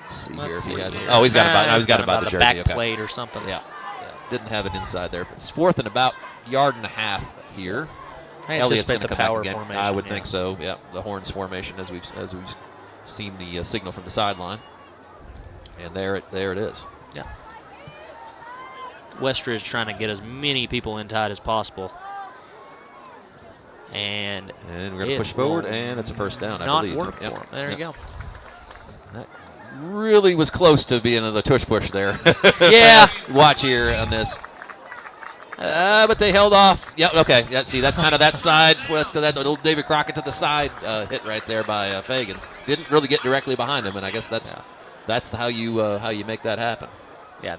Let's see here if he has it. Oh, he's got it. He's got it by the jersey. Back plate or something. Yeah. Didn't have it inside there. It's 4th and about yard and a half here. Elliott's going to come back again. I would think so. Yeah, the horns formation as we've seen the signal from the sideline, and there it is. Yeah. Westridge trying to get as many people in tight as possible, and we're going to push forward, and it's a first down. I believe. Work for him. There you go. That really was close to being the tush push there. Yeah. Watch here on this. But they held off. Yep, okay. Yeah, see, that's kind of that side. That's that little David Crockett to the side hit right there by Fagans. Didn't really get directly behind him, and I guess that's how you make that happen. Yeah.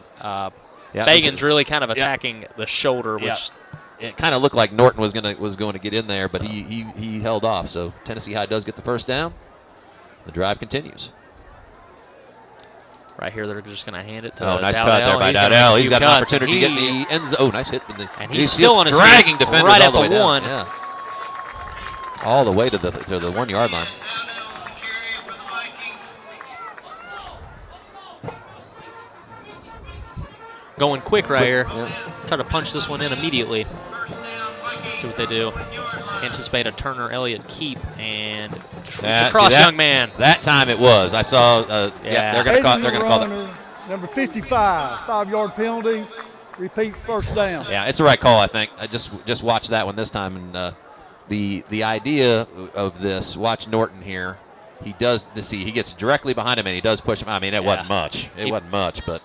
Fagans really kind of attacking the shoulder, which it kind of looked like Norton was going to get in there, but he held off. So Tennessee High does get the first down. The drive continues. Right here, they're just going to hand it to nice Dowdell. cut there by Dowdell. He's got an opportunity to get the end zone. Oh, nice hit. And he's still on his dragging feet defenders right all at the way the down. 1. Yeah. All the way to the 1 yard line. Going quick right here. Try to punch this one in immediately. See what they do. Anticipate a Turner Elliott keep and across young man. That time it was. I saw. They're going to call that. Number 55, 5-yard penalty. Repeat first down. Yeah, it's the right call. I think. I just watched that one this time, and the idea of this. Watch Norton here. He does. See, he gets directly behind him, and he does push him. I mean, it wasn't much. It wasn't much, but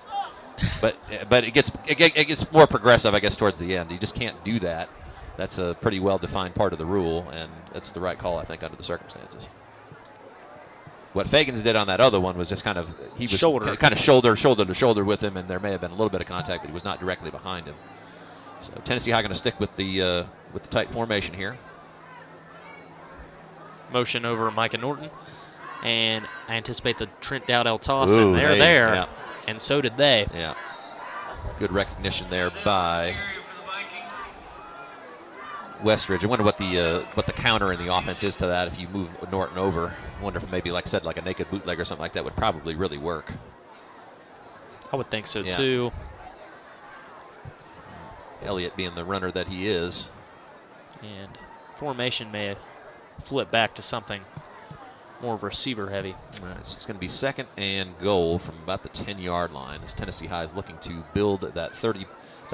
it gets more progressive, I guess, towards the end. You just can't do that. That's a pretty well-defined part of the rule, and that's the right call, I think, under the circumstances. What Fagans did on that other one was just kind of shoulder to shoulder with him, and there may have been a little bit of contact, but he was not directly behind him. So Tennessee High going to stick with the tight formation here. Motion over Micah Norton, and I anticipate the Trent Dowdell toss, and they're there, and so did they. Yeah. Good recognition there by Westridge. I wonder what the counter in the offense is to that if you move Norton over. I wonder if maybe, like I said, like a naked bootleg or something like that would probably really work. I would think so too. Elliott being the runner that he is. And formation may flip back to something more receiver heavy. All right, so it's going to be 2nd and goal from about the 10-yard line as Tennessee High is looking to build that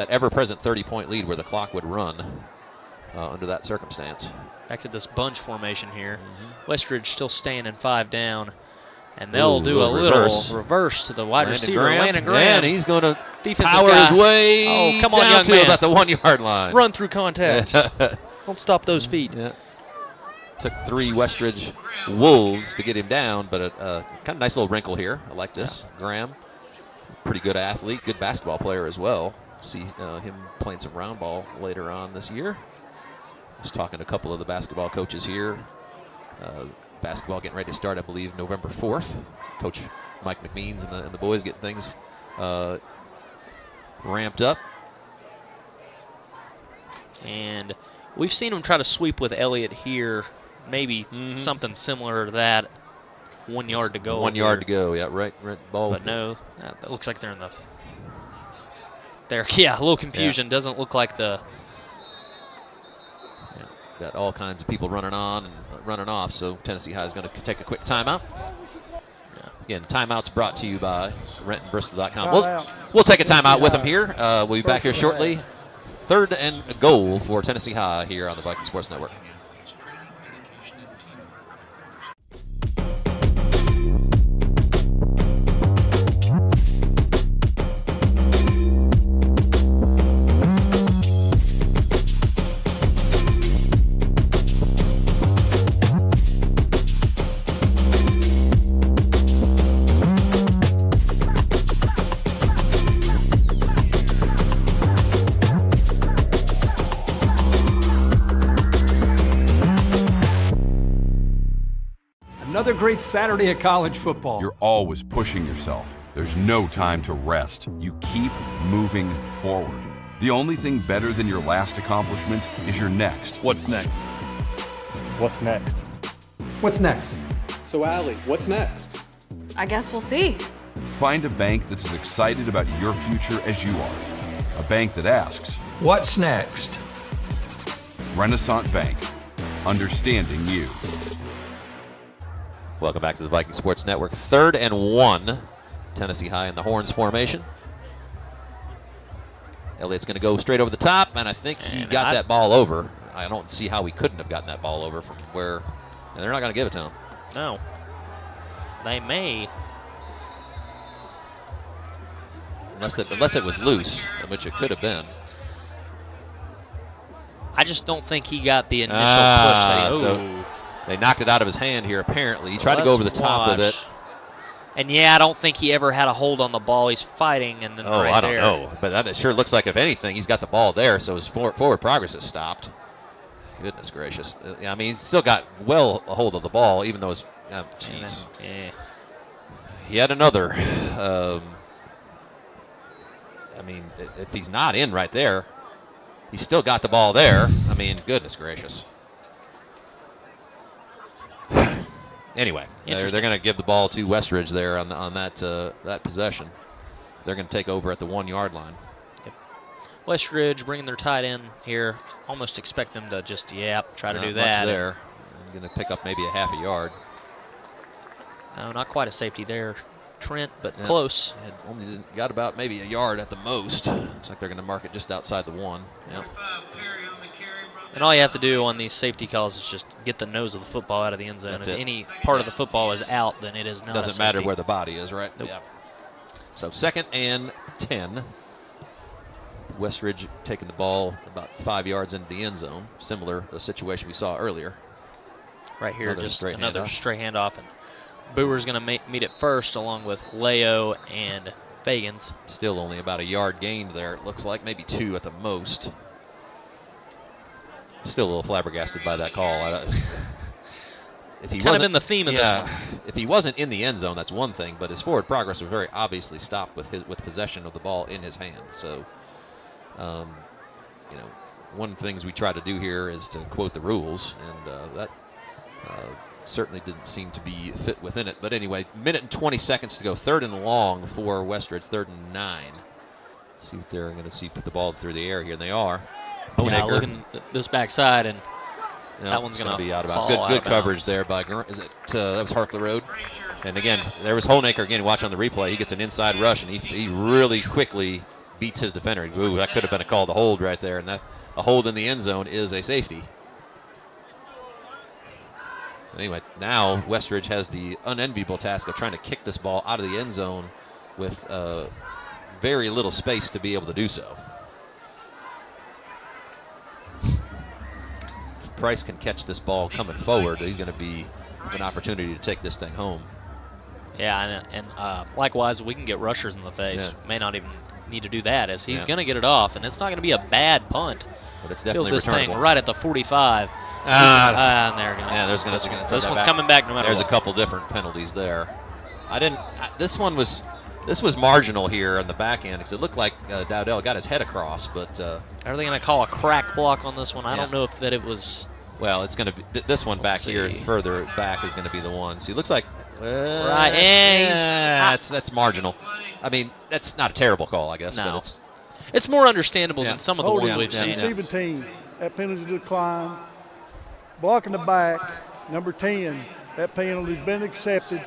ever-present 30-point lead where the clock would run. Under that circumstance. Back to this bunch formation here. Westridge still staying in 5 down. And they'll do a little reverse to the wide receiver, Landon Graham. And he's going to Defensive powers guy. way Oh, come on, down young to man. about the 1 yard line. Run through contact. Don't stop those feet. Yeah. Took 3 Westridge Wolves to get him down, but a kind of nice little wrinkle here. I like this. Yeah. Graham, pretty good athlete, good basketball player as well. See him playing some round ball later on this year. Just talking to a couple of the basketball coaches here. Basketball getting ready to start, I believe, November 4th. Coach Mike McMeans and the boys getting things ramped up. And we've seen him try to sweep with Elliott here. Maybe something similar to that. 1 yard to go. 1 yard to go, yeah, right ball. But no, it looks like they're in the. There, yeah, a little confusion. Yeah. Doesn't look like the. Yeah, got all kinds of people running on and running off, so Tennessee High is going to take a quick timeout. Yeah. Again, timeouts brought to you by RentonBristol.com. We'll take a timeout with them here. We'll be back here shortly. 3rd and goal for Tennessee High here on the Viking Sports Network. Another great Saturday of college football. You're always pushing yourself. There's no time to rest. You keep moving forward. The only thing better than your last accomplishment is your next. What's next? What's next? What's next? So, Allie, what's next? I guess we'll see. Find a bank that's as excited about your future as you are. A bank that asks, What's next? Renaissance Bank. Understanding you. Welcome back to the Viking Sports Network. 3rd and 1. Tennessee High in the horns formation. Elliott's going to go straight over the top, and I think he got that ball over. I don't see how he couldn't have gotten that ball over from where, and they're not going to give it to him. No. They may. Unless it was loose, which it could have been. I just don't think he got the initial push. That So they knocked it out of his hand here, apparently. He tried to go over the top with it. And, yeah, I don't think he ever had a hold on the ball. He's fighting, and then right I don't there. know. But that sure looks like, if anything, he's got the ball there, so his forward progress has stopped. Goodness gracious. I mean, he's still got well a hold of the ball, even though his jeez. Yeah. He had another. I mean, if he's not in right there, he's still got the ball there. I mean, goodness gracious. Anyway, they're going to give the ball to Westridge there on that possession. They're going to take over at the 1 yard line. Yep. Westridge bringing their tight end here. Almost expect them to just try to do that. Much there. Going to pick up maybe a half a yard. No, not quite a safety there, Trent, but close. Only got about maybe a yard at the most. Looks like they're going to mark it just outside the 1. Yep. And all you have to do on these safety calls is just get the nose of the football out of the end zone. That's if it. any part of the football is out, then it is not. Doesn't matter where the body is, right? Nope. Yeah. So 2nd and 10. Westridge taking the ball about 5 yards into the end zone. Similar to the situation we saw earlier. Right here, just another straight handoff. And Boer's going to meet it first, along with Leo and Fagans. Still only about a yard gained there. It looks like maybe 2 at the most. Still a little flabbergasted by that call. If he kind of been the theme of this one. If he wasn't in the end zone, that's one thing, but his forward progress was very obviously stopped with possession of the ball in his hand. So, one of the things we try to do here is to quote the rules, and that certainly didn't seem to be fit within it. But anyway, minute and 20 seconds to go. 3rd and long for Westridge. 3rd and 9. See what they're going to put the ball through the air here, and they are. Yeah, looking at this backside, and that one's going to be out of bounds. Good coverage there by that was Harkley Road. And again, there was Honaker again. Watch on the replay. He gets an inside rush, and he really quickly beats his defender. Ooh, that could have been a call to hold right there, and that a hold in the end zone is a safety. Anyway, now Westridge has the unenviable task of trying to kick this ball out of the end zone with very little space to be able to do so. If Price can catch this ball coming forward, he's going to be an opportunity to take this thing home. Yeah, and likewise, we can get rushers in the face. Yeah. May not even need to do that, as he's going to get it off, and it's not going to be a bad punt. But it's definitely this returnable. thing right at the 45. And there goes. Yeah, there's going to this one's coming back no matter There's what. a couple different penalties there. This was marginal here on the back end because it looked like Dowdell got his head across, but are they going to call a crack block on this one? I don't know if that it was. Well, it's going to be this one back here, further back is going to be the one. So it looks like right, that's marginal. I mean, that's not a terrible call, I guess, no. but it's more understandable than some of the ones we've seen. Receiving team, that penalty decline. Blocking the back, number 10, that penalty's been accepted.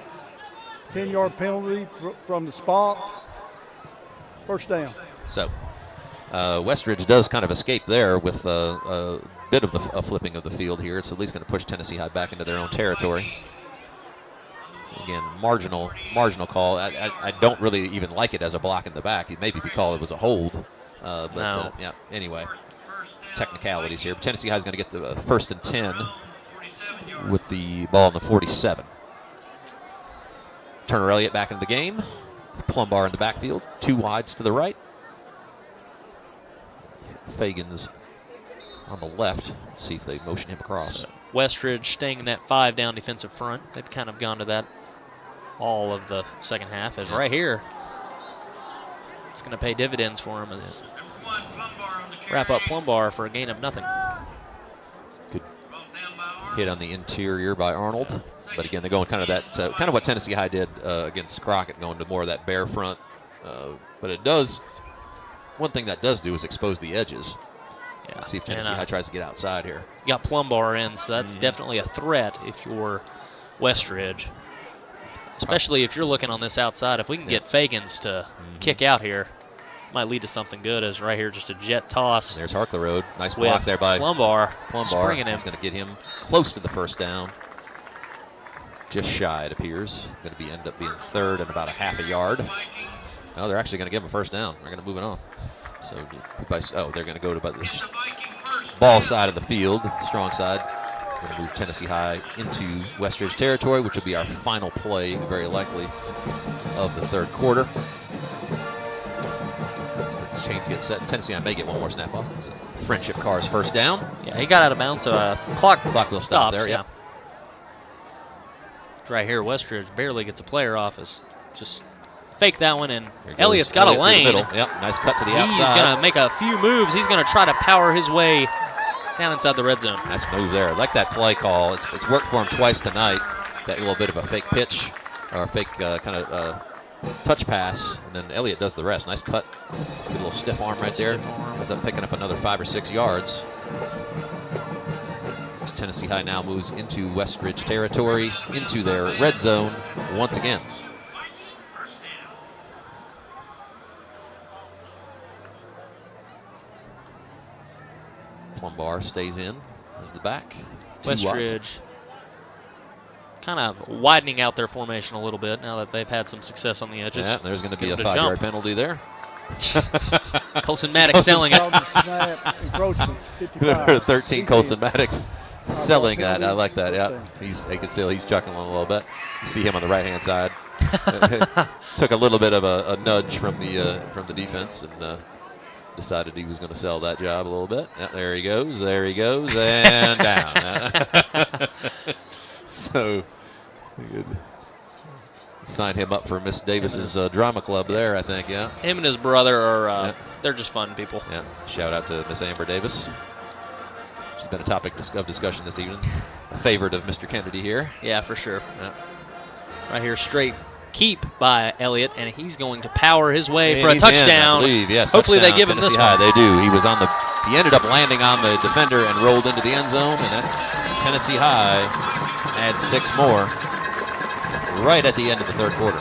10-yard penalty from the spot. First down. So Westridge does kind of escape there with a bit of a flipping of the field here. It's at least going to push Tennessee High back into their own territory. Again, marginal call. I don't really even like it as a block in the back. Maybe if you call it was a hold. Yeah, anyway, technicalities here. Tennessee High is going to get the 1st and 10 with the ball on the 47. Turner Elliott back into the game. Plumbar in the backfield. 2 wides to the right. Fagans on the left. Let's see if they motion him across. So Westridge staying in that 5-down defensive front. They've kind of gone to that all of the second half. As right here, it's going to pay dividends for him as wrap up Plumbar for a gain of nothing. Good hit on the interior by Arnold. But again, they're going kind of that, kind of what Tennessee High did against Crockett, going to more of that bare front. But it does, one thing that does do is expose the edges. Yeah. See if Tennessee High tries to get outside here. You got Plumbar in, so that's definitely a threat if you're Westridge. Especially if you're looking on this outside. If we can get Fagans to kick out here, might lead to something good. As right here, just a jet toss. There's Harkler Road. Nice block there by Plumbar. Plumbar is going to get him close to the first down. Just shy, it appears. Going to end up being 3rd and about a half a yard. Oh, they're actually going to give him a first down. They're going to move it on. So, they're going to go to about the ball side of the field, strong side. Going to move Tennessee High into Westridge territory, which will be our final play, very likely, of the 3rd quarter. As the chains get set, Tennessee High may get one more snap off. It's a Friendship Car's first down. Yeah, he got out of bounds, so clock will stop there. Yeah. Right here, Westridge barely gets a player off. Just fake that one, and Elliott's got a lane. Yep, nice cut to the outside. He's going to make a few moves. He's going to try to power his way down inside the red zone. Nice move there. I like that play call. It's worked for him twice tonight. That little bit of a fake pitch, or a fake kind of touch pass, and then Elliott does the rest. Nice cut. Good little stiff arm right there. Ends up picking up another 5 or 6 yards. Tennessee High now moves into Westridge territory, into their red zone once again. Plumbar stays in as the back. Westridge kind of widening out their formation a little bit now that they've had some success on the edges. Yeah, there's going to be a 5-yard penalty there. Colson Maddox selling it. 13, Colson Maddox selling that. I like that. Yeah, you can see he's chuckling a little bit. You see him on the right-hand side. Took a little bit of a nudge from the defense and decided he was going to sell that job a little bit. Yeah, there he goes, and down. So good. Sign him up for Miss Davis's drama club there, I think. Yeah. Him and his brother are they're just fun people. Yeah. Shout out to Miss Amber Davis. She's been a topic of discussion this evening. A favorite of Mr. Kennedy here. Yeah, for sure. Yeah. Right here, straight keep by Elliott, and he's going to power his way for a touchdown. I believe, yes. Hopefully touchdown, they give him Tennessee this High. one. They do. He ended up landing on the defender and rolled into the end zone, and that's Tennessee High adds 6 more right at the end of the 3rd quarter.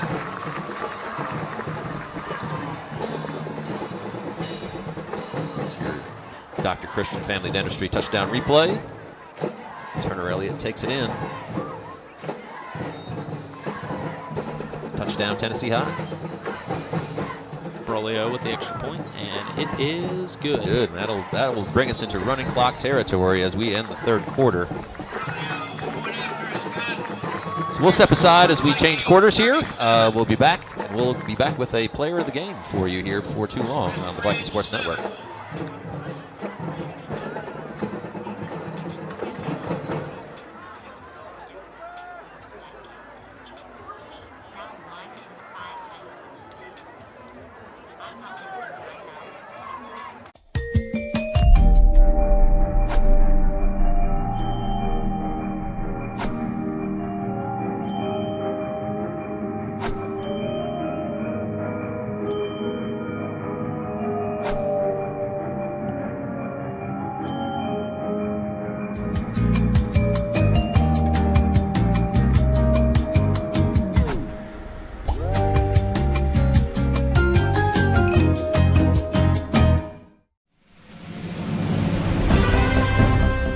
Dr. Christian Family Dentistry touchdown replay. Turner Elliott takes it in. Touchdown Tennessee High. Brolio with the extra point, and it is good. Good. That will bring us into running clock territory as we end the third quarter. So we'll step aside as we change quarters here. We'll be back, and we'll be back with a player of the game for you here before too long on the Viking Sports Network.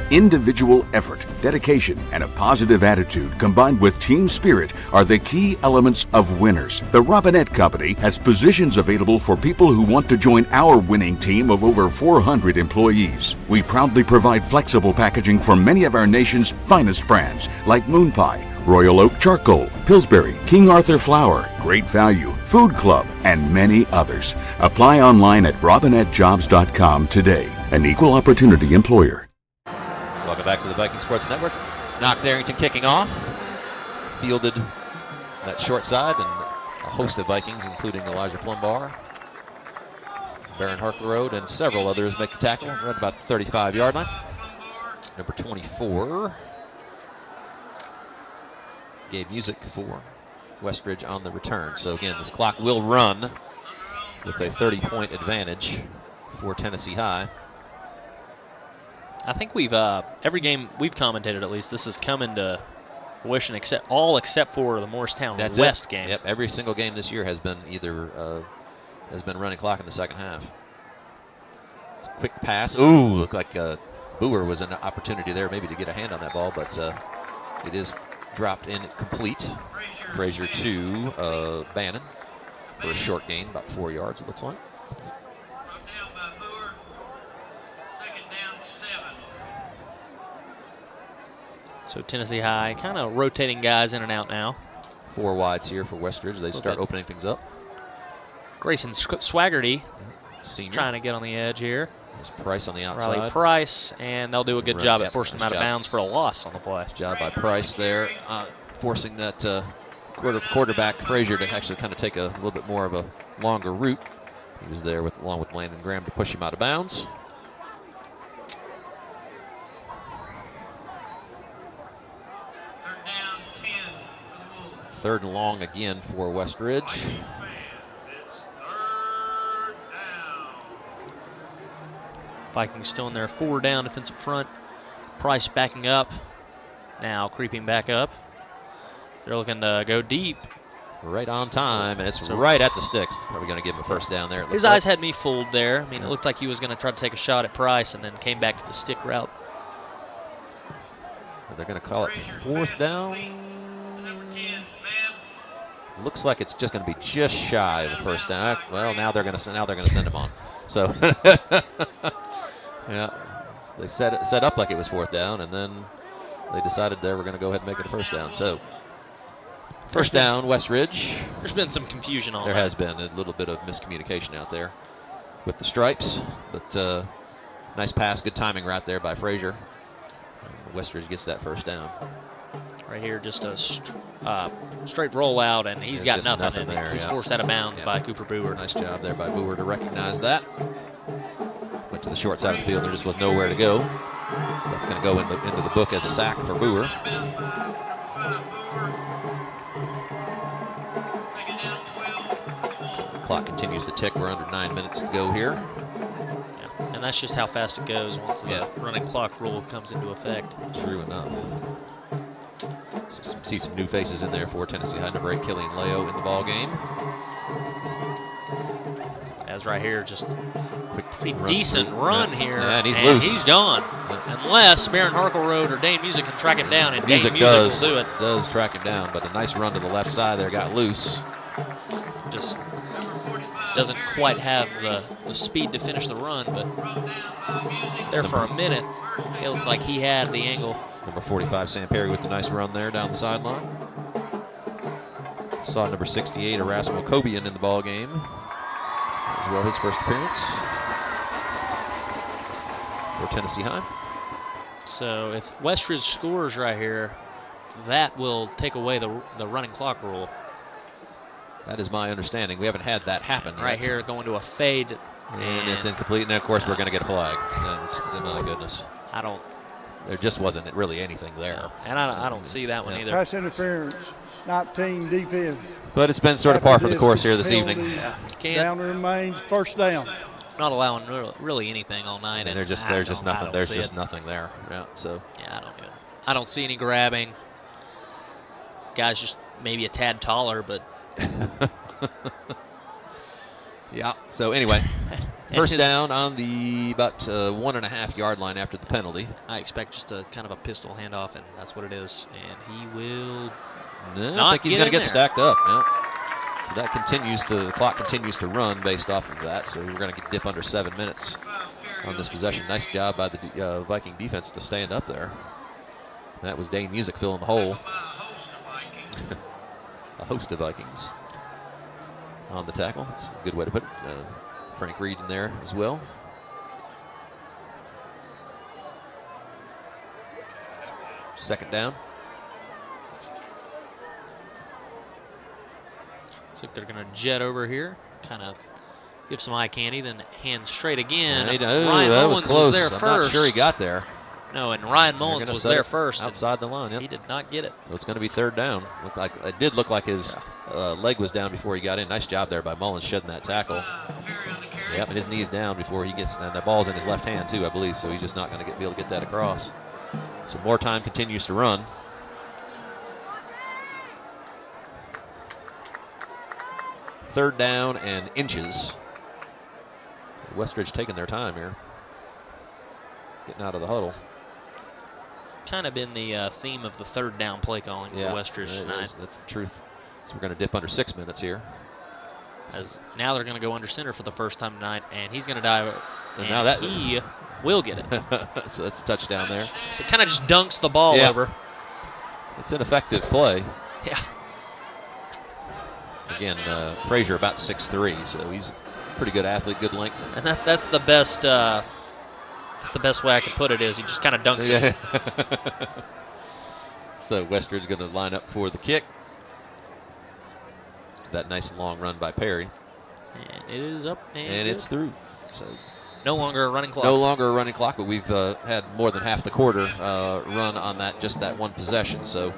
Individual effort, dedication, and a positive attitude combined with team spirit are the key elements of winners. The Robinette Company has positions available for people who want to join our winning team of over 400 employees. We proudly provide flexible packaging for many of our nation's finest brands like Moon Pie, Royal Oak Charcoal, Pillsbury, King Arthur Flour, Great Value, Food Club, and many others. Apply online at robinettejobs.com today. An equal opportunity employer. Welcome back to the Viking Sports Network. Knox Arrington kicking off. Fielded that short side, and a host of Vikings, including Elijah Plumbar, Baron Harkleroad, and several others make the tackle right about the 35-yard line. Number 24, Gabe Music for Westridge on the return. So again, this clock will run with a 30-point advantage for Tennessee High. I think we've every game we've commentated, at least, this has come into fruition except for the Morristown West game. Yep, every single game this year has been either running clock in the second half. Quick pass. Ooh, looked like Boer was an opportunity there maybe to get a hand on that ball, but it is dropped in complete. Frazier to Bannon for a short gain, about 4 yards it looks like. So Tennessee High kind of rotating guys in and out now. 4 wides here for Westridge. They start opening things up. Grayson Swaggerty, senior, trying to get on the edge here. There's Price on the outside. Riley Price, and they'll do a good job at forcing him out of bounds for a loss on the play. Nice job by Price there, forcing that quarterback Frazier to actually kind of take a little bit more of a longer route. He was there along with Landon Graham to push him out of bounds. Third and long again for Westridge. Vikings still in their 4 down defensive front. Price backing up. Now creeping back up. They're looking to go deep. Right on time, and it's right at the sticks. Probably going to give him a first down there. His eyes had me fooled there. I mean, it looked like he was going to try to take a shot at Price and then came back to the stick route. They're going to call it 4th down. Looks like it's just going to be just shy of the first down. Well, now they're going to send him on. So yeah, they set up like it was 4th down, and then they decided they were going to go ahead and make it a first down. So first down, Westridge. There's been some confusion on that. There has been a little bit of miscommunication out there with the stripes, but nice pass, good timing right there by Frazier. Westridge gets that first down. Right here, just a straight rollout, and he's got nothing there. He's forced out of bounds by Cooper Boer. Nice job there by Boer to recognize that. Went to the short side of the field. There just was nowhere to go. So that's going to go into the book as a sack for Boer. The clock continues to tick. We're under 9 minutes to go here. Yeah, and that's just how fast it goes once the running clock rule comes into effect. True enough. So see some new faces in there for Tennessee High. Number 8, Killian Leo in the ball game. As right here, just pretty decent run here. And he's loose. He's gone. Unless Baron Harkleroad or Dane Music can track him down, and Music Dane Music will do it. Does track him down, but a nice run to the left side there got loose. Just doesn't quite have the speed to finish the run, but there for a minute, it looked like he had the angle. Number 45, Sam Perry, with the nice run there down the sideline. Saw number 68, Erasmo Cobian, in the ball game as well, his first appearance for Tennessee High. So if Westridge scores right here, that will take away the running clock rule. That is my understanding. We haven't had that happen right yet. Here, going to a fade. And it's incomplete. And, of course, we're going to get a flag. And, my goodness. There just wasn't really anything there. And I don't see that one either. Pass interference, 19 defense. But it's been sort of par for the course here this evening. Down remains, first down. Not allowing really anything all night. And there's just nothing. There's just nothing there. Yeah. So. Yeah, I don't see any grabbing. Guy's just maybe a tad taller, but. Yeah. So anyway, first down on the about 1.5 yard line after the penalty. I expect just a kind of a pistol handoff, and that's what it is. And he will. I think he's going to get stacked up. Yeah. So that continues the clock continues to run based off of that. So we're going to dip under 7 minutes on this possession. Nice job by the Viking defense to stand up there. That was Dane Music filling the hole. A host of Vikings on the tackle. That's a good way to put it. Frank Reed in there as well. Second down. Looks like they're going to jet over here, kind of give some eye candy, then hand straight again. Ryan that Mullins was close. there I'm first. not sure he got there. No, and Ryan Mullins was there first. Outside the line, yep. He did not get it. So it's going to be third down. It did look like his leg was down before he got in. Nice job there by Mullins shedding that tackle. Yep, and his knee's down before he gets, and the ball's in his left hand too, I believe, so he's just not going to be able to get that across. So more time continues to run. Third down and inches. Westridge taking their time here. Getting out of the huddle. Kind of been the theme of the third down play calling for Westridge tonight. That's the truth. So we're going to dip under 6 minutes here. As now they're going to go under center for the first time tonight, and he's going to dive. And now that he will get it. So that's a touchdown there. So it kind of just dunks the ball over. It's an effective play. Yeah. Again, Frazier about 6'3", so he's a pretty good athlete, good length. And that's the best. That's the best way I can put it is he just kind of dunks it. So Westridge going to line up for the kick. That nice long run by Perry. And it is up and it's through. So no longer a running clock. No longer a running clock, but we've had more than half the quarter run on just that one possession. So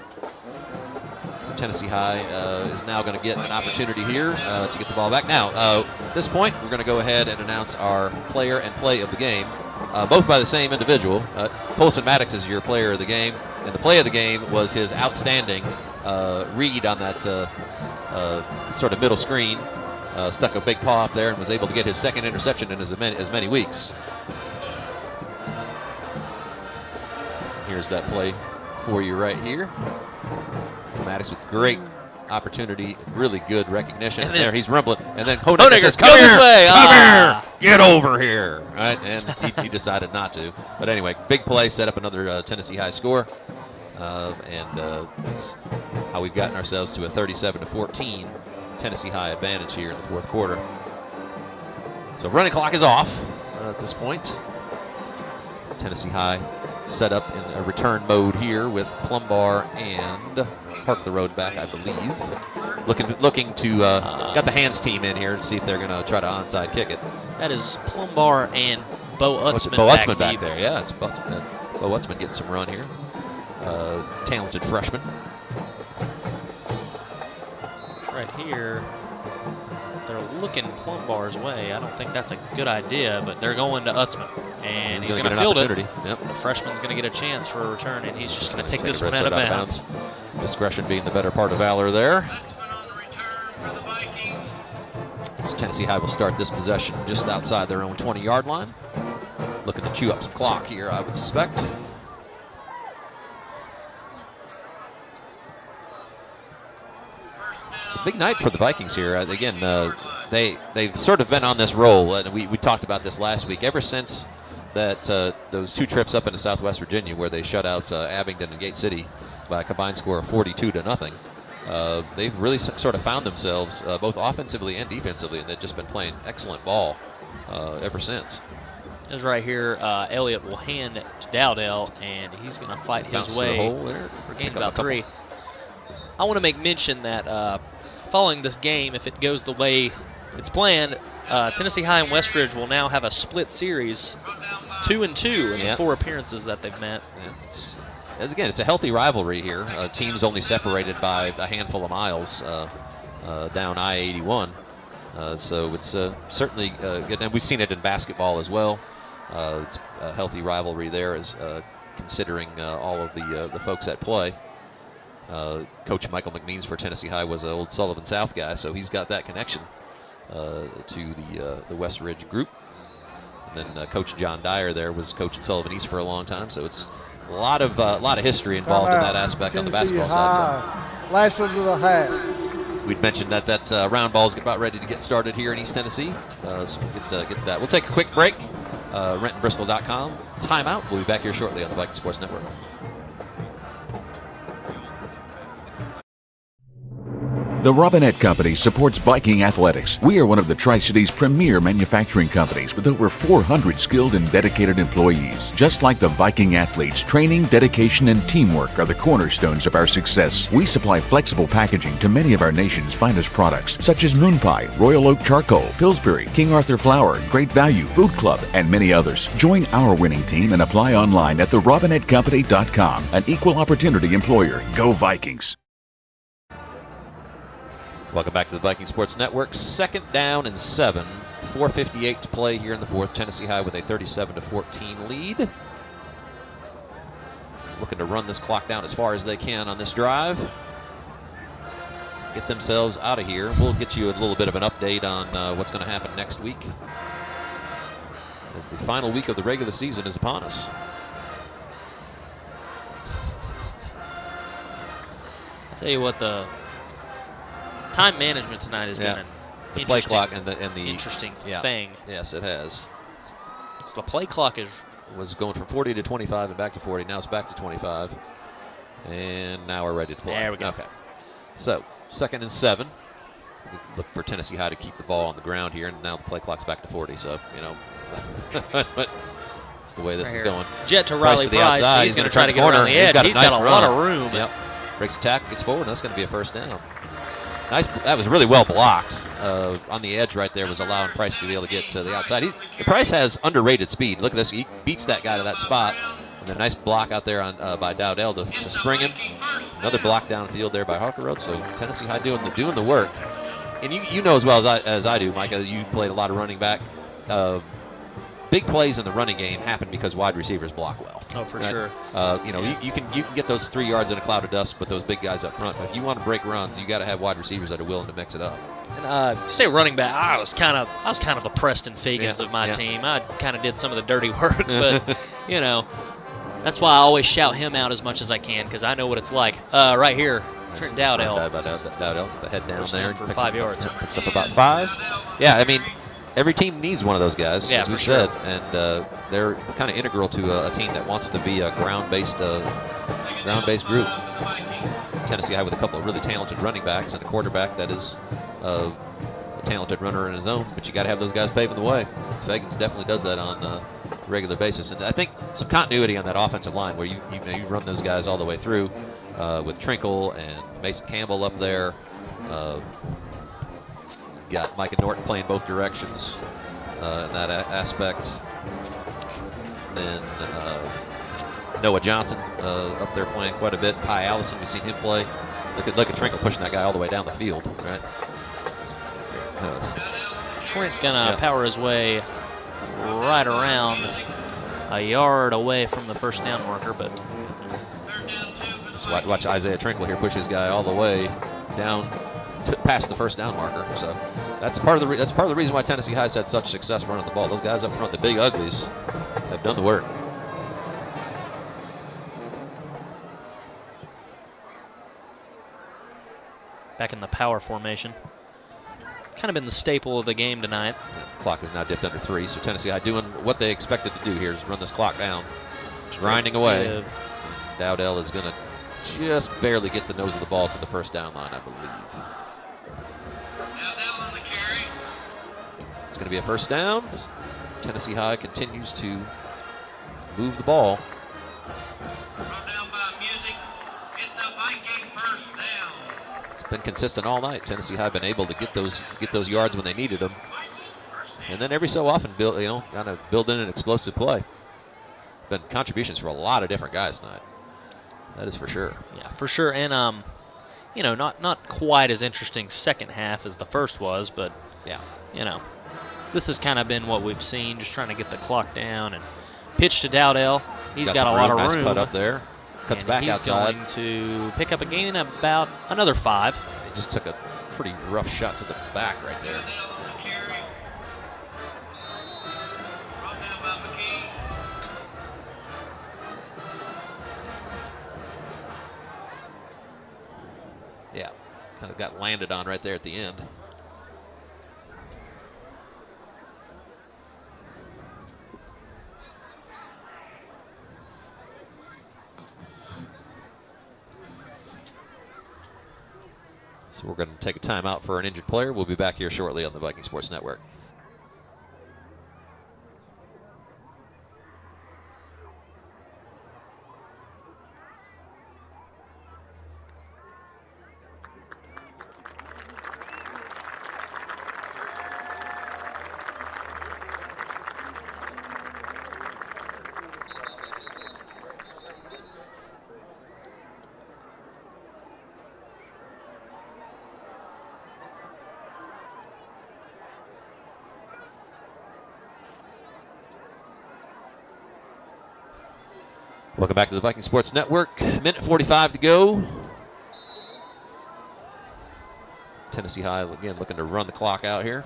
Tennessee High is now going to get an opportunity here to get the ball back. Now, at this point, we're going to go ahead and announce our player and play of the game, both by the same individual. Colson Maddox is your player of the game, and the play of the game was his outstanding read on that sort of middle screen. Stuck a big paw up there and was able to get his second interception in as many weeks. Here's that play for you right here. Maddox with great opportunity, really good recognition. And there he's rumbling. And then Honegger says, come here, come here, get over here. Right? And he decided not to. But anyway, big play, set up another Tennessee High score. And that's how we've gotten ourselves to a 37-14 Tennessee High advantage here in the fourth quarter. So running clock is off at this point. Tennessee High set up in a return mode here with Plumbar and Park the Road back, I believe. Looking to got the hands team in here to see if they're going to try to onside kick it. That is Plumbar and Bo Utzman. Bo Utzman back there, yeah. It's Bo Utzman getting some run here. Talented freshman. Right here, they're looking Plumbar's way. I don't think that's a good idea, but they're going to Utzman. And he's going to field it. Yep. The freshman's going to get a chance for a return, and he's just going to take this one out of bounds. Discretion being the better part of valor there. So Tennessee High will start this possession just outside their own 20-yard line. Looking to chew up some clock here, I would suspect. So a big night for the Vikings here. Again, they've sort of been on this roll, and we talked about this last week. Ever since that those 2 trips up into Southwest Virginia where they shut out Abingdon and Gate City by a combined score of 42-0, they've really sort of found themselves both offensively and defensively, and they've just been playing excellent ball ever since. Is right here. Elliott will hand it to Dowdell, and he's going to fight his way for gain about 3. I want to make mention that following this game, if it goes the way it's planned, Tennessee High and Westridge will now have a split series, 2-2 in the 4 appearances that they've met. Yeah, again, it's a healthy rivalry here. Teams only separated by a handful of miles down I-81. So it's certainly good. And we've seen it in basketball as well. It's a healthy rivalry there, as considering all of the folks at play. Coach Michael McMeans for Tennessee High was an old Sullivan South guy, so he's got that connection to the West Ridge group. And then Coach John Dyer there was coaching Sullivan East for a long time, so it's a lot of history involved in that aspect on the basketball side. Last one to the half. We'd mentioned that round ball's about ready to get started here in East Tennessee, so we'll get to that. We'll take a quick break. RentonBristol.com. Timeout. We'll be back here shortly on the Viking Sports Network. The Robinette Company supports Viking athletics. We are one of the Tri-Cities' premier manufacturing companies with over 400 skilled and dedicated employees. Just like the Viking athletes, training, dedication, and teamwork are the cornerstones of our success. We supply flexible packaging to many of our nation's finest products, such as Moon Pie, Royal Oak Charcoal, Pillsbury, King Arthur Flour, Great Value, Food Club, and many others. Join our winning team and apply online at therobinettecompany.com. An equal opportunity employer. Go Vikings! Welcome back to the Viking Sports Network. 2nd down and 7. 4:58 to play here in the 4th. Tennessee High with a 37-14 lead. Looking to run this clock down as far as they can on this drive. Get themselves out of here. We'll get you a little bit of an update on what's going to happen next week, as the final week of the regular season is upon us. I'll tell you what, the time management tonight has been the play clock and the interesting thing. Yes, it has. So the play clock was going from 40 to 25 and back to 40. Now it's back to 25, and now we're ready to play. There we go. Okay. So 2nd and 7. We look for Tennessee High to keep the ball on the ground here, and now the play clock's back to 40. So it's the way this is going. Jet to Riley Price. He's going to try to get around the edge. He's got a lot of room. Yep. Breaks the tackle, gets forward, and that's going to be a first down. Nice. That was really well blocked. On the edge right there was allowing Price to be able to get to the outside. Price has underrated speed. Look at this. He beats that guy to that spot. And a nice block out there by Dowdell to spring him. Another block downfield there by Harker. So Tennessee High doing the work. And you know as well as I do, Micah, you played a lot of running back. Big plays in the running game happen because wide receivers block well. Oh, for sure. You can get those 3 yards in a cloud of dust with those big guys up front. But if you want to break runs, you got to have wide receivers that are willing to mix it up. And say running back, I was kind of the Preston Fagans of my team. I kind of did some of the dirty work, but that's why I always shout him out as much as I can, because I know what it's like. Right here, Trent Dowdell. Dowdell, the head down there for 5 yards. Picks up about 5. Yeah, I mean, every team needs one of those guys, as we've said, and they're kind of integral to a team that wants to be a ground-based group. Tennessee High with a couple of really talented running backs and a quarterback that is a talented runner in his own, but you got to have those guys paving the way. Fagans definitely does that on a regular basis, and I think some continuity on that offensive line where you run those guys all the way through with Trinkle and Mason Campbell up there. Got Micah Norton playing both directions in that aspect. Then Noah Johnson up there playing quite a bit. Kai Allison, we've seen him play. Look at Trinkle pushing that guy all the way down the field, right? Trent gonna power his way right around a yard away from the first down marker, but just watch Isaiah Trinkle here push his guy all the way down past the first down marker. So that's part of the reason why Tennessee High's had such success running the ball. Those guys up front, the big uglies, have done the work. back in the power formation. Kind of been the staple of the game tonight. Clock is now dipped under 3, so Tennessee High doing what they expected to do here is run this clock down. Grinding away. Dowdell is going to just barely get the nose of the ball to the first down line, I believe. It's going to be a first down. Tennessee High continues to move the ball. It's been consistent all night. Tennessee High been able to get those yards when they needed them, and then every so often kind of build in an explosive play. Been contributions from a lot of different guys tonight. That is for sure. Yeah, for sure. And not quite as interesting second half as the first was, but yeah, this has kind of been what we've seen, just trying to get the clock down and pitch to Dowdell. He's got a lot of room. Nice cut up there. Cuts back outside. He's going to pick up a gain about another 5. He just took a pretty rough shot to the back right there. Yeah, kind of got landed on right there at the end. So we're going to take a timeout for an injured player. We'll be back here shortly on the Viking Sports Network. Welcome back to the Viking Sports Network. Minute 45 to go. Tennessee High, again, looking to run the clock out here.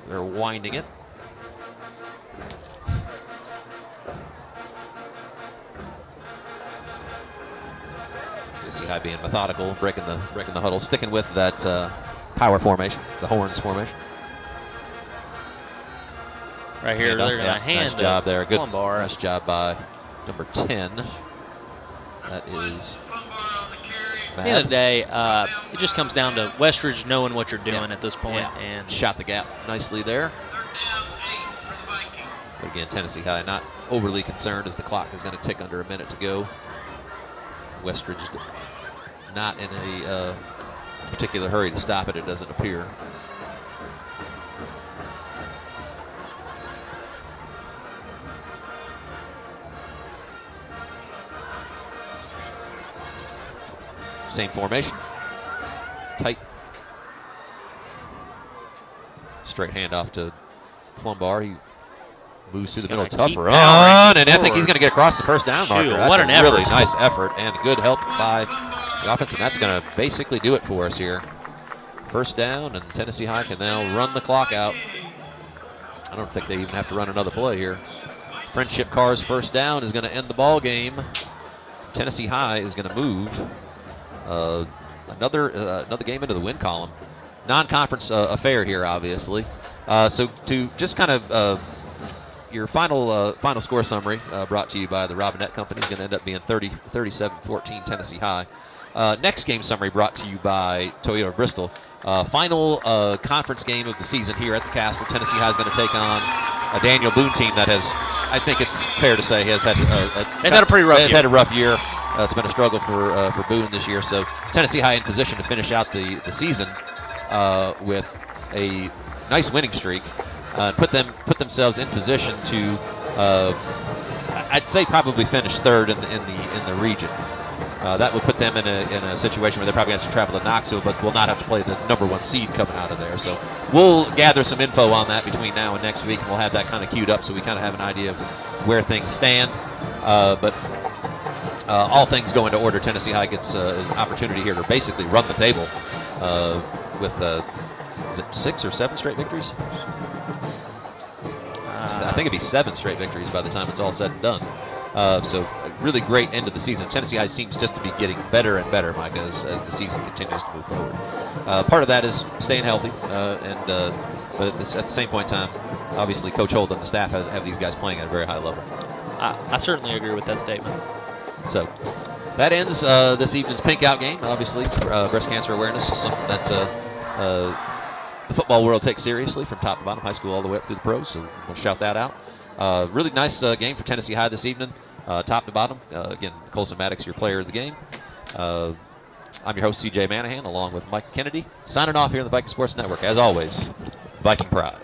They're winding it. Tennessee High being methodical, breaking the huddle, sticking with that power formation, the horns formation. Right here, they're going to hand nice job there. Good, Plumbar. nice job by number 10. That is At the end of the day, it just comes down to Westridge knowing what you're doing at this point. And shot the gap nicely there. But again, Tennessee High not overly concerned as the clock is going to tick under a minute to go. Westridge not in a particular hurry to stop it, it doesn't appear. Same formation. Tight. Straight handoff to Plumbar. He moves through the middle. Tough run. And I think he's going to get across the first down marker. That's what an a really effort. nice effort and good help by the offense. And that's going to basically do it for us here. First down, and Tennessee High can now run the clock out. I don't think they even have to run another play here. Friendship Car's first down is going to end the ball game. Tennessee High is going to move another game into the win column. Non-conference affair here, obviously. So to just kind of your final score summary brought to you by the Robinette Company is going to end up being 37-14 Tennessee High. Next game summary brought to you by Toyota Bristol. Final conference game of the season here at the Castle. Tennessee High is going to take on a Daniel Boone team that has, I think it's fair to say, has had a pretty rough year. Had a rough year. It's been a struggle for Boone this year. So Tennessee High in position to finish out the season with a nice winning streak, put themselves in position to, I'd say, probably finish third in the region. That would put them in a situation where they probably have to travel to Knoxville, but will not have to play the #1 seed coming out of there. So we'll gather some info on that between now and next week, and we'll have that kind of queued up so we kind of have an idea of where things stand. But all things go into order. Tennessee High gets an opportunity here to basically run the table with, is it 6 or 7 straight victories? I think it'd be 7 straight victories by the time it's all said and done. So really great end of the season. Tennessee High seems just to be getting better and better, Mike, as the season continues to move forward. Part of that is staying healthy, but at the same point in time, obviously Coach Holt and the staff have these guys playing at a very high level. I certainly agree with that statement. So that ends this evening's Pink Out game. Obviously, breast cancer awareness is something that the football world takes seriously from top to bottom, high school all the way up through the pros, so we'll shout that out. Really nice game for Tennessee High this evening, top to bottom. Again, Colson Maddox, your player of the game. I'm your host, CJ Manahan, along with Mike Kennedy, signing off here on the Viking Sports Network. As always, Viking Pride.